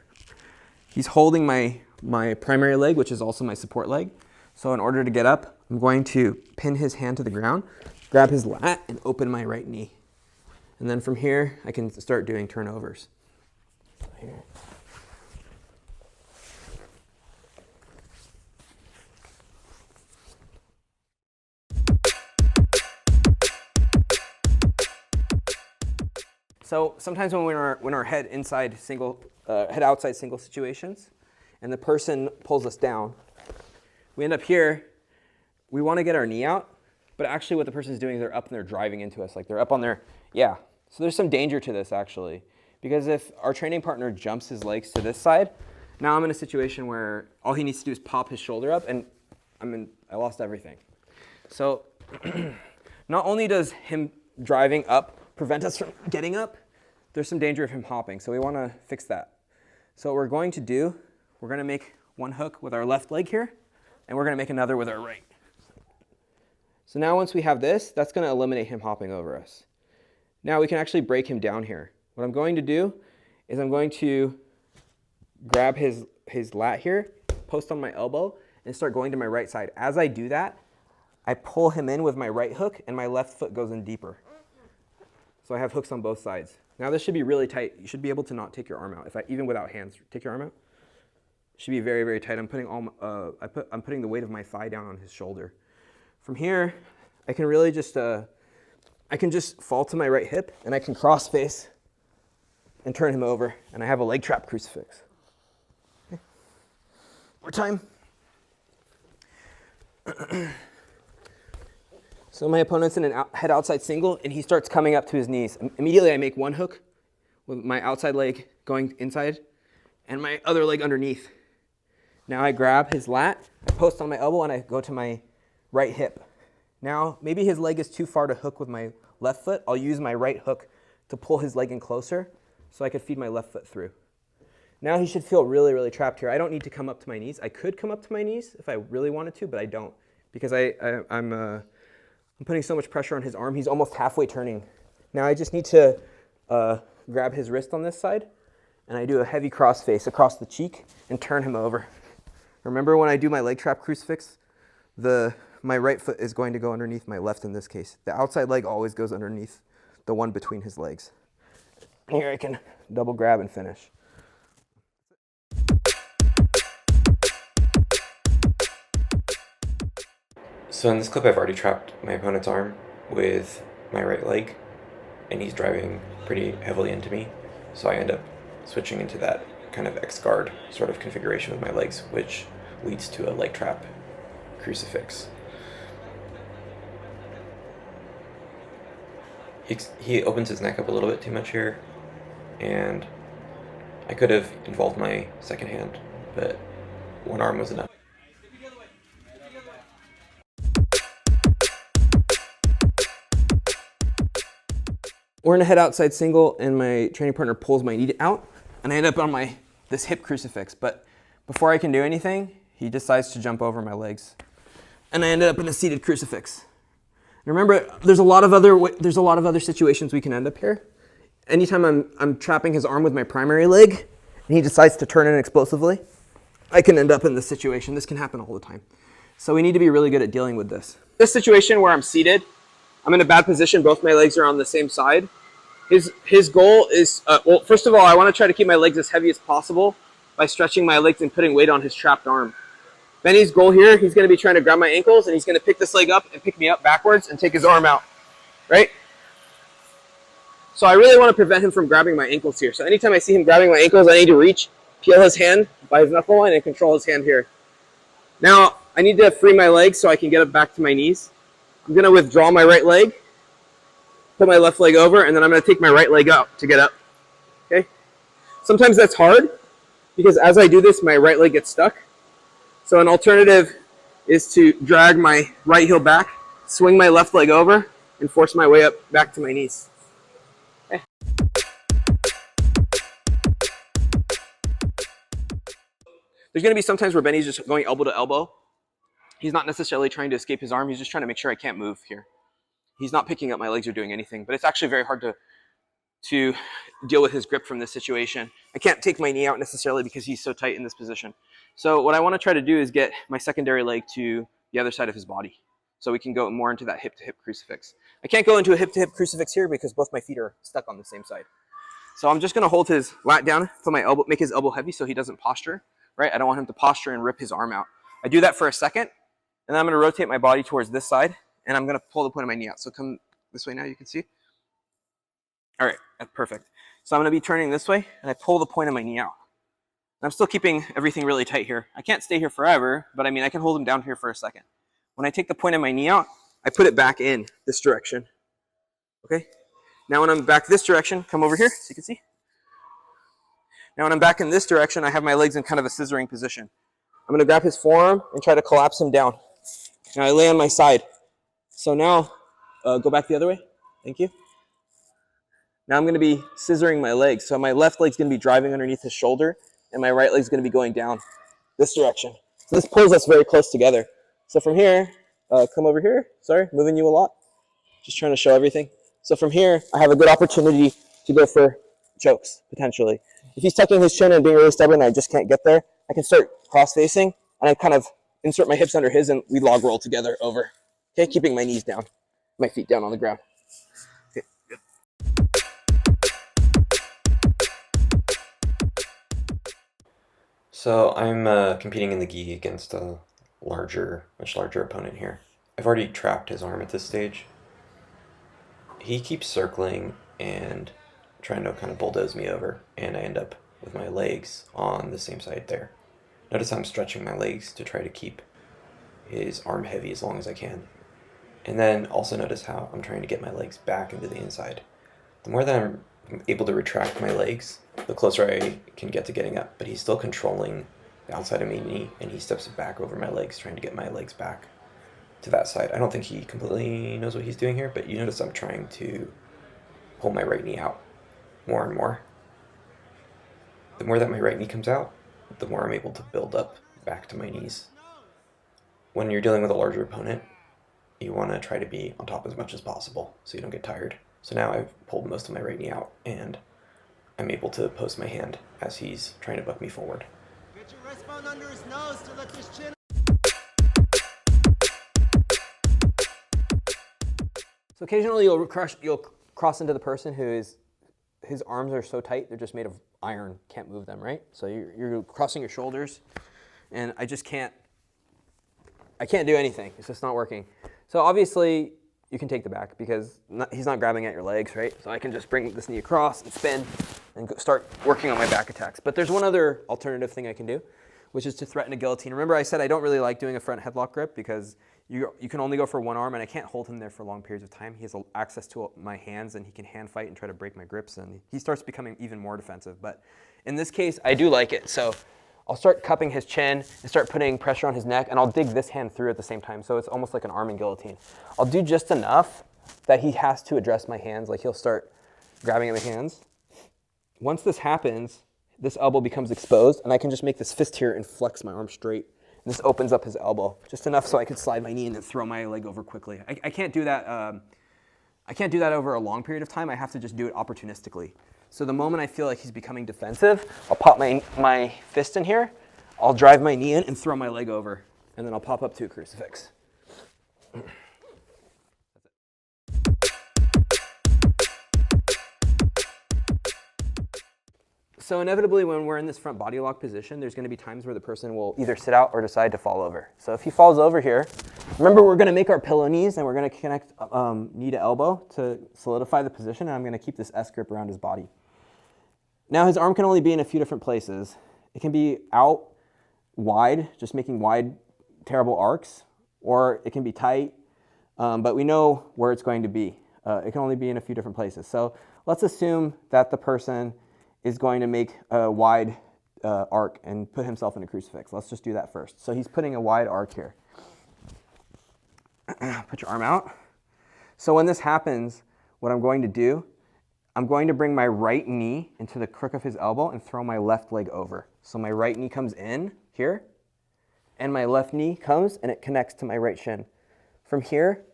he's holding my primary leg, which is also my support leg. So in order to get up, I'm going to pin his hand to the ground, grab his lat, and open my right knee. And then from here, I can start doing turnovers. Here. So sometimes when we're head inside single, head outside single situations, and the person pulls us down, we end up here. We want to get our knee out, but actually what the person's doing is they're up and they're driving into us. Like they're up on their, yeah. So there's some danger to this actually, because if our training partner jumps his legs to this side, now I'm in a situation where all he needs to do is pop his shoulder up and I lost everything. So not only does him driving up prevent us from getting up, there's some danger of him hopping. So we want to fix that. So what we're going to do, we're going to make one hook with our left leg here, and we're going to make another with our right. So now once we have this, that's going to eliminate him hopping over us. Now we can actually break him down here. What I'm going to do is I'm going to grab his lat here, post on my elbow, and start going to my right side. As I do that, I pull him in with my right hook, and my left foot goes in deeper. So I have hooks on both sides. Now this should be really tight. You should be able to not take your arm out. Even without hands, take your arm out. It should be very, very tight. I'm putting the weight of my thigh down on his shoulder. From here, I can really just, I can just fall to my right hip, and I can cross face and turn him over, and I have a leg trap crucifix. Okay. More time. So my opponent's in an head outside single, and he starts coming up to his knees. Immediately I make one hook with my outside leg going inside and my other leg underneath. Now I grab his lat, I post on my elbow, and I go to my right hip. Now maybe his leg is too far to hook with my left foot. I'll use my right hook to pull his leg in closer so I could feed my left foot through. Now he should feel really, really trapped here. I don't need to come up to my knees. I could come up to my knees if I really wanted to, but I don't, because I'm putting so much pressure on his arm. He's almost halfway turning. Now I just need to grab his wrist on this side, and I do a heavy cross face across the cheek and turn him over. Remember when I do my leg trap crucifix, my right foot is going to go underneath my left in this case. The outside leg always goes underneath the one between his legs. Here I can double grab and finish. So in this clip, I've already trapped my opponent's arm with my right leg, and he's driving pretty heavily into me. So I end up switching into that kind of X-guard sort of configuration with my legs, which leads to a leg trap crucifix. He opens his neck up a little bit too much here, and I could have involved my second hand, but one arm was enough. We're in a head outside single, and my training partner pulls my knee out, and I end up on this hip crucifix. But before I can do anything, he decides to jump over my legs, and I ended up in a seated crucifix. And remember, there's a lot of other situations we can end up here. Anytime I'm trapping his arm with my primary leg, and he decides to turn in explosively, I can end up in this situation. This can happen all the time. So we need to be really good at dealing with this. This situation where I'm seated, I'm in a bad position. Both my legs are on the same side. His goal is, well, first of all, I want to try to keep my legs as heavy as possible by stretching my legs and putting weight on his trapped arm. Benny's goal here, he's going to be trying to grab my ankles, and he's going to pick this leg up and pick me up backwards and take his arm out, right? So I really want to prevent him from grabbing my ankles here. So anytime I see him grabbing my ankles, I need to reach, peel his hand by his knuckle line, and control his hand here. Now, I need to free my legs so I can get up back to my knees. I'm going to withdraw my right leg, put my left leg over, and then I'm going to take my right leg out to get up. Okay? Sometimes that's hard because as I do this, my right leg gets stuck. So an alternative is to drag my right heel back, swing my left leg over, and force my way up back to my knees. Okay. There's going to be some times where Benny's just going elbow to elbow. He's not necessarily trying to escape his arm. He's just trying to make sure I can't move here. He's not picking up my legs or doing anything, but it's actually very hard to deal with his grip from this situation. I can't take my knee out necessarily because he's so tight in this position. So what I want to try to do is get my secondary leg to the other side of his body so we can go more into that hip-to-hip crucifix. I can't go into a hip-to-hip crucifix here because both my feet are stuck on the same side. So I'm just going to hold his lat down, put my elbow, make his elbow heavy so he doesn't posture, right? I don't want him to posture and rip his arm out. I do that for a second, and then I'm going to rotate my body towards this side, and I'm going to pull the point of my knee out. So come this way now, you can see. All right, that's perfect. So I'm going to be turning this way, and I pull the point of my knee out. I'm still keeping everything really tight here. I can't stay here forever, but I mean, I can hold him down here for a second. When I take the point of my knee out, I put it back in this direction. Okay? Now when I'm back this direction, come over here so you can see. Now when I'm back in this direction, I have my legs in kind of a scissoring position. I'm going to grab his forearm and try to collapse him down. Now I lay on my side. So now, go back the other way. Thank you. Now I'm going to be scissoring my legs. So my left leg's going to be driving underneath his shoulder, and my right leg's going to be going down this direction. So this pulls us very close together. So from here, come over here. Sorry, moving you a lot. Just trying to show everything. So from here, I have a good opportunity to go for chokes, potentially. If he's tucking his chin and being really stubborn and I just can't get there, I can start cross-facing, and I kind of insert my hips under his, and we log roll together over. Okay, keeping my knees down, my feet down on the ground. Okay, good. So I'm competing in the gi against a much larger opponent here. I've already trapped his arm at this stage. He keeps circling and trying to kind of bulldoze me over, and I end up with my legs on the same side there. Notice I'm stretching my legs to try to keep his arm heavy as long as I can. And then also notice how I'm trying to get my legs back into the inside. The more that I'm able to retract my legs, the closer I can get to getting up. But he's still controlling the outside of my knee, and he steps back over my legs, trying to get my legs back to that side. I don't think he completely knows what he's doing here, but you notice I'm trying to pull my right knee out more and more. The more that my right knee comes out, the more I'm able to build up back to my knees. When you're dealing with a larger opponent, you want to try to be on top as much as possible so you don't get tired. So now I've pulled most of my right knee out, and I'm able to post my hand as he's trying to buck me forward. Get your wrist bone under his nose to let this chin. So occasionally you'll cross into the person his arms are so tight, they're just made of iron, can't move them, right? So you're crossing your shoulders, and I can't do anything. It's just not working. So obviously, you can take the back because he's not grabbing at your legs, right? So I can just bring this knee across and spin and start working on my back attacks. But there's one other alternative thing I can do, which is to threaten a guillotine. Remember I said I don't really like doing a front headlock grip because you can only go for one arm and I can't hold him there for long periods of time. He has access to my hands and he can hand fight and try to break my grips and he starts becoming even more defensive. But in this case, I do like it. So I'll start cupping his chin and start putting pressure on his neck, and I'll dig this hand through at the same time, so it's almost like an arming guillotine. I'll do just enough that he has to address my hands, like he'll start grabbing at my hands. Once this happens, this elbow becomes exposed, and I can just make this fist here and flex my arm straight. And this opens up his elbow, just enough so I could slide my knee and then throw my leg over quickly. I can't do that. I can't do that over a long period of time. I have to just do it opportunistically. So the moment I feel like he's becoming defensive, I'll pop my fist in here, I'll drive my knee in and throw my leg over, and then I'll pop up to a crucifix. So inevitably when we're in this front body lock position, there's going to be times where the person will either sit out or decide to fall over. So if he falls over here, remember we're going to make our pillow knees and we're going to connect knee to elbow to solidify the position, and I'm going to keep this S grip around his body. Now his arm can only be in a few different places. It can be out wide, just making wide, terrible arcs, or it can be tight, but we know where it's going to be. It can only be in a few different places. So let's assume that the person is going to make a wide arc and put himself in a crucifix. Let's just do that first. So he's putting a wide arc here. Put your arm out. So when this happens, what I'm going to do, I'm going to bring my right knee into the crook of his elbow and throw my left leg over. So my right knee comes in here, and my left knee comes and it connects to my right shin. From here,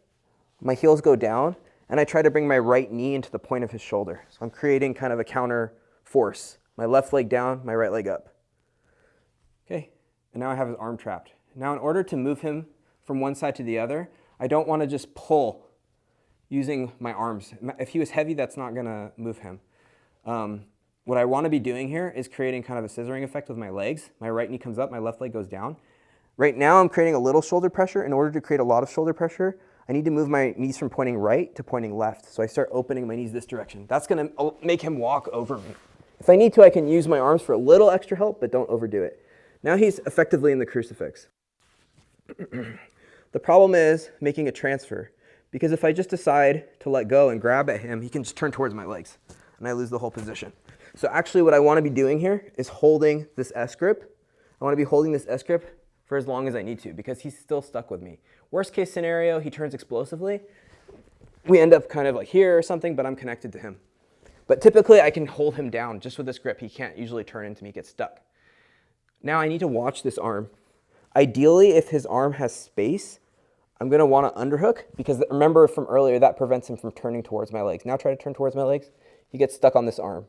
my heels go down, and I try to bring my right knee into the point of his shoulder. So I'm creating kind of a counter force. My left leg down, my right leg up. Okay, and now I have his arm trapped. Now in order to move him from one side to the other, I don't want to just pull using my arms. If he was heavy, that's not going to move him. What I want to be doing here is creating kind of a scissoring effect with my legs. My right knee comes up, my left leg goes down. Right now I'm creating a little shoulder pressure. In order to create a lot of shoulder pressure, I need to move my knees from pointing right to pointing left. So I start opening my knees this direction. That's going to make him walk over me. If I need to, I can use my arms for a little extra help, but don't overdo it. Now he's effectively in the crucifix. The problem is making a transfer, because if I just decide to let go and grab at him, he can just turn towards my legs, and I lose the whole position. So actually what I want to be doing here is holding this S grip. I want to be holding this S grip for as long as I need to, because he's still stuck with me. Worst case scenario, he turns explosively. We end up kind of like here or something, but I'm connected to him. But typically I can hold him down just with this grip. He can't usually turn into me, get stuck. Now I need to watch this arm. Ideally, if his arm has space, I'm going to want to underhook, because remember from earlier, that prevents him from turning towards my legs. Now try to turn towards my legs. He gets stuck on this arm.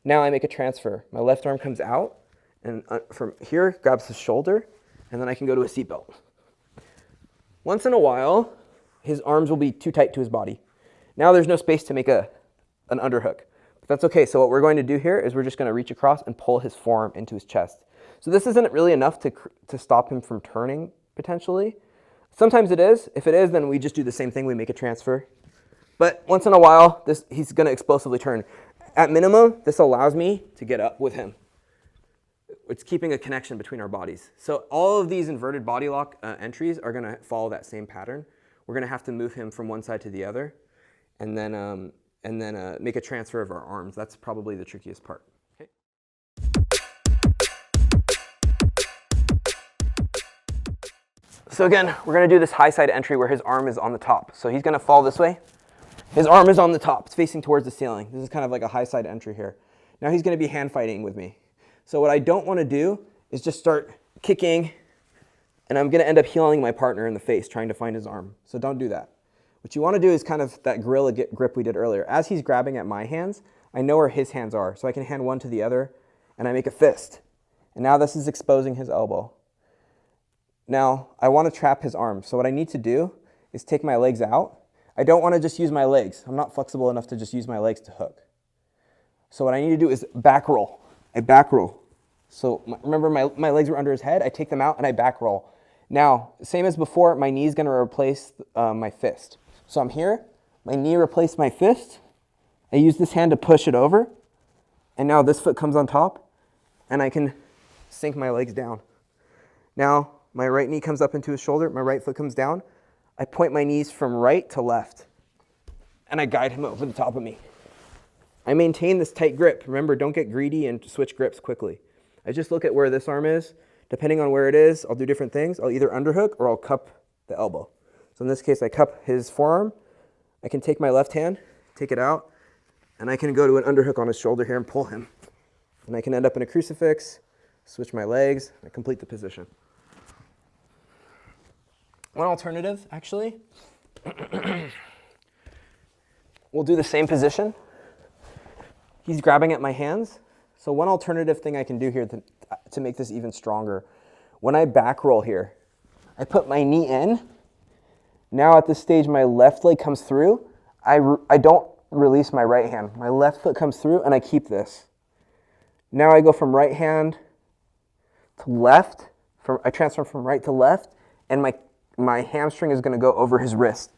Now I make a transfer. My left arm comes out, and from here, grabs his shoulder, and then I can go to a seatbelt. Once in a while, his arms will be too tight to his body. Now there's no space to make an underhook. But that's okay. So what we're going to do here is we're just going to reach across and pull his forearm into his chest. So this isn't really enough to stop him from turning, potentially. Sometimes it is. If it is, then we just do the same thing. We make a transfer. But once in a while, he's going to explosively turn. At minimum, this allows me to get up with him. It's keeping a connection between our bodies. So all of these inverted body lock entries are going to follow that same pattern. We're going to have to move him from one side to the other, and then make a transfer of our arms. That's probably the trickiest part. Okay. So again, we're going to do this high side entry where his arm is on the top. So he's going to fall this way. His arm is on the top. It's facing towards the ceiling. This is kind of like a high side entry here. Now he's going to be hand fighting with me. So what I don't want to do is just start kicking, and I'm going to end up healing my partner in the face trying to find his arm. So don't do that. What you want to do is kind of that gorilla grip we did earlier. As he's grabbing at my hands, I know where his hands are. So I can hand one to the other, and I make a fist. And now this is exposing his elbow. Now, I want to trap his arm. So what I need to do is take my legs out. I don't want to just use my legs. I'm not flexible enough to just use my legs to hook. So what I need to do is back roll. I back roll. So remember my legs were under his head. I take them out and I back roll. Now, same as before, my knee is going to replace my fist. So I'm here, my knee replaced my fist. I use this hand to push it over, and now this foot comes on top, and I can sink my legs down. Now my right knee comes up into his shoulder, my right foot comes down. I point my knees from right to left, and I guide him over the top of me. I maintain this tight grip. Remember, don't get greedy and switch grips quickly. I just look at where this arm is. Depending on where it is, I'll do different things. I'll either underhook or I'll cup the elbow. So in this case, I cup his forearm. I can take my left hand, take it out, and I can go to an underhook on his shoulder here and pull him. And I can end up in a crucifix, switch my legs, and complete the position. One alternative, actually, we'll do the same position. He's grabbing at my hands. So one alternative thing I can do here to make this even stronger, when I back roll here, I put my knee in. Now at this stage, my left leg comes through. I don't release my right hand. My left foot comes through and I keep this. Now I go from right hand to left. I transfer from right to left, and my hamstring is going to go over his wrist.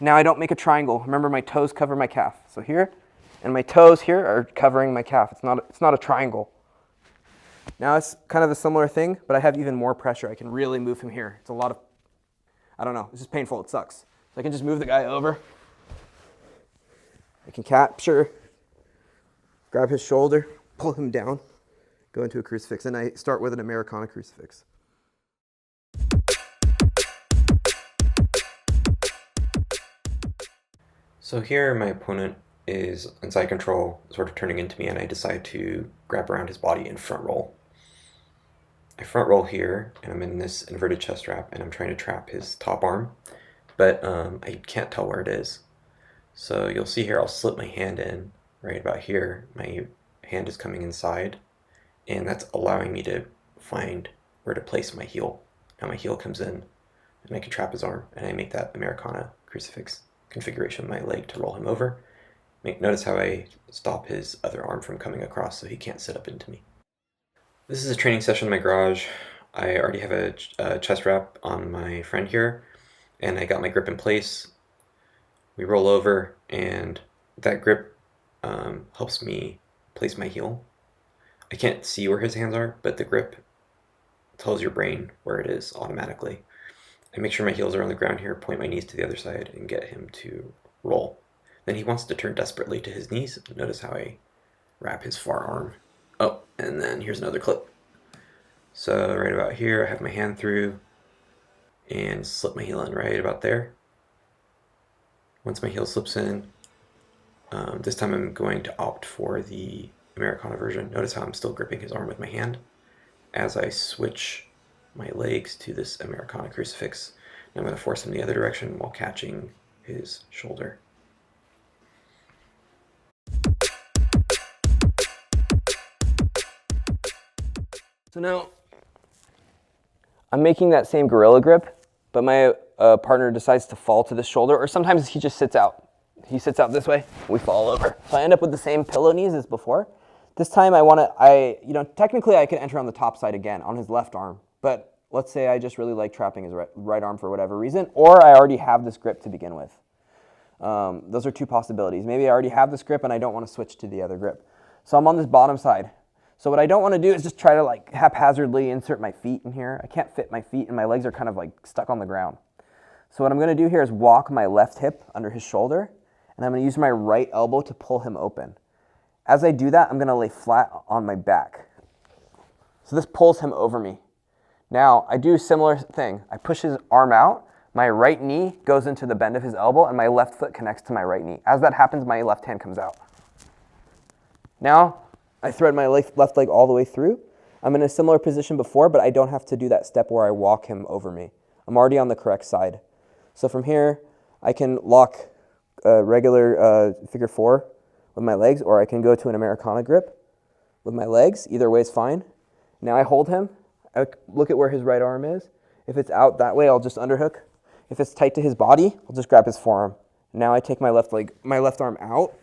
Now I don't make a triangle. Remember, my toes cover my calf. So here, and my toes here are covering my calf. It's not a triangle. Now it's kind of a similar thing, but I have even more pressure. I can really move him here. It's a lot of, I don't know, it's just painful, it sucks. So I can just move the guy over. I can capture, grab his shoulder, pull him down, go into a crucifix, and I start with an Americana crucifix. So here my opponent is inside control, sort of turning into me, and I decide to grab around his body and front roll. I front roll here, and I'm in this inverted chest wrap, and I'm trying to trap his top arm, but I can't tell where it is. So you'll see here, I'll slip my hand in right about here. My hand is coming inside, and that's allowing me to find where to place my heel. Now my heel comes in, and I can trap his arm, and I make that Americana crucifix configuration with my leg to roll him over. Notice how I stop his other arm from coming across so he can't sit up into me. This is a training session in my garage. I already have a chest wrap on my friend here, and I got my grip in place. We roll over, and that grip helps me place my heel. I can't see where his hands are, but the grip tells your brain where it is automatically. I make sure my heels are on the ground here, point my knees to the other side, and get him to roll. Then he wants to turn desperately to his knees. Notice how I wrap his forearm. Oh, and then here's another clip. So right about here, I have my hand through and slip my heel in right about there. Once my heel slips in, this time I'm going to opt for the Americana version. Notice how I'm still gripping his arm with my hand as I switch my legs to this Americana crucifix. And I'm going to force him the other direction while catching his shoulder. So now I'm making that same gorilla grip, but my partner decides to fall to the shoulder, or sometimes he just sits out. He sits out this way, we fall over. So I end up with the same pillow knees as before. This time technically I could enter on the top side again on his left arm, but let's say I just really like trapping his right arm for whatever reason, or I already have this grip to begin with. Those are two possibilities. Maybe I already have this grip and I don't want to switch to the other grip. So I'm on this bottom side. So what I don't want to do is just try to like haphazardly insert my feet in here. I can't fit my feet and my legs are kind of like stuck on the ground. So what I'm going to do here is walk my left hip under his shoulder, and I'm going to use my right elbow to pull him open. As I do that, I'm going to lay flat on my back. So this pulls him over me. Now I do a similar thing. I push his arm out, my right knee goes into the bend of his elbow, and my left foot connects to my right knee. As that happens, my left hand comes out. Now I thread my left leg all the way through. I'm in a similar position before, but I don't have to do that step where I walk him over me. I'm already on the correct side. So from here, I can lock a regular figure four with my legs, or I can go to an Americana grip with my legs. Either way is fine. Now I hold him. I look at where his right arm is. If it's out that way, I'll just underhook. If it's tight to his body, I'll just grab his forearm. Now I take my left arm out,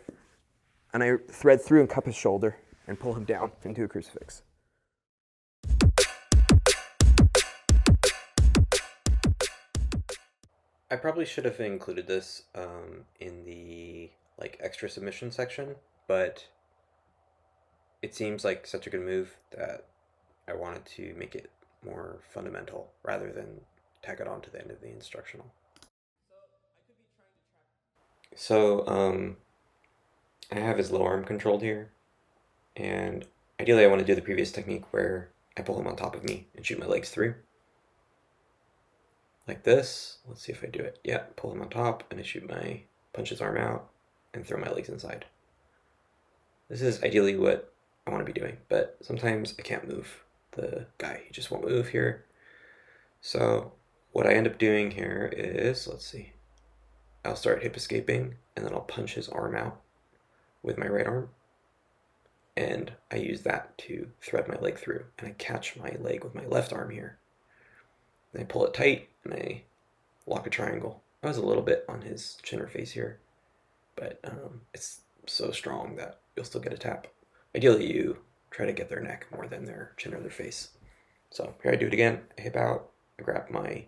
and I thread through and cup his shoulder and pull him down into a crucifix. I probably should have included this in the like extra submission section, but it seems like such a good move that I wanted to make it more fundamental rather than tack it on to the end of the instructional. So I have his low arm controlled here, and ideally I want to do the previous technique where I pull him on top of me and shoot my legs through. Like this. Let's see if I do it. Yeah, pull him on top and I punch his arm out and throw my legs inside. This is ideally what I want to be doing, but sometimes I can't move the guy. He just won't move here. So what I end up doing here is, let's see, I'll start hip escaping and then I'll punch his arm out with my right arm. And I use that to thread my leg through, and I catch my leg with my left arm here. And I pull it tight and I lock a triangle. I was a little bit on his chin or face here, but it's so strong that you'll still get a tap. Ideally, you try to get their neck more than their chin or their face. So here I do it again. I hip out, I grab my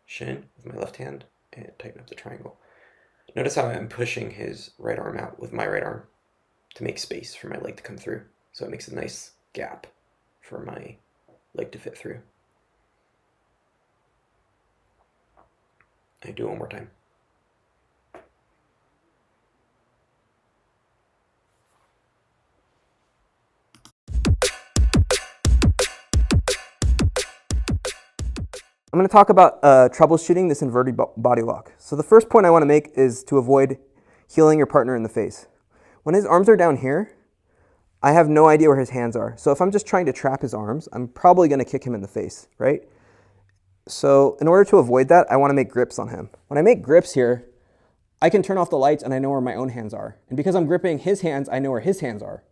shin with my left hand and tighten up the triangle. Notice how I'm pushing his right arm out with my right arm to make space for my leg to come through. So it makes a nice gap for my leg to fit through. I do it one more time. I'm going to talk about troubleshooting this inverted body lock. So the first point I want to make is to avoid healing your partner in the face. When his arms are down here, I have no idea where his hands are. So if I'm just trying to trap his arms, I'm probably going to kick him in the face, right? So in order to avoid that, I want to make grips on him. When I make grips here, I can turn off the lights and I know where my own hands are. And because I'm gripping his hands, I know where his hands are.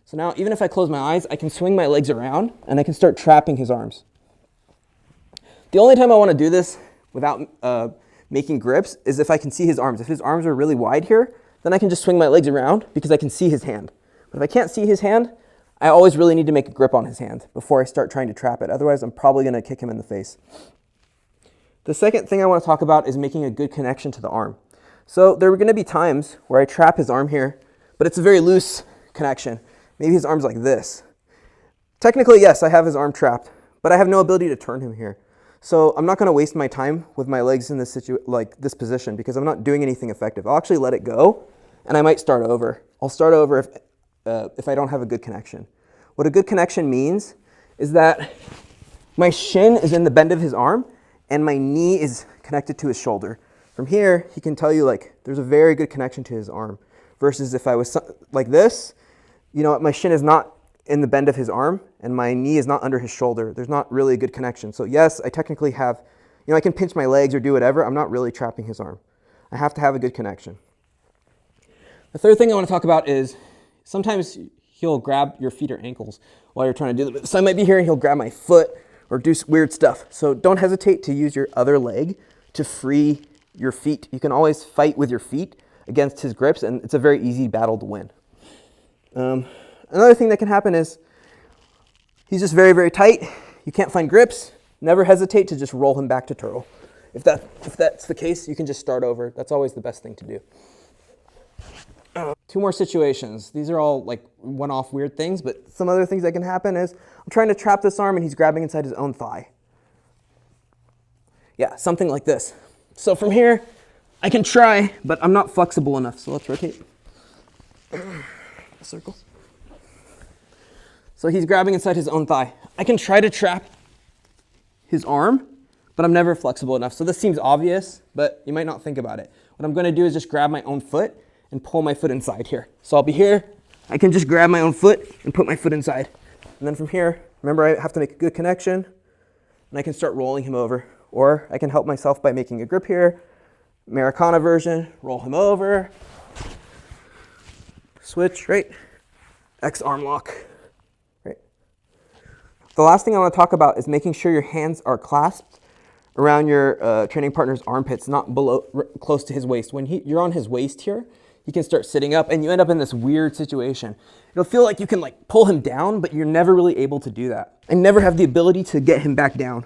So now even if I close my eyes, I can swing my legs around and I can start trapping his arms. The only time I want to do this without making grips is if I can see his arms. If his arms are really wide here, then I can just swing my legs around because I can see his hand. But if I can't see his hand, I always really need to make a grip on his hand before I start trying to trap it. Otherwise, I'm probably going to kick him in the face. The second thing I want to talk about is making a good connection to the arm. So there are going to be times where I trap his arm here, but it's a very loose connection. Maybe his arm's like this. Technically, yes, I have his arm trapped, but I have no ability to turn him here. So I'm not going to waste my time with my legs in this position because I'm not doing anything effective. I'll actually let it go, and I might start over. I'll start over if I don't have a good connection. What a good connection means is that my shin is in the bend of his arm, and my knee is connected to his shoulder. From here, he can tell you like there's a very good connection to his arm. Versus if I was like this, you know, my shin is not in the bend of his arm and my knee is not under his shoulder. There's not really a good connection. So yes, I technically have, you know, I can pinch my legs or do whatever. I'm not really trapping his arm. I have to have a good connection. The third thing I want to talk about is sometimes he'll grab your feet or ankles while you're trying to do this. So I might be here and he'll grab my foot or do weird stuff. So don't hesitate to use your other leg to free your feet. You can always fight with your feet against his grips, and it's a very easy battle to win. Another thing that can happen is he's just very, very tight. You can't find grips. Never hesitate to just roll him back to turtle. If that's the case, you can just start over. That's always the best thing to do. Two more situations. These are all like one-off weird things, but some other things that can happen is I'm trying to trap this arm and he's grabbing inside his own thigh. Yeah, something like this. So from here, I can try, but I'm not flexible enough. So let's rotate. Circle. So he's grabbing inside his own thigh. I can try to trap his arm, but I'm never flexible enough. So this seems obvious, but you might not think about it. What I'm going to do is just grab my own foot and pull my foot inside here. So I'll be here. I can just grab my own foot and put my foot inside. And then from here, remember I have to make a good connection, and I can start rolling him over. Or I can help myself by making a grip here. Americana version, roll him over. Switch, right? X arm lock. Right. The last thing I want to talk about is making sure your hands are clasped around your training partner's armpits, not below, close to his waist. When you're on his waist here, he can start sitting up and you end up in this weird situation. It'll feel like you can like pull him down, but you're never really able to do that. I never have the ability to get him back down.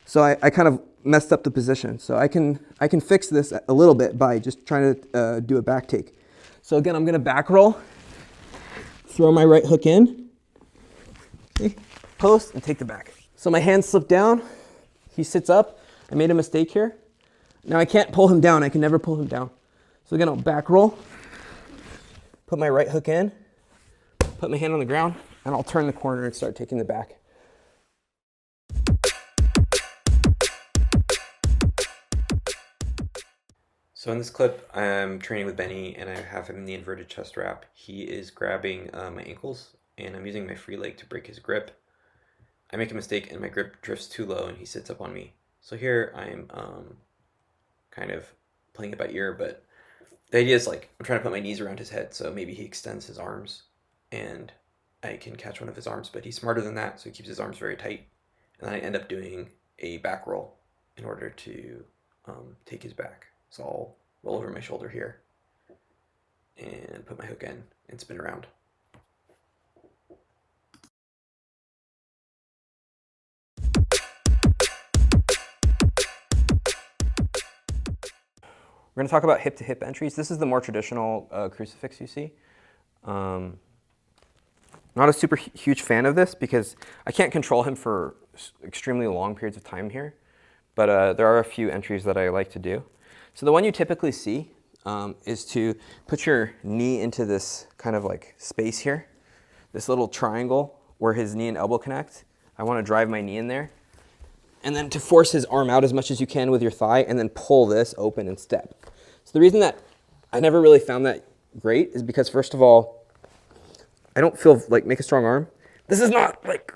So I kind of messed up the position. So I can fix this a little bit by just trying to do a back take. So again, I'm gonna back roll, throw my right hook in, okay, post, and take the back. So my hand slipped down, he sits up. I made a mistake here. Now I can't pull him down, I can never pull him down. So again, I'll back roll, put my right hook in, put my hand on the ground, and I'll turn the corner and start taking the back. So in this clip, I'm training with Benny and I have him in the inverted chest wrap. He is grabbing my ankles and I'm using my free leg to break his grip. I make a mistake and my grip drifts too low and he sits up on me. So here I'm kind of playing it by ear, but the idea is like I'm trying to put my knees around his head so maybe he extends his arms and I can catch one of his arms, but he's smarter than that, so he keeps his arms very tight. And then I end up doing a back roll in order to take his back. So I'll roll over my shoulder here and put my hook in and spin around. We're going to talk about hip-to-hip entries. This is the more traditional crucifix you see. Not a super huge fan of this because I can't control him for extremely long periods of time here, but there are a few entries that I like to do. So the one you typically see is to put your knee into this kind of like space here, this little triangle where his knee and elbow connect. I want to drive my knee in there. And then to force his arm out as much as you can with your thigh and then pull this open and step. So the reason that I never really found that great is because first of all, I don't feel like make a strong arm. This is not like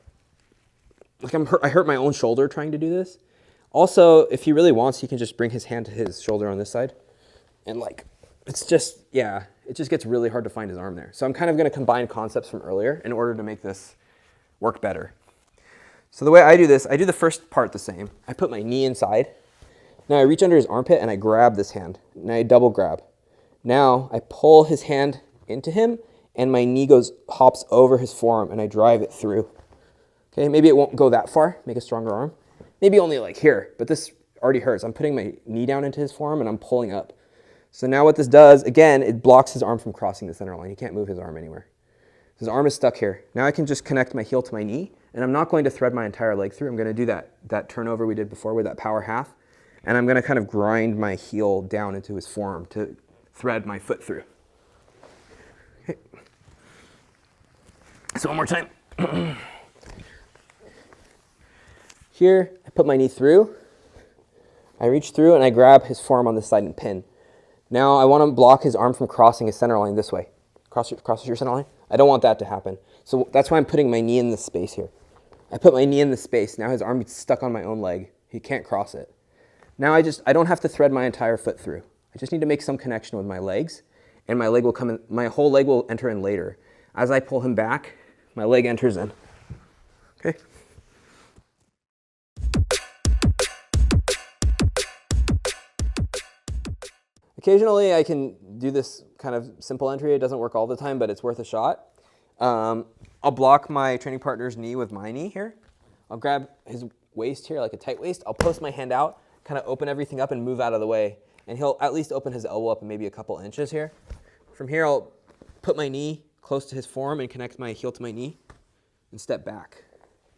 I hurt my own shoulder trying to do this. Also, if he really wants, he can just bring his hand to his shoulder on this side. And like, it's just, yeah, it just gets really hard to find his arm there. So I'm kind of going to combine concepts from earlier in order to make this work better. So the way I do this, I do the first part the same. I put my knee inside. Now I reach under his armpit and I grab this hand. Now I double grab. Now I pull his hand into him and my knee hops over his forearm and I drive it through. Okay, maybe it won't go that far, make a stronger arm. Maybe only like here, but this already hurts. I'm putting my knee down into his forearm and I'm pulling up. So now what this does, again, it blocks his arm from crossing the center line. He can't move his arm anywhere. His arm is stuck here. Now I can just connect my heel to my knee and I'm not going to thread my entire leg through. I'm going to do that turnover we did before with that power half. And I'm going to kind of grind my heel down into his forearm to thread my foot through. Okay. So one more time. Here, I put my knee through. I reach through and I grab his forearm on this side and pin. Now I want to block his arm from crossing his center line this way. Crosses your center line? I don't want that to happen. So that's why I'm putting my knee in this space here. I put my knee in this space. Now his arm is stuck on my own leg. He can't cross it. Now I don't have to thread my entire foot through. I just need to make some connection with my legs and my leg will come in, my whole leg will enter in later. As I pull him back, my leg enters in. Okay? Occasionally I can do this kind of simple entry. It doesn't work all the time, but it's worth a shot. I'll block my training partner's knee with my knee here. I'll grab his waist here like a tight waist. I'll post my hand out, kind of open everything up and move out of the way. And he'll at least open his elbow up and maybe a couple inches here. From here, I'll put my knee close to his forearm and connect my heel to my knee and step back,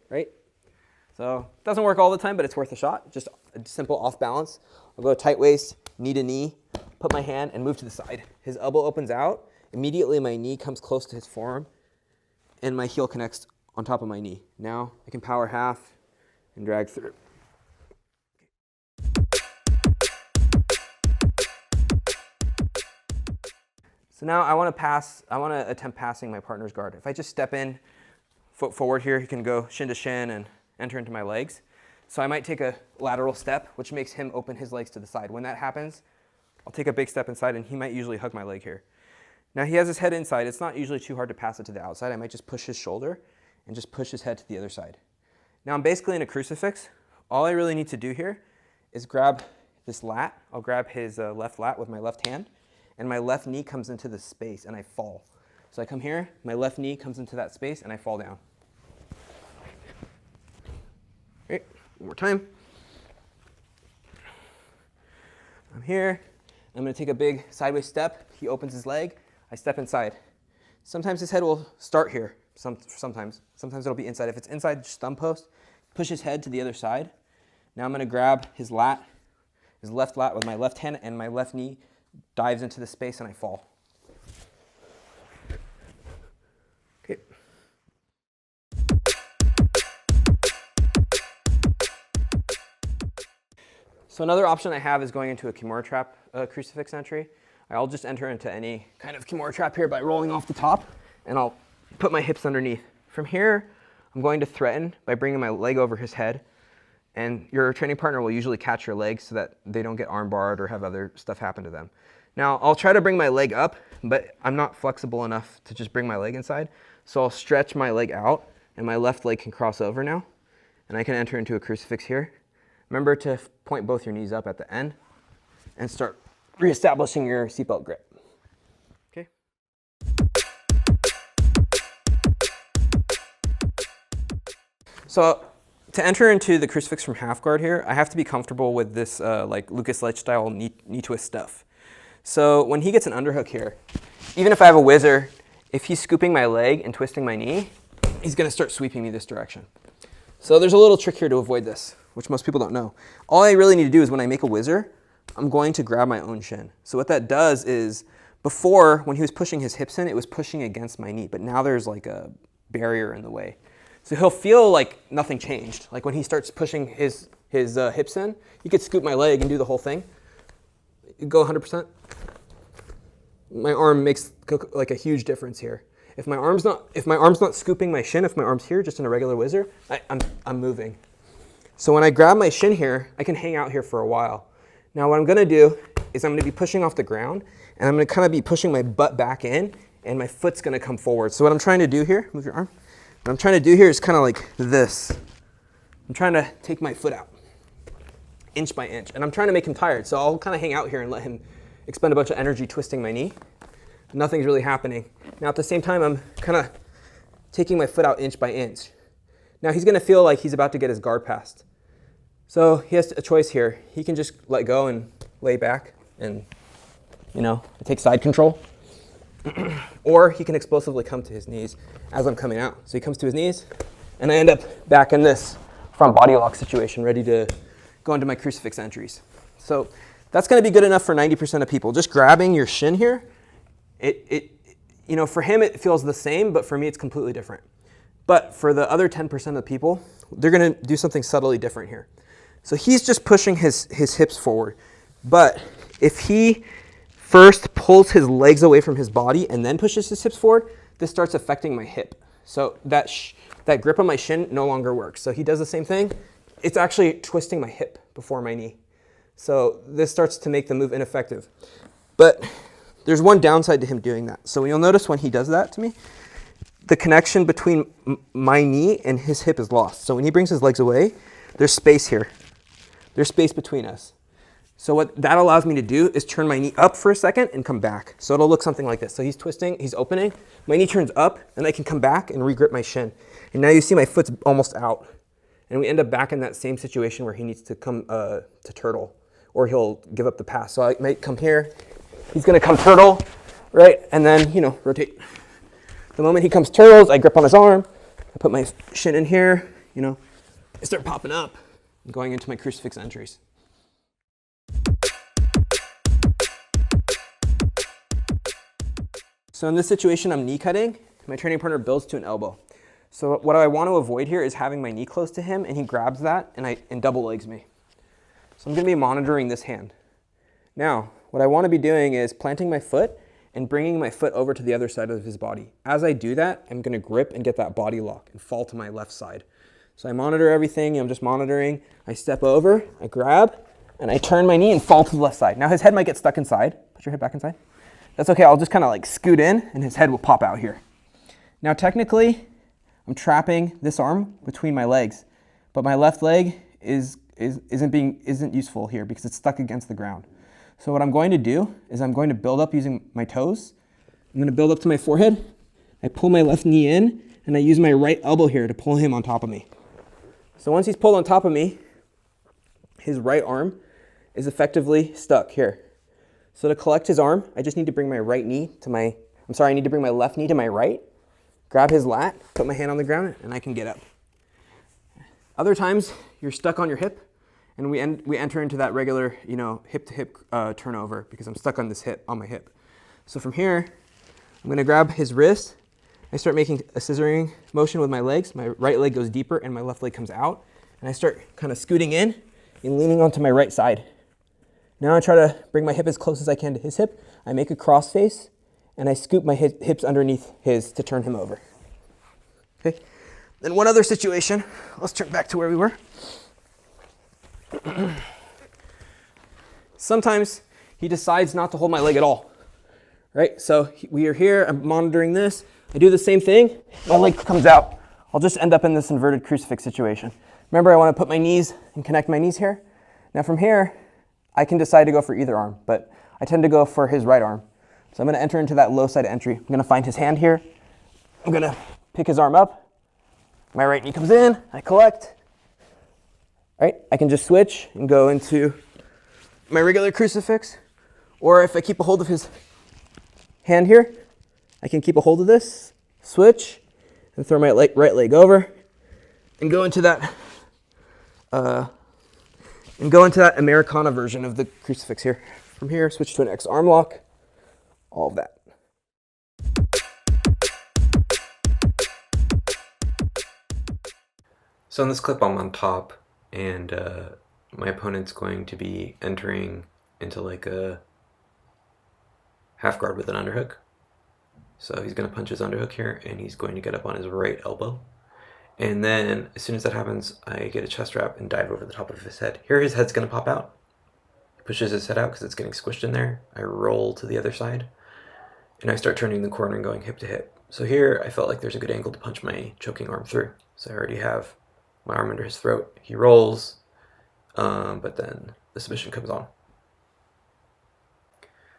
right? So it doesn't work all the time, but it's worth a shot. Just a simple off balance. I'll go tight waist, knee to knee, put my hand and move to the side. His elbow opens out. Immediately my knee comes close to his forearm and my heel connects on top of my knee. Now I can power half and drag through. So now I want to attempt passing my partner's guard. If I just step in, foot forward here, he can go shin to shin and enter into my legs. So I might take a lateral step, which makes him open his legs to the side. When that happens, I'll take a big step inside and he might usually hug my leg here. Now he has his head inside. It's not usually too hard to pass it to the outside. I might just push his shoulder and just push his head to the other side. Now I'm basically in a crucifix. All I really need to do here is grab this lat. I'll grab his left lat with my left hand and my left knee comes into this space and I fall. So I come here, my left knee comes into that space and I fall down. Okay, one more time. I'm here. I'm going to take a big sideways step. He opens his leg. I step inside. Sometimes his head will start here. Sometimes it'll be inside. If it's inside, just thumb post. Push his head to the other side. Now I'm going to grab his lat, his left lat with my left hand, and my left knee dives into the space and I fall. Okay. So another option I have is going into a Kimura trap crucifix entry. I'll just enter into any kind of Kimura trap here by rolling off the top, and I'll put my hips underneath. From here, I'm going to threaten by bringing my leg over his head, and your training partner will usually catch your legs so that they don't get arm barred or have other stuff happen to them. Now, I'll try to bring my leg up, but I'm not flexible enough to just bring my leg inside, so I'll stretch my leg out, and my left leg can cross over now, and I can enter into a crucifix here. Remember to point both your knees up at the end and start reestablishing your seatbelt grip. Okay. So to enter into the crucifix from half guard here, I have to be comfortable with this like Lucas Ledge style knee twist stuff. So when he gets an underhook here, even if I have a whizzer, if he's scooping my leg and twisting my knee, he's going to start sweeping me this direction. So there's a little trick here to avoid this, which most people don't know. All I really need to do is when I make a whizzer, I'm going to grab my own shin. So what that does is, before, when he was pushing his hips in, it was pushing against my knee, but now there's like a barrier in the way. So he'll feel like nothing changed. Like when he starts pushing his hips in, he could scoop my leg and do the whole thing. Go 100%. My arm makes like a huge difference here. If my arm's not scooping my shin, if my arm's here, just in a regular whizzer, I'm moving. So when I grab my shin here, I can hang out here for a while. Now what I'm going to do is I'm going to be pushing off the ground, and I'm going to kind of be pushing my butt back in, and my foot's going to come forward. So what I'm trying to do here, move your arm. What I'm trying to do here is kind of like this. I'm trying to take my foot out, inch by inch, and I'm trying to make him tired. So I'll kind of hang out here and let him expend a bunch of energy twisting my knee. Nothing's really happening. Now at the same time, I'm kind of taking my foot out inch by inch. Now he's going to feel like he's about to get his guard passed. So he has a choice here. He can just let go and lay back and, take side control. Or he can explosively come to his knees as I'm coming out. So he comes to his knees, and I end up back in this front body lock situation, ready to go into my crucifix entries. So that's going to be good enough for 90% of people. Just grabbing your shin here, for him it feels the same, but for me it's completely different. But for the other 10% of people, they're going to do something subtly different here. So he's just pushing his hips forward. But if he first pulls his legs away from his body and then pushes his hips forward, this starts affecting my hip. So that grip on my shin no longer works. So he does the same thing. It's actually twisting my hip before my knee. So this starts to make the move ineffective. But there's one downside to him doing that. So you'll notice when he does that to me, the connection between my knee and his hip is lost. So when he brings his legs away, there's space here. There's space between us. So what that allows me to do is turn my knee up for a second and come back. So it'll look something like this. So he's twisting, he's opening, my knee turns up, and I can come back and regrip my shin. And now you see my foot's almost out. And we end up back in that same situation where he needs to come to turtle, or he'll give up the pass. So I might come here, he's gonna come turtle, right? And then, rotate. The moment he comes turtles, I grip on his arm, I put my shin in here, I start popping up and going into my crucifix entries. So in this situation, I'm knee cutting. My training partner builds to an elbow. So what I want to avoid here is having my knee close to him, and he grabs that and double legs me. So I'm going to be monitoring this hand. Now, what I want to be doing is planting my foot and bringing my foot over to the other side of his body. As I do that, I'm going to grip and get that body lock and fall to my left side. So I monitor everything. I'm just monitoring. I step over, I grab, and I turn my knee and fall to the left side. Now his head might get stuck inside. Put your head back inside. That's okay. I'll just kind of like scoot in, and his head will pop out here. Now technically, I'm trapping this arm between my legs, but my left leg isn't useful here because it's stuck against the ground. So what I'm going to do is I'm going to build up using my toes. I'm going to build up to my forehead. I pull my left knee in, and I use my right elbow here to pull him on top of me. So once he's pulled on top of me, his right arm is effectively stuck here. So to collect his arm, I just need to bring my right knee to my, I need to bring my left knee to my right, grab his lat, put my hand on the ground, and I can get up. Other times, you're stuck on your hip, and we enter into that regular, hip-to-hip turnover because I'm stuck on this hip, on my hip. So from here, I'm gonna grab his wrist. I start making a scissoring motion with my legs. My right leg goes deeper and my left leg comes out. And I start kind of scooting in and leaning onto my right side. Now I try to bring my hip as close as I can to his hip. I make a cross face and I scoop my hips underneath his to turn him over. Okay. Then one other situation, let's turn back to where we were. Sometimes he decides not to hold my leg at all. Right, so we are here, I'm monitoring this. I do the same thing, my leg comes out. I'll just end up in this inverted crucifix situation. Remember, I want to put my knees and connect my knees here. Now from here, I can decide to go for either arm, but I tend to go for his right arm. So I'm going to enter into that low side entry. I'm going to find his hand here. I'm going to pick his arm up. My right knee comes in, I collect. Right, I can just switch and go into my regular crucifix. Or if I keep a hold of his hand here, I can keep a hold of this, switch, and throw my right leg over, and go into that Americana version of the crucifix here. From here, switch to an X arm lock, all of that. So in this clip, I'm on top, and my opponent's going to be entering into like a half guard with an underhook. So he's going to punch his underhook here, and he's going to get up on his right elbow. And then as soon as that happens, I get a chest wrap and dive over the top of his head. Here his head's going to pop out. He pushes his head out because it's getting squished in there. I roll to the other side, and I start turning the corner and going hip to hip. So here I felt like there's a good angle to punch my choking arm through. So I already have my arm under his throat. He rolls, but then the submission comes on.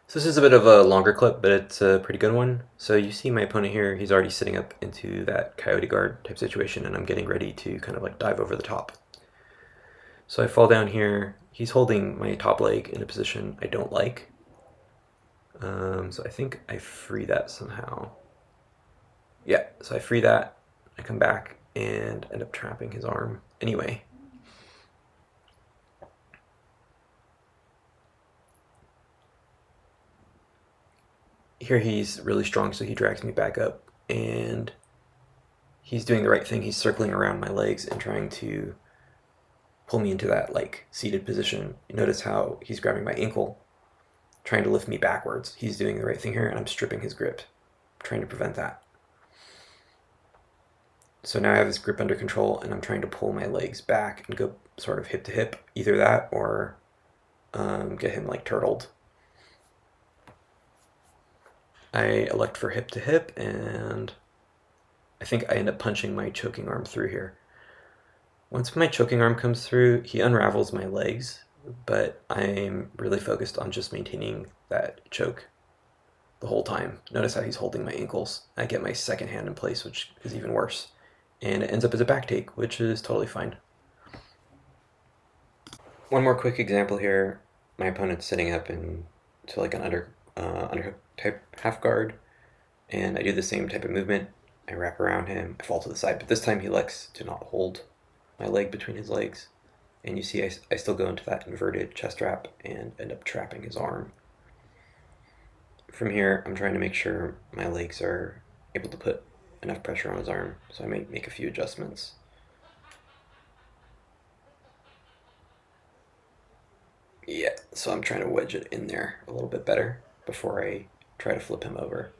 So this is a bit of a longer clip, but it's a pretty good one. So you see my opponent here, he's already sitting up into that coyote guard type situation, and I'm getting ready to kind of like dive over the top. So I fall down here. He's holding my top leg in a position I don't like. So I think I free that somehow. Yeah, so I free that, I come back and end up trapping his arm anyway. Here he's really strong, so he drags me back up, and he's doing the right thing. He's circling around my legs and trying to pull me into that like seated position. You notice how he's grabbing my ankle, trying to lift me backwards. He's doing the right thing here, and I'm stripping his grip, trying to prevent that. So now I have his grip under control, and I'm trying to pull my legs back and go sort of hip to hip, either that or get him like turtled. I elect for hip to hip, and I think I end up punching my choking arm through here. Once my choking arm comes through, he unravels my legs, but I'm really focused on just maintaining that choke the whole time. Notice how he's holding my ankles. I get my second hand in place, which is even worse. And it ends up as a back take, which is totally fine. One more quick example here. My opponent's sitting up into like an underhook type half guard, and I do the same type of movement. I wrap around him, I fall to the side, but this time he elects to not hold my leg between his legs. And you see I still go into that inverted chest wrap and end up trapping his arm. From here, I'm trying to make sure my legs are able to put enough pressure on his arm, so I may make a few adjustments. Yeah, so I'm trying to wedge it in there a little bit better before I try to flip him over.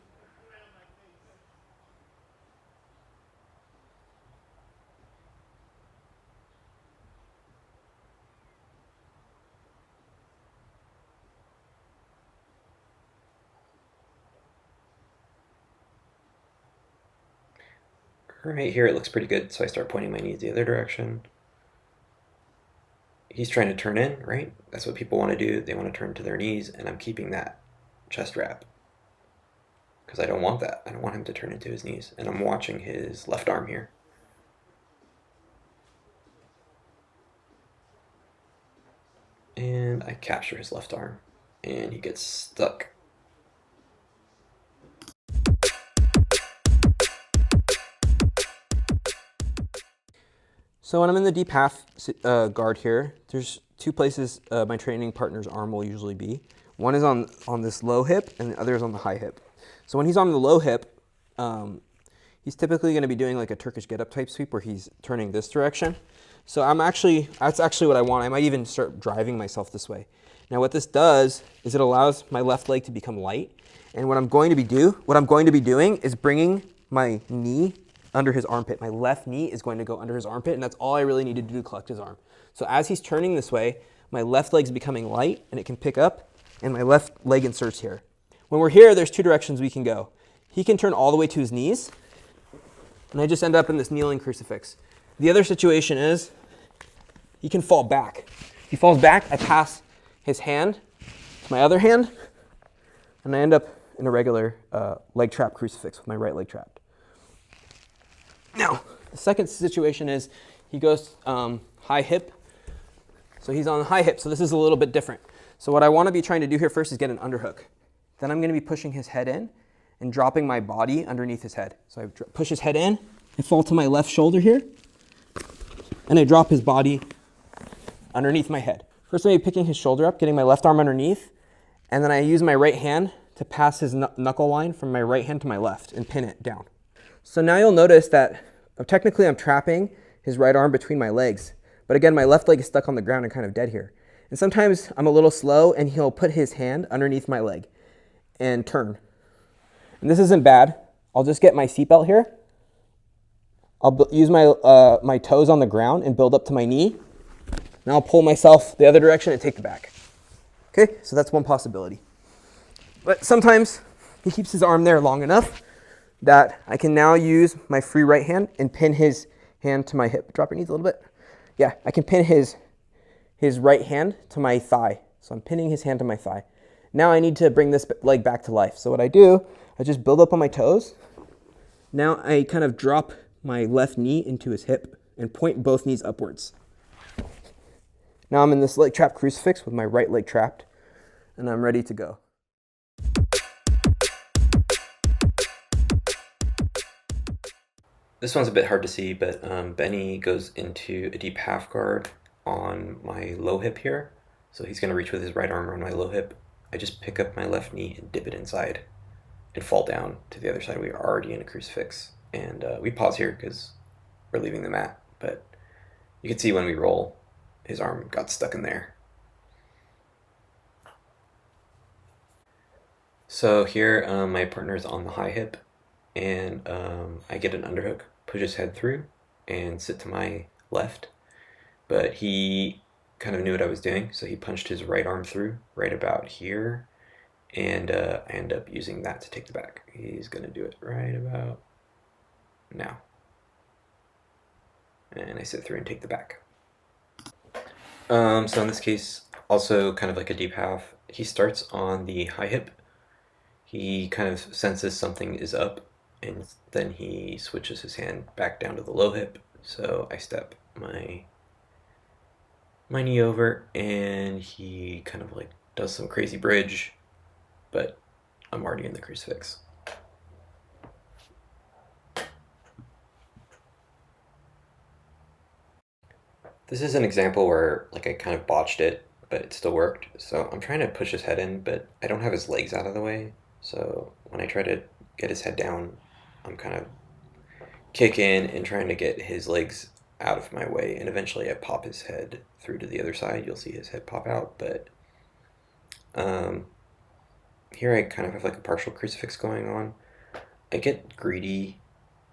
Right here it looks pretty good, so I start pointing my knees the other direction. He's trying to turn in, right? That's what people want to do. They want to turn to their knees, and I'm keeping that chest wrap because I don't want that. I don't want him to turn into his knees, and I'm watching his left arm here. and I capture his left arm, and he gets stuck. So when I'm in the deep half guard here, there's two places my training partner's arm will usually be. One is on this low hip, and the other is on the high hip. So when he's on the low hip, he's typically going to be doing like a Turkish get-up type sweep where he's turning this direction. So that's actually what I want. I might even start driving myself this way. Now what this does is it allows my left leg to become light. And what I'm going to be doing is bringing my knee under his armpit. My left knee is going to go under his armpit, and that's all I really need to do to collect his arm. So as he's turning this way, my left leg's becoming light, and it can pick up, and my left leg inserts here. When we're here, there's two directions we can go. He can turn all the way to his knees, and I just end up in this kneeling crucifix. The other situation is he can fall back. If he falls back, I pass his hand to my other hand, and I end up in a regular leg trap crucifix with my right leg trapped. Now, the second situation is he goes high hip. So he's on the high hip, so this is a little bit different. So what I want to be trying to do here first is get an underhook. Then I'm going to be pushing his head in and dropping my body underneath his head. So I push his head in, I fall to my left shoulder here, and I drop his body underneath my head. First I'm going to be picking his shoulder up, getting my left arm underneath, and then I use my right hand to pass his knuckle line from my right hand to my left and pin it down. So now you'll notice that technically I'm trapping his right arm between my legs. But again, my left leg is stuck on the ground and kind of dead here. And sometimes I'm a little slow and he'll put his hand underneath my leg and turn. And this isn't bad. I'll just get my seatbelt here. I'll use my toes on the ground and build up to my knee. Now I'll pull myself the other direction and take the back. Okay, so that's one possibility. But sometimes he keeps his arm there long enough that I can now use my free right hand and pin his hand to my hip. Drop your knees a little bit. Yeah, I can pin his right hand to my thigh. So I'm pinning his hand to my thigh. Now I need to bring this leg back to life. So what I do, I just build up on my toes. Now I kind of drop my left knee into his hip and point both knees upwards. Now I'm in this leg trap crucifix with my right leg trapped, and I'm ready to go. This one's a bit hard to see, but Benny goes into a deep half guard on my low hip here. So he's going to reach with his right arm around my low hip. I just pick up my left knee and dip it inside and fall down to the other side. We are already in a crucifix. And we pause here because we're leaving the mat. But you can see when we roll, his arm got stuck in there. So here my partner's on the high hip. And I get an underhook, push his head through, and sit to my left. But he kind of knew what I was doing, so he punched his right arm through right about here, and I end up using that to take the back. He's going to do it right about now. And I sit through and take the back. So in this case, also kind of like a deep half, he starts on the high hip. He kind of senses something is up, and then he switches his hand back down to the low hip. So I step my knee over, and he kind of like does some crazy bridge, but I'm already in the crucifix. This is an example where like I kind of botched it, but it still worked. So I'm trying to push his head in, but I don't have his legs out of the way. So when I try to get his head down, I'm kind of kicking and trying to get his legs out of my way, and eventually I pop his head through to the other side. You'll see his head pop out, but here I kind of have like a partial crucifix going on. I get greedy.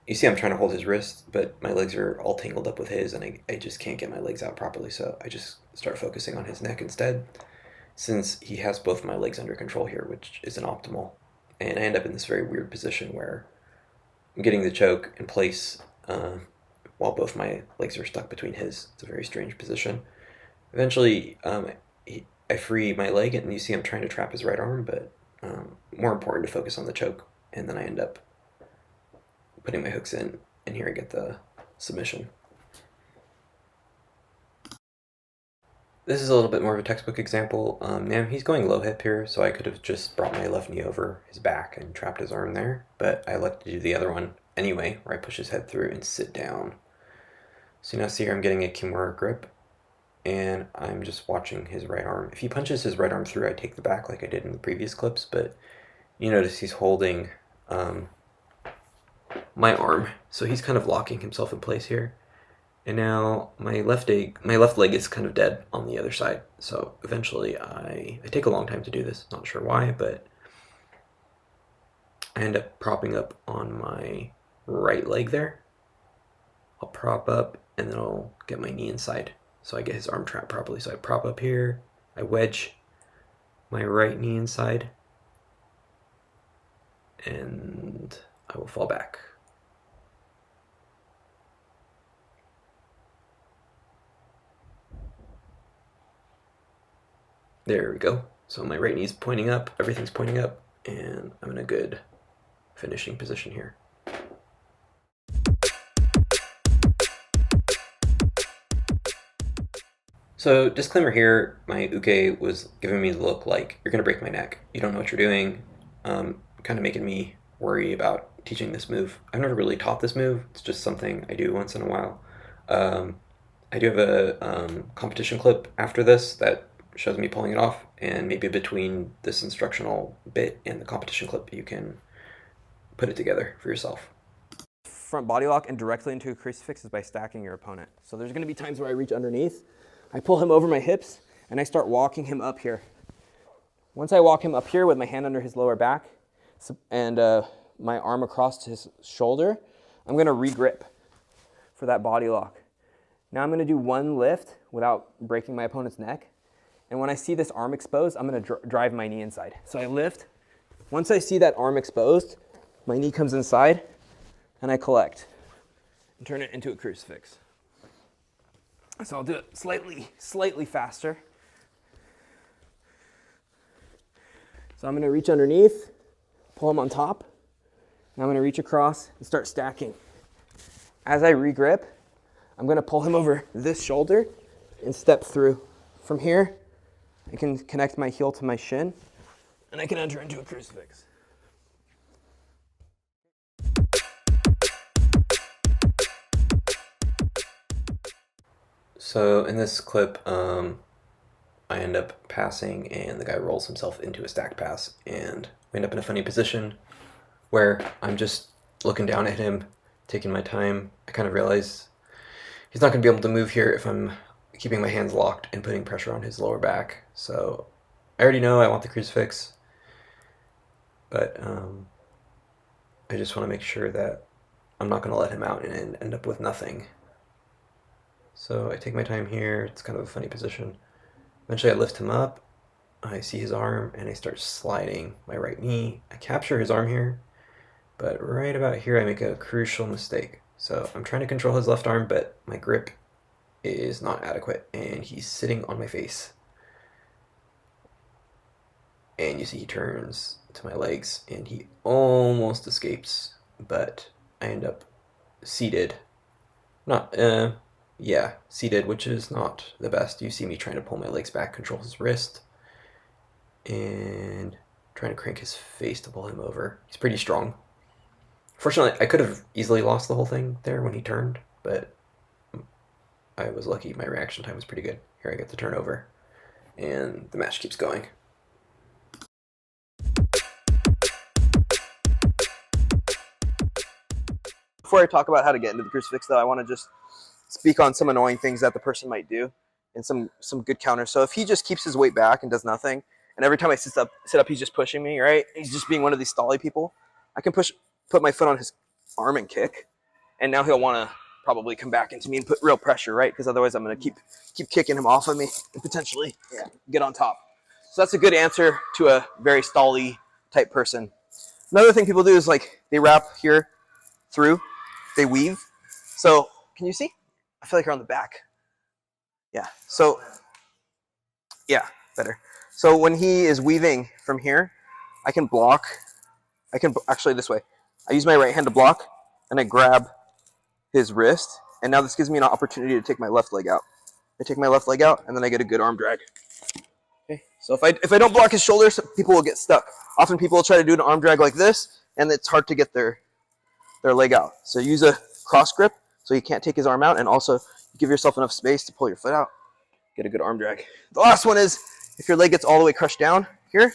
You see I'm trying to hold his wrist, but my legs are all tangled up with his, and I just can't get my legs out properly, so I just start focusing on his neck instead, since he has both my legs under control here, which isn't optimal. And I end up in this very weird position where I'm getting the choke in place while both my legs are stuck between his. It's a very strange position. Eventually, I free my leg, and you see I'm trying to trap his right arm, but more important to focus on the choke, and then I end up putting my hooks in, and here I get the submission. This is a little bit more of a textbook example. Now he's going low hip here, so I could have just brought my left knee over his back and trapped his arm there, but I like to do the other one anyway, where I push his head through and sit down. So now see here I'm getting a Kimura grip, and I'm just watching his right arm. If he punches his right arm through, I take the back like I did in the previous clips, but you notice he's holding my arm, so he's kind of locking himself in place here. And now my left leg is kind of dead on the other side. So eventually I take a long time to do this, not sure why, but I end up propping up on my right leg there. I'll prop up and then I'll get my knee inside so I get his arm trapped properly. So I prop up here, I wedge my right knee inside, and I will fall back. There we go. So my right knee's pointing up, everything's pointing up, and I'm in a good finishing position here. So disclaimer here, my uke was giving me the look like, you're gonna break my neck. You don't know what you're doing. Kind of making me worry about teaching this move. I've never really taught this move. It's just something I do once in a while. I do have a competition clip after this that shows me pulling it off, and maybe between this instructional bit and the competition clip you can put it together for yourself. Front body lock and directly into a crucifix is by stacking your opponent. So there's going to be times where I reach underneath, I pull him over my hips, and I start walking him up here. Once I walk him up here with my hand under his lower back and my arm across his shoulder, I'm going to re-grip for that body lock. Now I'm going to do one lift without breaking my opponent's neck. And when I see this arm exposed, I'm going to drive my knee inside. So I lift. Once I see that arm exposed, my knee comes inside, and I collect and turn it into a crucifix. So I'll do it slightly faster. So I'm going to reach underneath, pull him on top, and I'm going to reach across and start stacking. As I re-grip, I'm going to pull him over this shoulder and step through. From here, I can connect my heel to my shin, and I can enter into a crucifix. So in this clip, I end up passing, and the guy rolls himself into a stack pass, and we end up in a funny position where I'm just looking down at him, taking my time. I kind of realize he's not going to be able to move here if I'm keeping my hands locked and putting pressure on his lower back. So I already know I want the crucifix, but I just want to make sure that I'm not going to let him out and end up with nothing. So I take my time here. It's kind of a funny position. Eventually I lift him up, I see his arm, and I start sliding my right knee. I capture his arm here, but right about here I make a crucial mistake. So I'm trying to control his left arm, but my grip is not adequate, and he's sitting on my face. And you see he turns to my legs, and he almost escapes, but I end up seated. Seated, which is not the best. You see me trying to pull my legs back, control his wrist, and trying to crank his face to pull him over. He's pretty strong. Fortunately, I could have easily lost the whole thing there when he turned, but I was lucky. My reaction time was pretty good. Here I get the turnover, and the match keeps going. Before I talk about how to get into the crucifix, though, I want to just speak on some annoying things that the person might do and some good counters. So if he just keeps his weight back and does nothing, and every time I sit up, he's just pushing me, right? He's just being one of these stally people. I can put my foot on his arm and kick, and now he'll want to probably come back into me and put real pressure, right? Because otherwise I'm going to keep kicking him off of me and potentially get on top. So that's a good answer to a very stally type person. Another thing people do is like they wrap here through, they weave. So can you see? I feel like you're on the back. Yeah. So yeah, better. So when he is weaving from here, I can block. I can actually this way. I use my right hand to block, and I grab his wrist, and now this gives me an opportunity to take my left leg out. I take my left leg out, and then I get a good arm drag. Okay, so if I don't block his shoulders, people will get stuck. Often people will try to do an arm drag like this, and it's hard to get their leg out. So use a cross grip so you can't take his arm out, and also give yourself enough space to pull your foot out. Get a good arm drag. The last one is if your leg gets all the way crushed down here,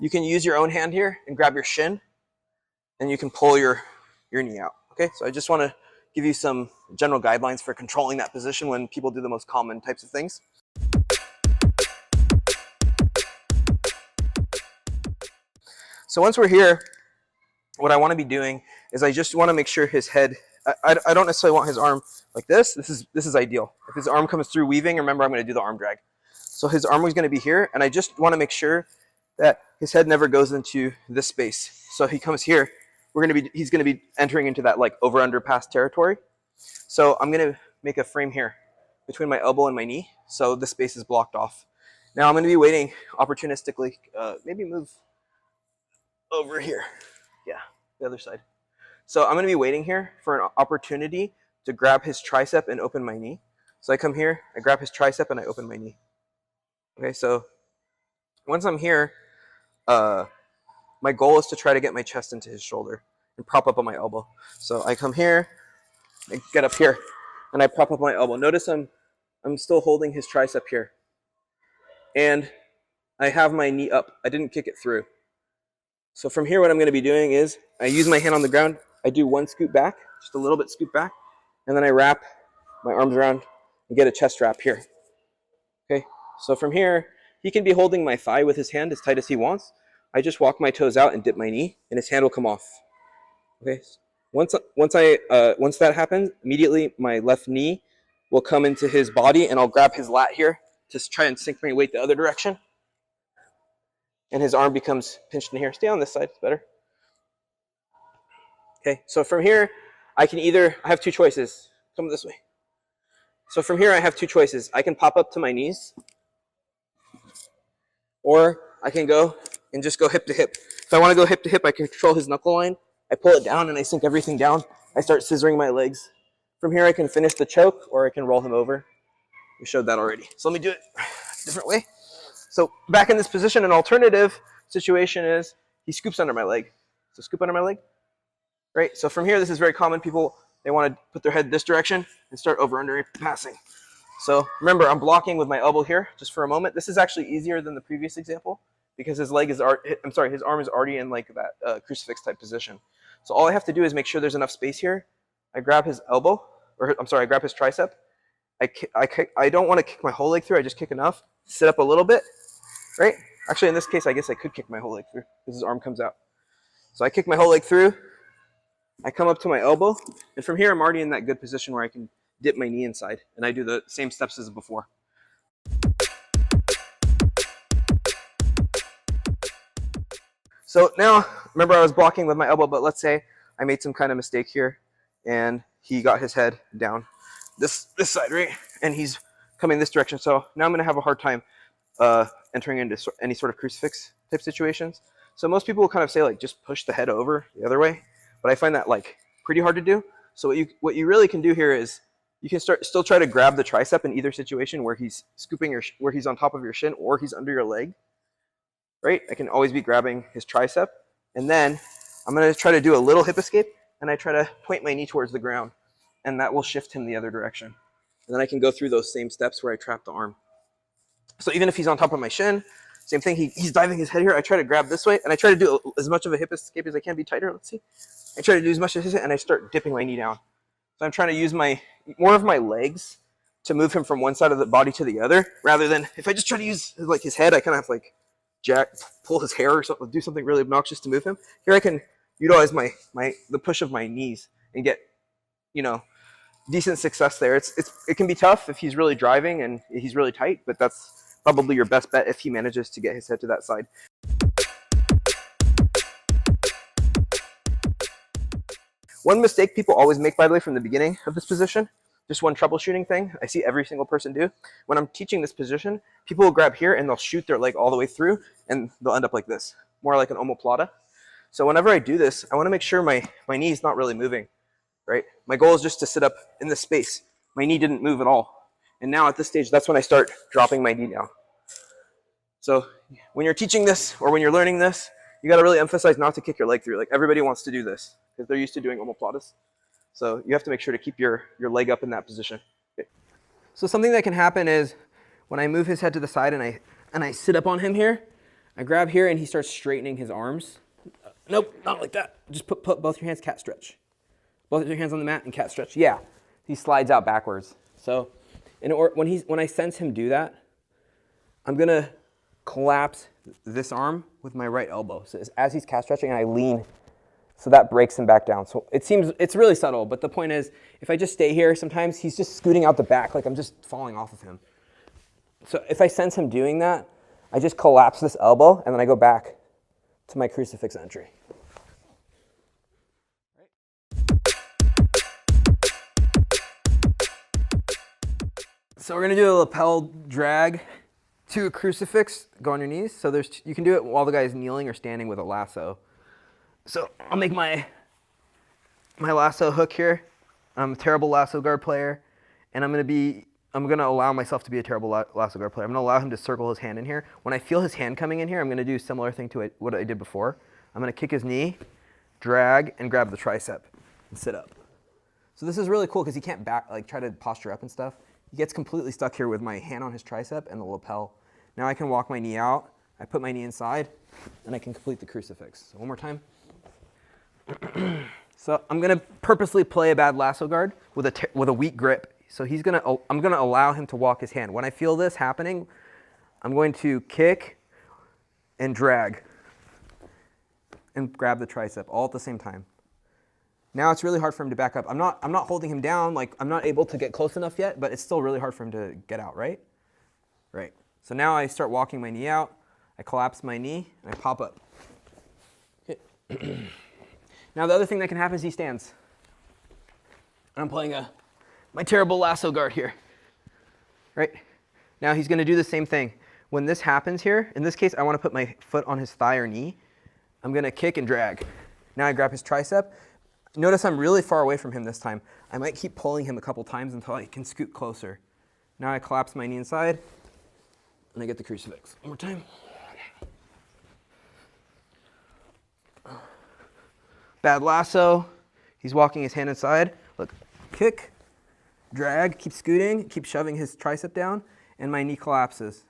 you can use your own hand here and grab your shin, and you can pull your knee out. Okay, so I just want to give you some general guidelines for controlling that position when people do the most common types of things. So once we're here, what I want to be doing is I just want to make sure his head, I don't necessarily want his arm like this. This is ideal. If his arm comes through weaving, remember I'm going to do the arm drag. So his arm is going to be here, and I just want to make sure that his head never goes into this space. So if he comes here, he's going to be entering into that like over under pass territory. So I'm going to make a frame here between my elbow and my knee, so the space is blocked off. Now I'm going to be waiting opportunistically, maybe move over here. Yeah, the other side. So I'm going to be waiting here for an opportunity to grab his tricep and open my knee. So I come here, I grab his tricep, and I open my knee. Okay, so once I'm here, my goal is to try to get my chest into his shoulder and prop up on my elbow. So I come here, I get up here, and I prop up my elbow. Notice I'm still holding his tricep here. And I have my knee up. I didn't kick it through. So from here, what I'm going to be doing is I use my hand on the ground. I do one scoop back, just a little bit scoop back, and then I wrap my arms around and get a chest wrap here. Okay, so from here, he can be holding my thigh with his hand as tight as he wants. I just walk my toes out and dip my knee, and his hand will come off. Okay, once that happens, immediately my left knee will come into his body, and I'll grab his lat here to try and sink my weight the other direction. And his arm becomes pinched in here. Stay on this side, it's better. Okay, so from here, I have two choices. Come this way. So from here, I have two choices. I can pop up to my knees, or I can go and just go hip to hip. If I want to go hip to hip, I can control his knuckle line. I pull it down and I sink everything down. I start scissoring my legs. From here, I can finish the choke, or I can roll him over. We showed that already. So let me do it a different way. So back in this position, an alternative situation is he scoops under my leg. So scoop under my leg. Right? So from here, this is very common. People, they want to put their head this direction and start over under passing. So remember, I'm blocking with my elbow here just for a moment. This is actually easier than the previous example because his arm is already in like that crucifix type position. So all I have to do is make sure there's enough space here. I grab his elbow, I grab his tricep. I don't want to kick my whole leg through. I just kick enough. Sit up a little bit, right? Actually, in this case, I guess I could kick my whole leg through because his arm comes out. So I kick my whole leg through. I come up to my elbow, and from here, I'm already in that good position where I can dip my knee inside, and I do the same steps as before. So now, remember I was blocking with my elbow, but let's say I made some kind of mistake here, and he got his head down this side, right? And he's coming this direction. So now I'm going to have a hard time entering into any sort of crucifix type situations. So most people will kind of say like just push the head over the other way, but I find that like pretty hard to do. So what you really can do here is you can still try to grab the tricep in either situation where he's scooping where he's on top of your shin or he's under your leg. Right? I can always be grabbing his tricep, and then I'm going to try to do a little hip escape, and I try to point my knee towards the ground, and that will shift him the other direction. And then I can go through those same steps where I trap the arm. So even if he's on top of my shin, same thing, he's diving his head here, I try to grab this way, and I try to do as much of a hip escape as I can, be tighter, let's see. I try to do as much as his, and I start dipping my knee down. So I'm trying to use more of my legs to move him from one side of the body to the other, rather than, if I just try to use like his head, I kind of have to like pull his hair or something, do something really obnoxious to move him. Here I can utilize the push of my knees and get, decent success there. It can be tough if he's really driving and he's really tight, but that's probably your best bet if he manages to get his head to that side. One mistake people always make, by the way, from the beginning of this position, just one troubleshooting thing I see every single person do. When I'm teaching this position, people will grab here and they'll shoot their leg all the way through and they'll end up like this, more like an omoplata. So whenever I do this, I want to make sure my knee is not really moving, right? My goal is just to sit up in this space. My knee didn't move at all. And now at this stage, that's when I start dropping my knee down. So when you're teaching this or when you're learning this, you got to really emphasize not to kick your leg through. Like everybody wants to do this because they're used to doing omoplatas. So you have to make sure to keep your leg up in that position. Okay. So something that can happen is when I move his head to the side and I sit up on him here, I grab here and he starts straightening his arms. Nope, not like that. Just put both your hands, cat stretch. Both your hands on the mat and cat stretch. Yeah, he slides out backwards. So when I sense him do that, I'm gonna collapse this arm with my right elbow. So as he's cat stretching, I lean, so that breaks him back down. So it's really subtle, but the point is, if I just stay here, sometimes he's just scooting out the back, like I'm just falling off of him. So if I sense him doing that, I just collapse this elbow, and then I go back to my crucifix entry. So we're gonna do a lapel drag to a crucifix, go on your knees. So you can do it while the guy is kneeling or standing with a lasso. So I'll make my lasso hook here. I'm a terrible lasso guard player, and I'm gonna allow myself to be a terrible lasso guard player. I'm gonna allow him to circle his hand in here. When I feel his hand coming in here, I'm gonna do a similar thing to what I did before. I'm gonna kick his knee, drag, and grab the tricep, and sit up. So this is really cool because he can't try to posture up and stuff. He gets completely stuck here with my hand on his tricep and the lapel. Now I can walk my knee out, I put my knee inside, and I can complete the crucifix. So one more time. So I'm gonna purposely play a bad lasso guard with a weak grip. So I'm gonna allow him to walk his hand. When I feel this happening, I'm going to kick and drag and grab the tricep all at the same time. Now it's really hard for him to back up. I'm not holding him down, like I'm not able to get close enough yet, but it's still really hard for him to get out, right? Right. So now I start walking my knee out, I collapse my knee, and I pop up. Okay. Now the other thing that can happen is he stands. And I'm playing my terrible lasso guard here. Right? Now he's gonna do the same thing. When this happens here, in this case, I wanna put my foot on his thigh or knee. I'm gonna kick and drag. Now I grab his tricep. Notice I'm really far away from him this time. I might keep pulling him a couple times until I can scoot closer. Now I collapse my knee inside, and I get the crucifix. One more time. Bad lasso. He's walking his hand inside. Look, kick, drag, keep scooting, keep shoving his tricep down, and my knee collapses.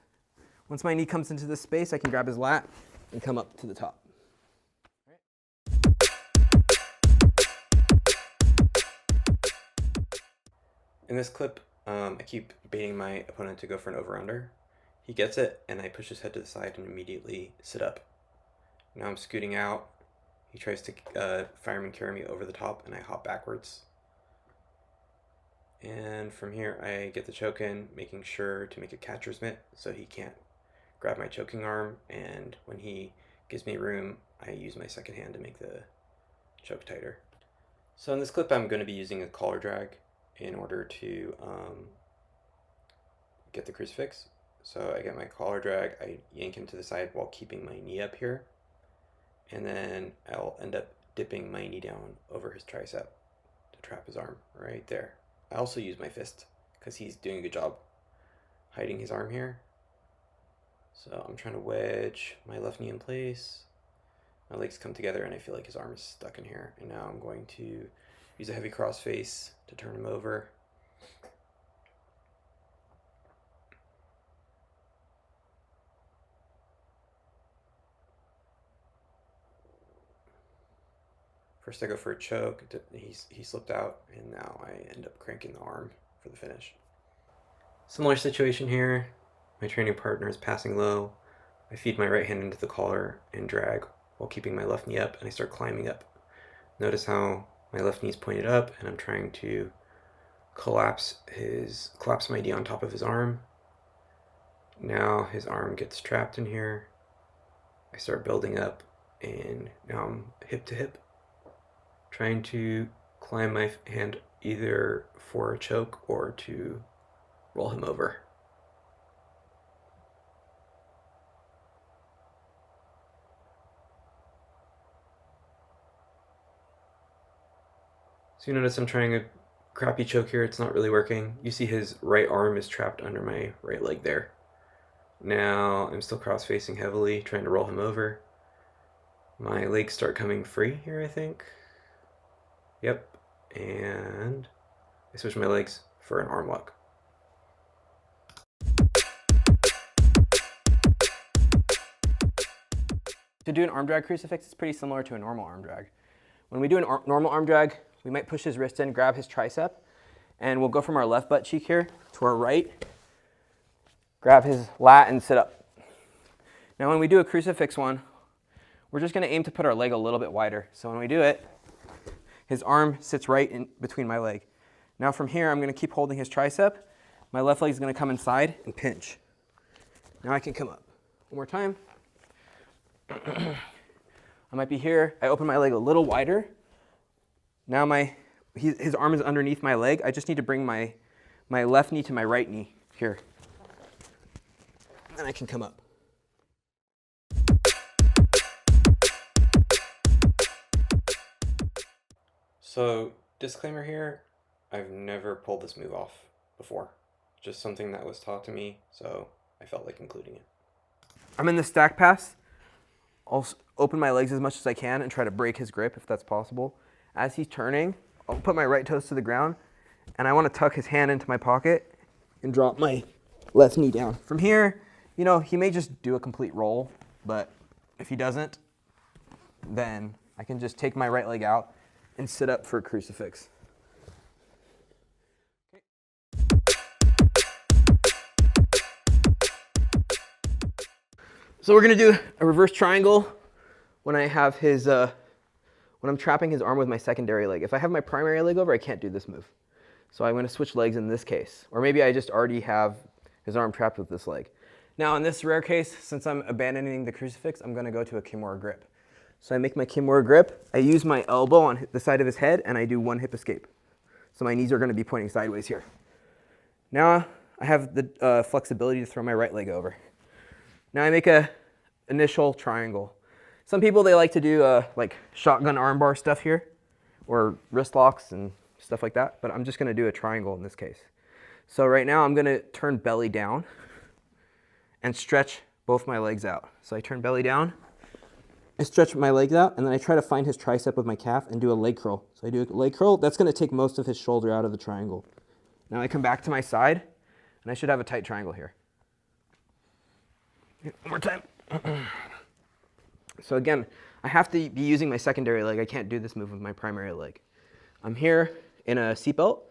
Once my knee comes into this space, I can grab his lat and come up to the top. In this clip, I keep baiting my opponent to go for an over-under. He gets it, and I push his head to the side and immediately sit up. Now I'm scooting out. He tries to fireman carry me over the top, and I hop backwards. And from here, I get the choke in, making sure to make a catcher's mitt so he can't grab my choking arm. And when he gives me room, I use my second hand to make the choke tighter. So in this clip, I'm going to be using a collar drag in order to get the crucifix. So I get my collar drag, I yank him to the side while keeping my knee up here, and then I'll end up dipping my knee down over his tricep to trap his arm right there. I also use my fist because he's doing a good job hiding his arm here. So I'm trying to wedge my left knee in place. My legs come together and I feel like his arm is stuck in here. And now I'm going to use a heavy cross face to turn him over. First I go for a choke, he slipped out, and now I end up cranking the arm for the finish. Similar situation here. My training partner is passing low. I feed my right hand into the collar and drag while keeping my left knee up, and I start climbing up. Notice how my left knee is pointed up, and I'm trying to collapse my knee on top of his arm. Now his arm gets trapped in here. I start building up, and now I'm hip to hip, trying to climb my hand either for a choke or to roll him over. So you notice I'm trying to crappy choke here. It's not really working. You see his right arm is trapped under my right leg there. Now I'm still cross-facing heavily, trying to roll him over. My legs start coming free here, I think. Yep. And I switch my legs for an arm lock. To do an arm drag crucifix, it's pretty similar to a normal arm drag. When we do a normal arm drag, we might push his wrist in, grab his tricep, and we'll go from our left butt cheek here to our right, grab his lat and sit up. Now when we do a crucifix one, we're just gonna aim to put our leg a little bit wider. So when we do it, his arm sits right in between my leg. Now from here, I'm gonna keep holding his tricep. My left leg is gonna come inside and pinch. Now I can come up. One more time. I might be here. I open my leg a little wider. Now his arm is underneath my leg. I just need to bring my left knee to my right knee here. And I can come up. So, disclaimer here, I've never pulled this move off before. Just something that was taught to me, so I felt like including it. I'm in the stack pass. I'll open my legs as much as I can and try to break his grip if that's possible. As he's turning, I'll put my right toes to the ground, and I want to tuck his hand into my pocket and drop my left knee down. From here, you know, he may just do a complete roll, but if he doesn't, then I can just take my right leg out and sit up for a crucifix. So we're gonna do a reverse triangle when I have his, when I'm trapping his arm with my secondary leg. If I have my primary leg over, I can't do this move. So I'm gonna switch legs in this case. Or maybe I just already have his arm trapped with this leg. Now in this rare case, since I'm abandoning the crucifix, I'm gonna go to a Kimura grip. So I make my Kimura grip, I use my elbow on the side of his head, and I do one hip escape. So my knees are gonna be pointing sideways here. Now I have the flexibility to throw my right leg over. Now I make a initial triangle. Some people, they like to do like shotgun armbar stuff here, or wrist locks and stuff like that, but I'm just gonna do a triangle in this case. So right now I'm gonna turn belly down and stretch both my legs out. So I turn belly down, I stretch my legs out, and then I try to find his tricep with my calf and do a leg curl. So I do a leg curl, that's gonna take most of his shoulder out of the triangle. Now I come back to my side, and I should have a tight triangle here. One more time. So again, I have to be using my secondary leg. I can't do this move with my primary leg. I'm here in a seatbelt.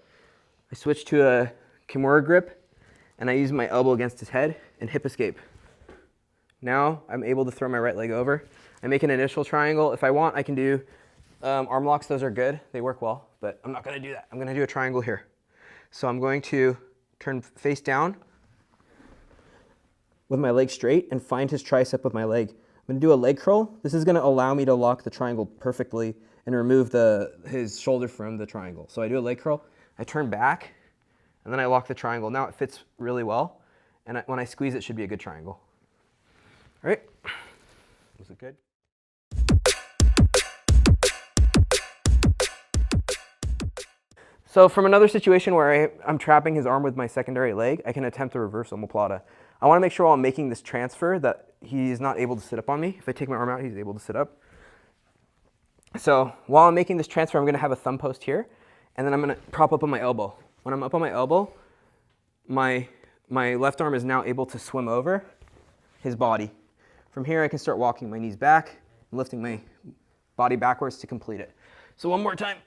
I switch to a Kimura grip, and I use my elbow against his head and hip escape. Now I'm able to throw my right leg over. I make an initial triangle. If I want, I can do arm locks. Those are good. They work well, but I'm not going to do that. I'm going to do a triangle here. So I'm going to turn face down with my leg straight and find his tricep with my leg. I'm going to do a leg curl. This is going to allow me to lock the triangle perfectly and remove his shoulder from the triangle. So I do a leg curl, I turn back, and then I lock the triangle. Now it fits really well, and when I squeeze, it should be a good triangle. All right, was it good? So from another situation where I'm trapping his arm with my secondary leg, I can attempt a reverse omoplata. I want to make sure while I'm making this transfer that he's not able to sit up on me. If I take my arm out, he's able to sit up. So while I'm making this transfer, I'm going to have a thumb post here, and then I'm going to prop up on my elbow. When I'm up on my elbow, my left arm is now able to swim over his body. From here, I can start walking my knees back, and lifting my body backwards to complete it. So one more time.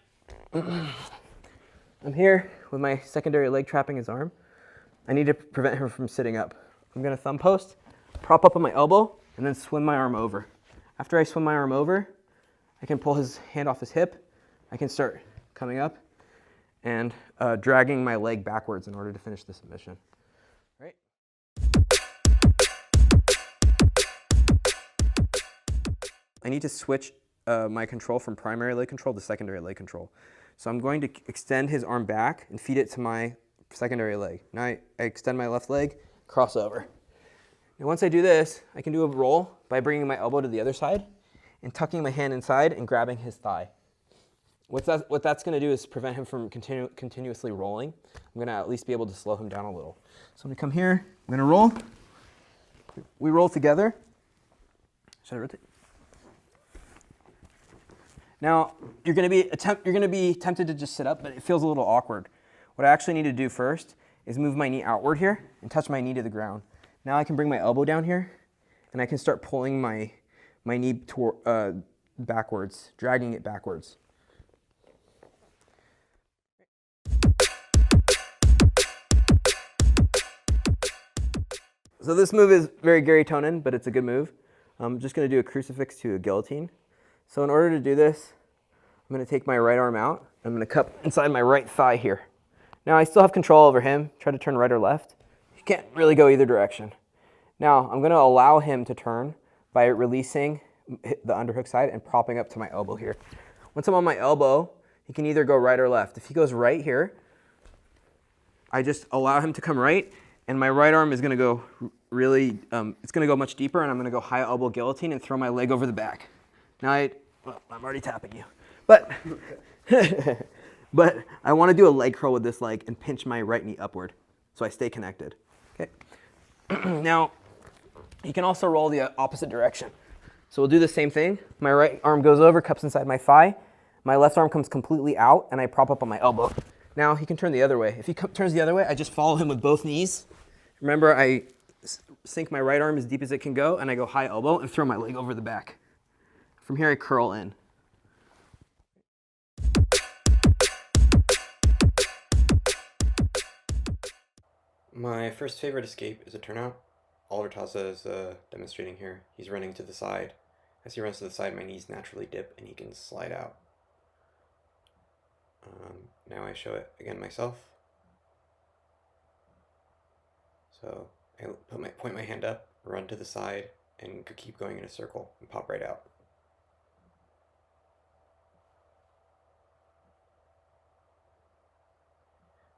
I'm here with my secondary leg trapping his arm. I need to prevent him from sitting up. I'm going to thumb post, prop up on my elbow, and then swim my arm over. After I swim my arm over, I can pull his hand off his hip. I can start coming up and dragging my leg backwards in order to finish the submission. Right? I need to switch my control from primary leg control to secondary leg control. So I'm going to extend his arm back and feed it to my secondary leg. Now I extend my left leg, cross over. And once I do this, I can do a roll by bringing my elbow to the other side and tucking my hand inside and grabbing his thigh. what that's going to do is prevent him from continuously rolling. I'm going to at least be able to slow him down a little. So I'm going to come here. I'm going to roll. We roll together. Should I rotate? Now you're going to be tempted to just sit up, but it feels a little awkward. What I actually need to do first is move my knee outward here and touch my knee to the ground. Now I can bring my elbow down here, and I can start pulling my knee backwards, dragging it backwards. So this move is very Gary Tonin, but it's a good move. I'm just going to do a crucifix to a guillotine. So in order to do this, I'm going to take my right arm out. I'm going to cup inside my right thigh here. Now I still have control over him. Try to turn right or left. You can't really go either direction. Now I'm going to allow him to turn by releasing the underhook side and propping up to my elbow here. Once I'm on my elbow, he can either go right or left. If he goes right here, I just allow him to come right, and my right arm is going to go really, it's going to go much deeper, and I'm going to go high elbow guillotine and throw my leg over the back. Now well, I'm already tapping you, but but I want to do a leg curl with this leg and pinch my right knee upward so I stay connected. Okay. Now you can also roll the opposite direction. So we'll do the same thing. My right arm goes over, cups inside my thigh. My left arm comes completely out, and I prop up on my elbow. Now he can turn the other way. If he turns the other way, I just follow him with both knees. Remember, I sink my right arm as deep as it can go, and I go high elbow and throw my leg over the back. From here, I curl in. My first favorite escape is a turnout. Oliver Taza is demonstrating here. He's running to the side. As he runs to the side, my knees naturally dip and he can slide out. Now I show it again myself. So I point my hand up, run to the side, and keep going in a circle and pop right out.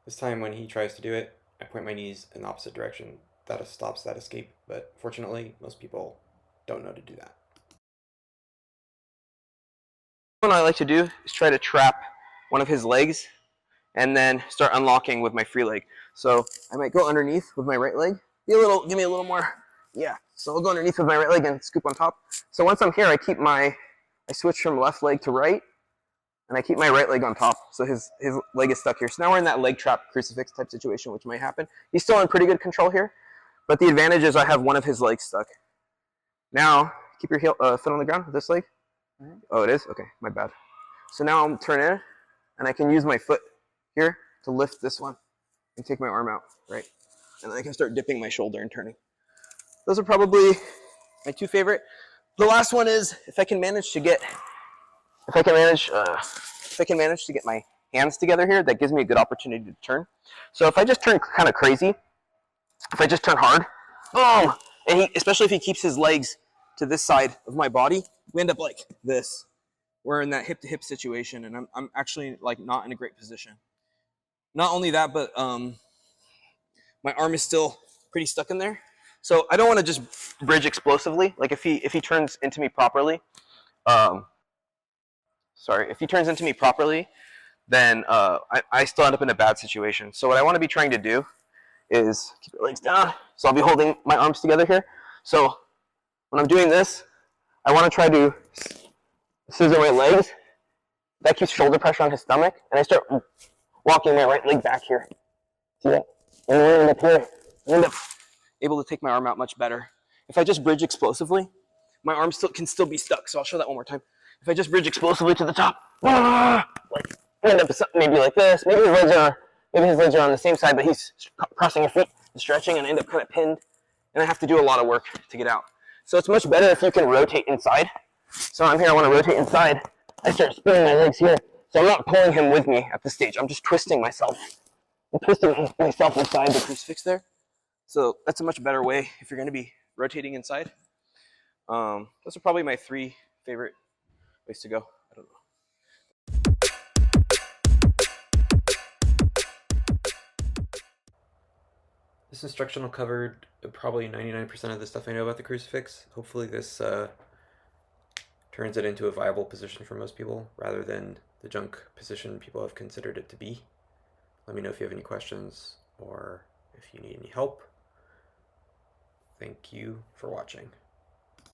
This time when he tries to do it, I point my knees in the opposite direction. That stops that escape, but fortunately, most people don't know to do that. What I like to do is try to trap one of his legs and then start unlocking with my free leg. So I might go underneath with my right leg. Give me a little more. Yeah. So I'll go underneath with my right leg and scoop on top. So once I'm here, I switch from left leg to right, and I keep my right leg on top. So his leg is stuck here. So now we're in that leg trap crucifix type situation, which might happen. He's still in pretty good control here, but the advantage is I have one of his legs stuck. Now, keep your foot on the ground with this leg. Oh, it is? Okay, my bad. So now I'll turn in, and I can use my foot here to lift this one and take my arm out, right? And then I can start dipping my shoulder and turning. Those are probably my two favorite. The last one is if I can manage to get my hands together here, that gives me a good opportunity to turn. So if I just turn kind of crazy, if I just turn hard, boom, and especially if he keeps his legs to this side of my body, we end up like this. We're in that hip to hip situation, and I'm actually like not in a great position. Not only that, but my arm is still pretty stuck in there. So I don't want to just bridge explosively. Like if he turns into me properly, if he turns into me properly, then I still end up in a bad situation. So what I want to be trying to do is keep your legs down. So I'll be holding my arms together here. So when I'm doing this, I want to try to scissor my legs. That keeps shoulder pressure on his stomach, and I start walking my right leg back here. See that? And then I end up here. I end up able to take my arm out much better. If I just bridge explosively, my arm can still be stuck. So I'll show that one more time. If I just bridge explosively to the top, like end up maybe like this. Maybe his legs are on the same side, but he's crossing his feet and stretching, and I end up kind of pinned, and I have to do a lot of work to get out. So it's much better if you can rotate inside. So I'm here, I want to rotate inside. I start spinning my legs here. So I'm not pulling him with me at this stage. I'm just twisting myself. I'm twisting myself inside the crucifix there. So that's a much better way if you're going to be rotating inside. Those are probably my three favorite ways to go. I don't know. This instructional covered probably 99% of the stuff I know about the crucifix. Hopefully this turns it into a viable position for most people rather than the junk position people have considered it to be. Let me know if you have any questions or if you need any help. Thank you for watching.